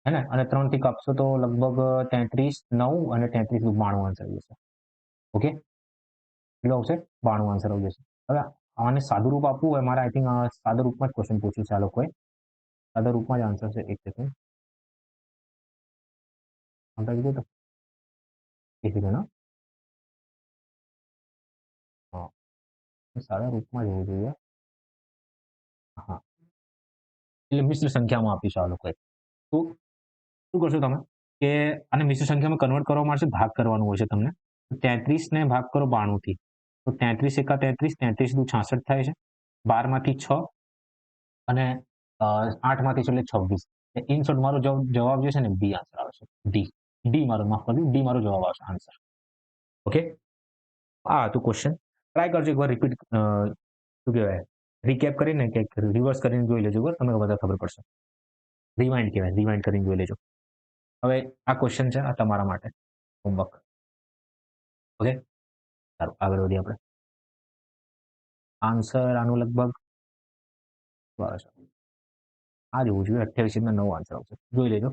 હે ને અને 3 થી કાપશો તો લગભગ 33 9 અને 33 92 આન્સર આવી જશે. ઓકે કેટલો આવશે 92 આન્સર આવી જશે. હવે આને સાદું રૂપ આપવું હોય મારે આઈ થિંક સાદા રૂપમાં જ ક્વેશ્ચન પૂછ્યું છે આ લોકોએ. સાદા રૂપમાં જ આન્સર છે. એક સેકન્ડ આપણે કીધું તો એક સેકન્ડ હા સાદા રૂપમાં જ હોવું જોઈએ. હા એટલે મિશ્ર સંખ્યામાં આપીશું આ લોકોએ. તો શું કરશો તમે કે આને મિશ્ર સંખ્યામાં કન્વર્ટ કરવા માટે ભાગ કરવાનું હોય છે તમને. 33 ને ભાગ કરો 92 થી તો 33 એકા 33 33 દુ 66 થાય છે. 12 માંથી 6 અને 8 માંથી એટલે 26. ઇન શોર્ટ મારો જવાબ જે છે ને બી આન્સર આવે છે. ડી મારો માફ કરજો ડી મારો જવાબ આવશે આન્સર. ઓકે આ હતું ક્વેશ્ચન. ટ્રાય કરજો એકવાર રિપીટ શું કહેવાય રીકેપ કરીને કે રિવર્સ કરીને જોઈ લેજો બરાબર તમને બધા ખબર પડશે. રિવાઇન્ડ કહેવાય રિવાઇન્ડ કરીને જોઈ લેજો. હવે આ ક્વેશ્ચન છે આ તમારા માટે હોમવર્ક. ઓકે સારું આગળ વધીએ આપણે. આન્સર આનું લગભગ બસ આ જોવું જોઈએ 28 માં 9 આન્સર આવશે જોઈ લેજો.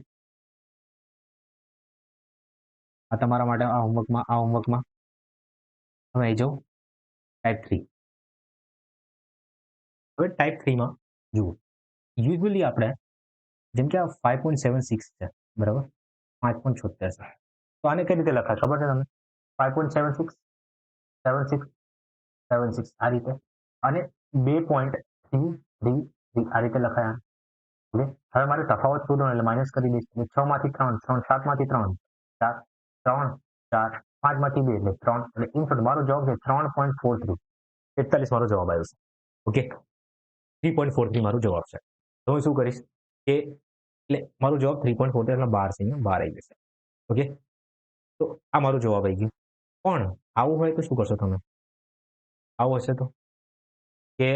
આ તમારા માટે આ હોમવર્કમાં હવે આવી જાઓ ટાઈપ 3. હવે ટાઈપ 3 માં જુઓ યુઝ્યુઅલી આપણે જેમ કે આ 5.76 છે બરાબર 5.76 છે તો આને કઈ રીતે લખાય ખબર છે તમને 5.76 76 76 આ રીતે અને 2.333 આ રીતે લખાય. ઓકે હવે મારે તફાવત શોધવાનો એટલે માઇનસ કરી દઈશ 6 માંથી 3 7 માંથી 3 4 3 4 5 માંથી 2 એટલે 3 એટલે ઇન શોર્ટ મારો જવાબ છે 3.43 41 મારો જવાબ આવ્યો છે. ઓકે 3.43 મારો જવાબ છે. તો હું શું કરીશ કે એટલે મારો જવાબ 3.43 એટલે 12 છે અહીંયા 12 આવી જશે. ઓકે તો આ મારો જવાબ આવી ગયો. પણ આવું હોય તો શું કરશો તમે આવું હશે તો કે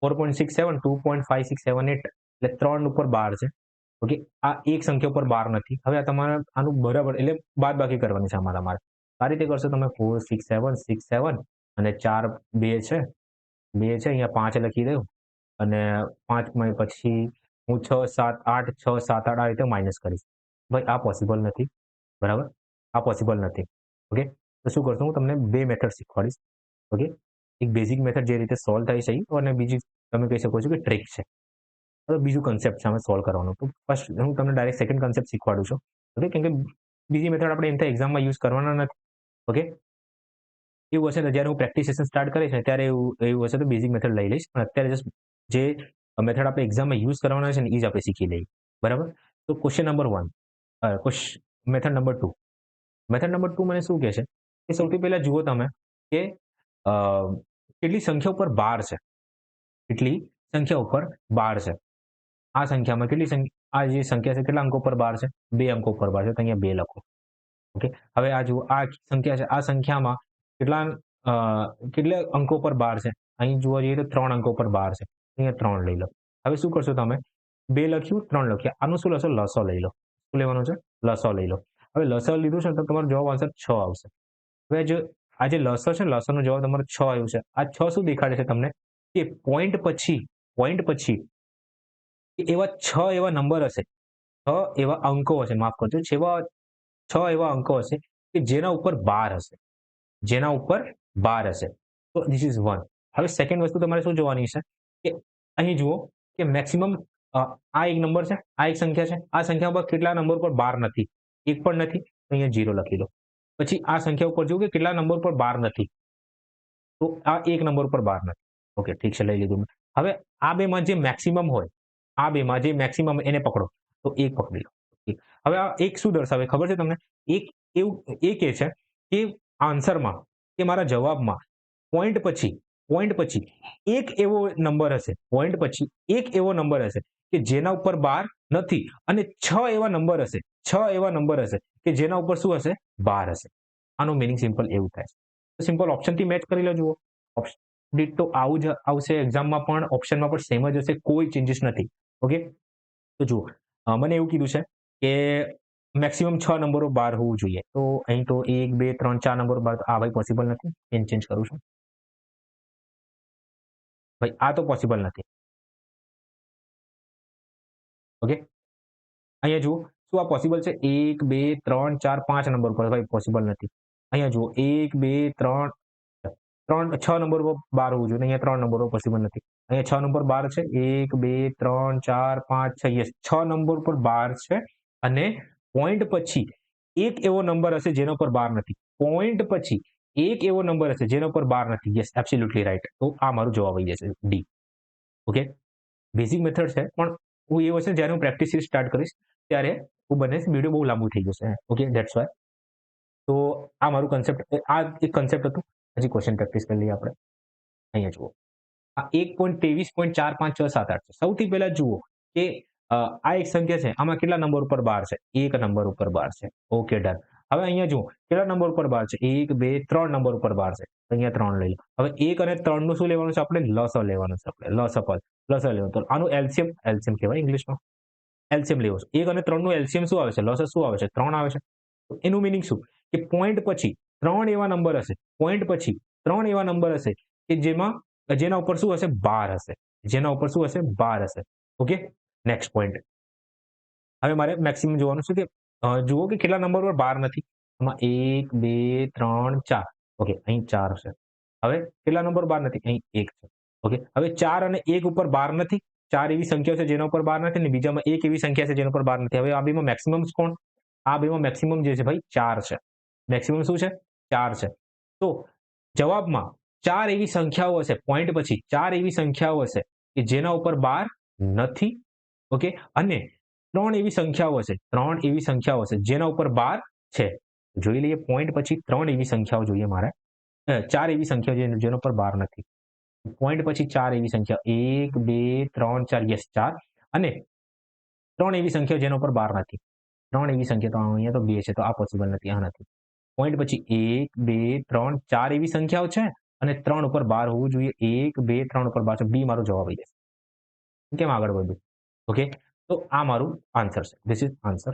4.67 2.5678 એટલે 3 ઉપર 12 છે. ઓકે આ એક સંખ્યા ઉપર 12 નથી. હવે આ તમારે આનું બરાબર એટલે બાદબાકી કરવાની છે તમારે. આ રીતે કરશો તમે 4 6 7 6 7 અને 4 2 છે અહીંયા 5 લખી દઉં અને 5 પછી હું 6 7 8 6 7 8 આ રીતે માઇનસ કરીશ. ભાઈ આ પોસિબલ નથી બરાબર આ પોસિબલ નથી. ઓકે તો શું કરશો હું તમને બે મેથડ શીખવાડીશ. ઓકે એક બેઝિક મેથડ જે રીતે સોલ્વ થાય છે અને બીજી તમે કહી શકો છો કે ટ્રિક છે. હવે બીજું કન્સેપ્ટ છે અમે સોલ્વ કરવાનું. તો ફર્સ્ટ હું તમને ડાયરેક્ટ સેકન્ડ કન્સેપ્ટ શીખવાડું છું. ઓકે કેમ કે બીજી મેથડ આપણે એમ થાય એક્ઝામમાં યુઝ કરવાના નથી. ઓકે એવું હશે ને જ્યારે હું પ્રેક્ટિસ સેશન સ્ટાર્ટ કરીશ ને ત્યારે એવું હશે તો બેઝિક મેથડ લઈ લઈશ પણ અત્યારે જસ્ટ જે મેથડ આપણે એક્ઝામમાં યુઝ કરવાના છે ને એ જ આપણે શીખી લઈએ બરાબર. તો ક્વેશ્ચન નંબર 1 મેથડ નંબર 2 મને શું કહે છે કે સૌથી પહેલા જુઓ તમે કે કેટલી સંખ્યા ઉપર 12 છે. કેટલી સંખ્યા ઉપર 12 છે. આ સંખ્યામાં કેટલી આ જે સંખ્યા છે કેટલા અંકો પર 12 છે 2 અંકો પર 12 છે તો અહીંયા 2 લખો. ઓકે હવે આ જુઓ આ સંખ્યા છે આ સંખ્યામાં કેટલા અંકો પર 12 છે અહીં જોવા જઈએ તો 3 અંકો પર 12 છે અહીંયા 3 લઈ લો. હવે શું કરશો તમે 2 લખ્યું 3 લખ્યા આનું શું લખશો લસો લઈ લો. શું લેવાનું છે લસો લઈ લો. હવે લસો લીધું છે તો તમારો જવાબ આન્સર 6 આવશે. હવે જો આ જે લસો છે લસોનો જવાબ તમારો 6 આવ્યો છે. આ 6 શું દેખાડે છે તમને કે પોઈન્ટ પછી એવા 6 એવા નંબર હશે 6 એવા અંકો હશે માફ કરજો 6 એવા અંકો હશે કે જેના ઉપર 12 હશે. તો ધીસ ઇઝ 1. હવે સેકન્ડ વસ્તુ તમારે શું જોવાની છે કે અહીં જુઓ કે મેક્સિમમ આ એક નંબર છે આ એક સંખ્યા છે આ સંખ્યા પર કેટલા નંબર પર 12 નથી એક પણ નથી તો અહીંયા 0 લખી લો. પછી આ સંખ્યા ઉપર જુઓ કે કેટલા નંબર પર 12 નથી તો આ એક નંબર પર 12 નથી. ઓકે ઠીક છે લઈ લીધું. હવે આ બેમાં જે મેક્સિમમ હોય આ બેમાં જે મેક્સિમમ એને પકડો તો એક પકડી લો. હવે આ એક શું દર્શાવે ખબર છે તમને? એક એવું એ કહે છે કે આન્સરમાં કે મારા જવાબમાં પોઈન્ટ પછી પોઈન્ટ પછી એક એવો નંબર હશે, પોઈન્ટ પછી એક એવો નંબર હશે કે જેના ઉપર 12 નથી અને 6 એવા નંબર હશે, 6 એવા નંબર હશે કે જેના ઉપર શું હશે? 12 હશે. આનો મીનિંગ સિમ્પલ એવું થાય છે. તો સિમ્પલ ઓપ્શનથી મેચ કરી લો જુઓ. ડિટ્ટો આવું જ આવશે એક્ઝામમાં પણ, ઓપ્શનમાં પણ સેમ જ હશે, કોઈ ચેન્જીસ નથી. ઓકે? તો જુઓ, મને એવું કીધું છે કે મેક્સિમમ 6 નંબરો 12 હોવું જોઈએ. તો અહીં તો 1, 2, 3, 4 નંબરો 12 આ ભાઈ પોસિબલ નથી. પેન ચેન્જ કરું છું. ભાઈ આ તો પોસિબલ નથી. ઓકે? અહીંયા જુઓ, શું આ પોસિબલ છે? 1, 2, 3, 4, 5 નંબર પર ભાઈ પોસિબલ નથી. અહીંયા જુઓ 1, 2, 3, 6 નંબર પર 12 હોવું જોઈએ. અહીંયા 3 નંબરો પોસિબલ નથી. અહીંયા 6 નંબર 12 છે. 1, 2, 3, 4, 5, 6 યસ 6 નંબર પર 12 છે અને પોઈન્ટ પછી એક એવો નંબર હશે જેના પર 12 નથી. પોઈન્ટ પછી એક એવો નંબર હશે જેના પર 12 નથી. Yes absolutely right. તો આ મારો જવાબ આવી જશે ડી. ઓકે? બેઝિક મેથડ છે પણ હું એ વસ્તુ જ્યારે હું પ્રેક્ટિસ સ્ટાર્ટ કરીશ ત્યારે હું બને વિડીયો બહુ લાંબુ થઈ જશે. Okay that's why. તો આ મારું કન્સેપ્ટ આ એક કન્સેપ્ટ હતું. હજી ક્વેશ્ચન પ્રેક્ટિસ કરી લઈએ આપણે. અહીંયા જુઓ. આ 1.23.45678 છે. સૌથી પહેલા જુઓ કે આ એક સંખ્યા છે. આમાં કેટલા નંબર ઉપર 12 છે? એક નંબર ઉપર 12 છે. Okay done. હવે અહીંયા જુઓ કેટલા નંબર ઉપર 12 છે? 1, 2, 3 નંબર ઉપર 12 છે. અહીંયા 3 લઈ લો. હવે 1 અને 3 નું શું લેવાનું છે આપણે? લસઅ લેવાનું છે આપણે. લસઅ લેવાનું. તો આનું એલસીએમ કહેવાય ઇંગ્લિશમાં. એલસીએમ લેવો છે. 1 અને 3 નું એલસીએમ શું આવે છે? લસઅ શું આવે છે? 3 આવે છે. તો એનું મીનિંગ શું? કે પોઈન્ટ પછી 3 એવા નંબર હશે. પોઈન્ટ પછી 3 એવા નંબર હશે કે જેના ઉપર શું હશે? 12 હશે. જેના ઉપર શું હશે? 12 હશે. ઓકે? Next point. હવે મારે મેક્સિમમ જોવાનું છે કે જુઓ કે કેટલા નંબર પર 12 નથી. આમાં 1, 2, 3, 4. ઓકે, અહીં 4 હશે. હવે કેટલા નંબર 12 નથી? અહીં 1 છે. ઓકે. હવે 4 અને 1 ઉપર 12 નથી. 4 એવી સંખ્યા છે જેના ઉપર 12 નથી ને બીજામાં 1 એવી સંખ્યા છે જેના ઉપર 12 નથી. હવે આ બેમાં મેક્સિમમ કોણ? આ બેમાં મેક્સિમમ જે છે ભાઈ 4 છે. મેક્સિમમ શું છે? 4 છે. તો જવાબમાં 4 એવી સંખ્યાઓ હશે, પોઈન્ટ પછી 4 એવી સંખ્યાઓ હશે કે જેના ઉપર 12 નથી. ઓકે? અને 3 એવી સંખ્યાઓ હશે, 3 એવી સંખ્યાઓ હશે જેના ઉપર 12 છે. જોઈ લઈએ પોઈન્ટ પછી 3 એવી સંખ્યાઓ જોઈએ મારે. 4 એવી સંખ્યાઓ જેના ઉપર 12 નથી. પોઈન્ટ પછી 4 એવી સંખ્યા 1, 2, 3, 4 યસ 4 અને 3 એવી સંખ્યાઓ જેના ઉપર 12 નથી. 3 એવી સંખ્યા તો અહીંયા તો 2 છે તો આ પોસિબલ નથી, આ નથી. પોઈન્ટ પછી 1, 2, 3, 4 એવી સંખ્યાઓ છે અને 3 ઉપર 12 હોવું જોઈએ. 1, 2, 3 ઉપર 12 છે. બી મારો જવાબ આવી જશે. કેમ આગળ વધુ? ઓકે? તો આ મારું આન્સર છે. This is answer.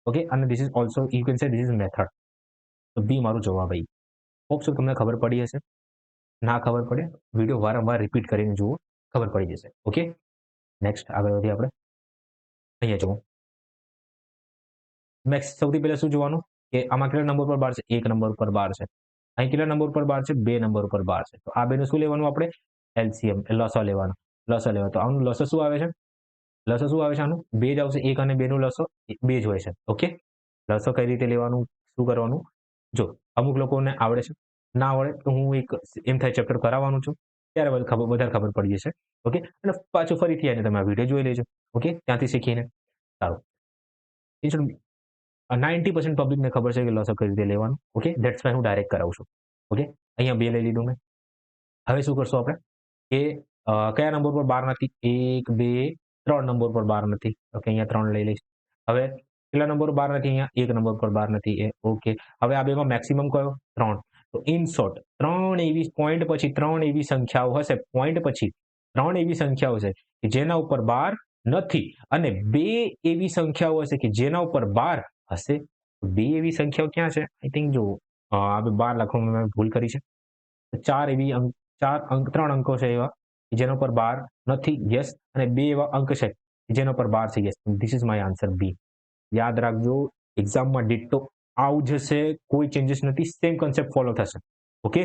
ઓકે? અને this is also you can say this is method. તો બી મારો જવાબ આવી. હોપ સો તમને ખબર પડી હશે. ના ખબર પડે વિડીયો વારંવાર રિપીટ કરીને જુઓ, ખબર પડી જશે. ઓકે? નેક્સ્ટ આગળ વધીએ આપણે. અહીંયા જુઓ. નેક્સ્ટ સૌથી પહેલા શું જોવાનું કે આમાં કેટલા નંબર પર 12 છે? 1 નંબર ઉપર 12 છે. અહીં કેટલા નંબર ઉપર 12 છે? 2 નંબર ઉપર 12 છે. તો આ બેનું શું લેવાનું આપણે? એલસીએમ લસા લેવાનો. લસા લેવાનો. તો આનું લસા શું આવે છે? લસા શું આવે છે આનું? 2 જ આવશે. 1 અને 2 નું લસા 2 જ હોય છે. ઓકે? લસા કઈ રીતે લેવાનું? શું કરવાનું? જો અમુક લોકોને આવડે છે. ના આવડે તો હું એક એમ થાય ચેપ્ટર કરાવવાનું છું. ત્યારે વધારે ખબર પડી જશે. ઓકે? અને પાછું ફરીથી આવીને તમે આ વિડીયો જોઈ લેજો. ઓકે? ત્યાંથી શીખીને. સારું. 90% પબ્લિકને ખબર છે કે લસઅ કઈ રીતે લેવાનું. ઓકે? ધેટ્સ વાય હું ડાયરેક્ટ કરાવું છું. ઓકે? અહીંયા 2 લઈ લીધું મેં. હવે શું કરશું આપણે? કે કયા નંબર પર 12 નથી? 1, 2, 3 નંબર પર 12 નથી. ઓકે અહીંયા 3 લઈ લઈશ. હવે કેટલા નંબર પર 12 નથી અહીંયા? 1 નંબર પર 12 નથી. ઓકે. હવે આ બેમાં મેક્સિમમ કયો? 3. તો ઇન શોર્ટ 3 એવી પોઈન્ટ પછી 3 એવી સંખ્યાઓ હશે. પોઈન્ટ પછી 3 એવી સંખ્યાઓ છે કે જેના ઉપર 12 નથી અને 2 એવી સંખ્યાઓ હશે કે જેના ઉપર 12 હશે. 2 એવી સંખ્યાઓ ક્યાં છે? આઈ થિંક જો આ 12 લખવામાં મેં ભૂલ કરી છે. 4 એવી 3 અંકો છે એવા જેના પર 12 નથી. યસ. અને 2 એવા અંક છે જેના પર 12 છે. Yes. This is my answer B. યાદ રાખજો એક્ઝામમાં ડિટ્ટો આવું જશે. કોઈ ચેન્જીસ નથી. સેમ કન્સેપ્ટ ફોલો થશે. ઓકે?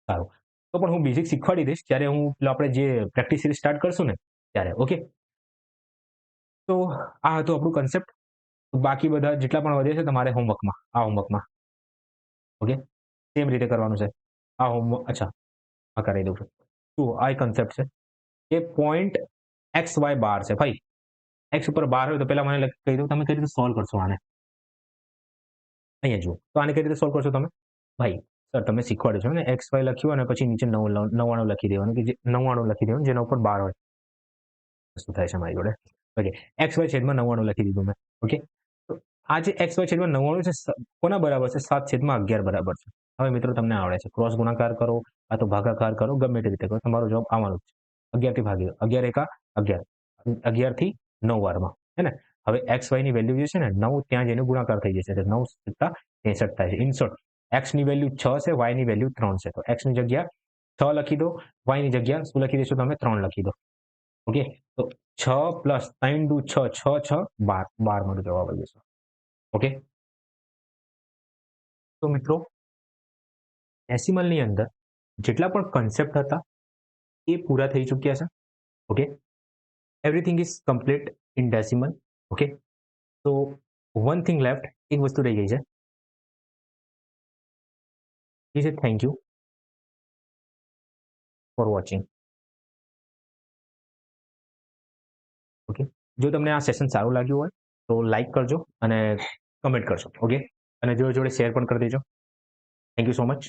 સારું. તો પણ હું બેઝિક શીખવાડી દઈશ જ્યારે હું આપણે જે પ્રેક્ટિસ સિરીઝ સ્ટાર્ટ કરશું ને ત્યારે. ઓકે? તો આ હતું આપણું કન્સેપ્ટ. બાકી બધા જેટલા પણ વધે છે તમારે હોમવર્કમાં. ઓકે? સેમ રીતે કરવાનું છે. આ હોમવર્ક અચ્છા. આ કરાવી દઉં છું. જુઓ આ એક કન્સેપ્ટ છે કે પોઈન્ટ એક્સ વાય બાર છે ભાઈ, એક્સ ઉપર બાર હોય તો પહેલા મને કહી દો તમે કઈ રીતે સોલ્વ કરશો આને. અહીંયા જુઓ તો આને કઈ રીતે સોલ્વ કરશો તમે ભાઈ. સર તમે શીખવાડ્યું છે ને એક્સ વાય લખ્યું અને પછી નીચે 99 લખી દેવાનું, કે જે 99 લખી દેવાનું જેના ઉપર 12 હોય. શું થાય છે મારી જોડે? ઓકે, એક્સ વાય છેદમાં 99 લખી દીધું મેં. ઓકે, તો આ જે એક્સ વાય છેદમાં 99 છે કોના બરાબર છે? 7/11 બરાબર છે. હવે મિત્રો તમને આવડે છે, ક્રોસ ગુણાકાર કરો આ તો ભાગાકાર કરો, ગમે તે રીતે કરો, તમારો જવાબ આવવાનો જ છે. 11 થી ભાગી દો, 11 એકા 11, 11 થી 9 વારમાં, હે ને? હવે એક્સ વાય ની વેલ્યુ જે છે ને 9 ત્યાં જઈને ગુણાકાર થઈ જશે, એટલે 9 + 63 થાય છે. ઇન શોર્ટ એક્સ ની વેલ્યુ 6 છે, વાય ની વેલ્યુ 3 છે. તો એક્સ ની જગ્યા 6 લખી દો, વાય ની જગ્યા શું લખી દેશો તમે? 3 લખી દો. ઓકે, તો 6 + 3 × 6 6 6 12, 12 મારો જવાબ આવી જશે. ઓકે, તો મિત્રો ડેસિમલ ની અંદર જેટલા પણ કન્સેપ્ટ હતા એ પૂરા થઈ ચૂક્યા છે. Okay, everything is complete in decimal. Okay, તો વન થિંગ લેફ્ટ, એક વસ્તુ રહી ગઈ છે, એ છે thank you for watching. Okay, જો તમને આ સેશન સારું લાગ્યું હોય તો લાઈક કરજો અને કમેન્ટ કરજો. ઓકે, અને જોડે જોડે શેર પણ કરી દેજો. Thank you so much.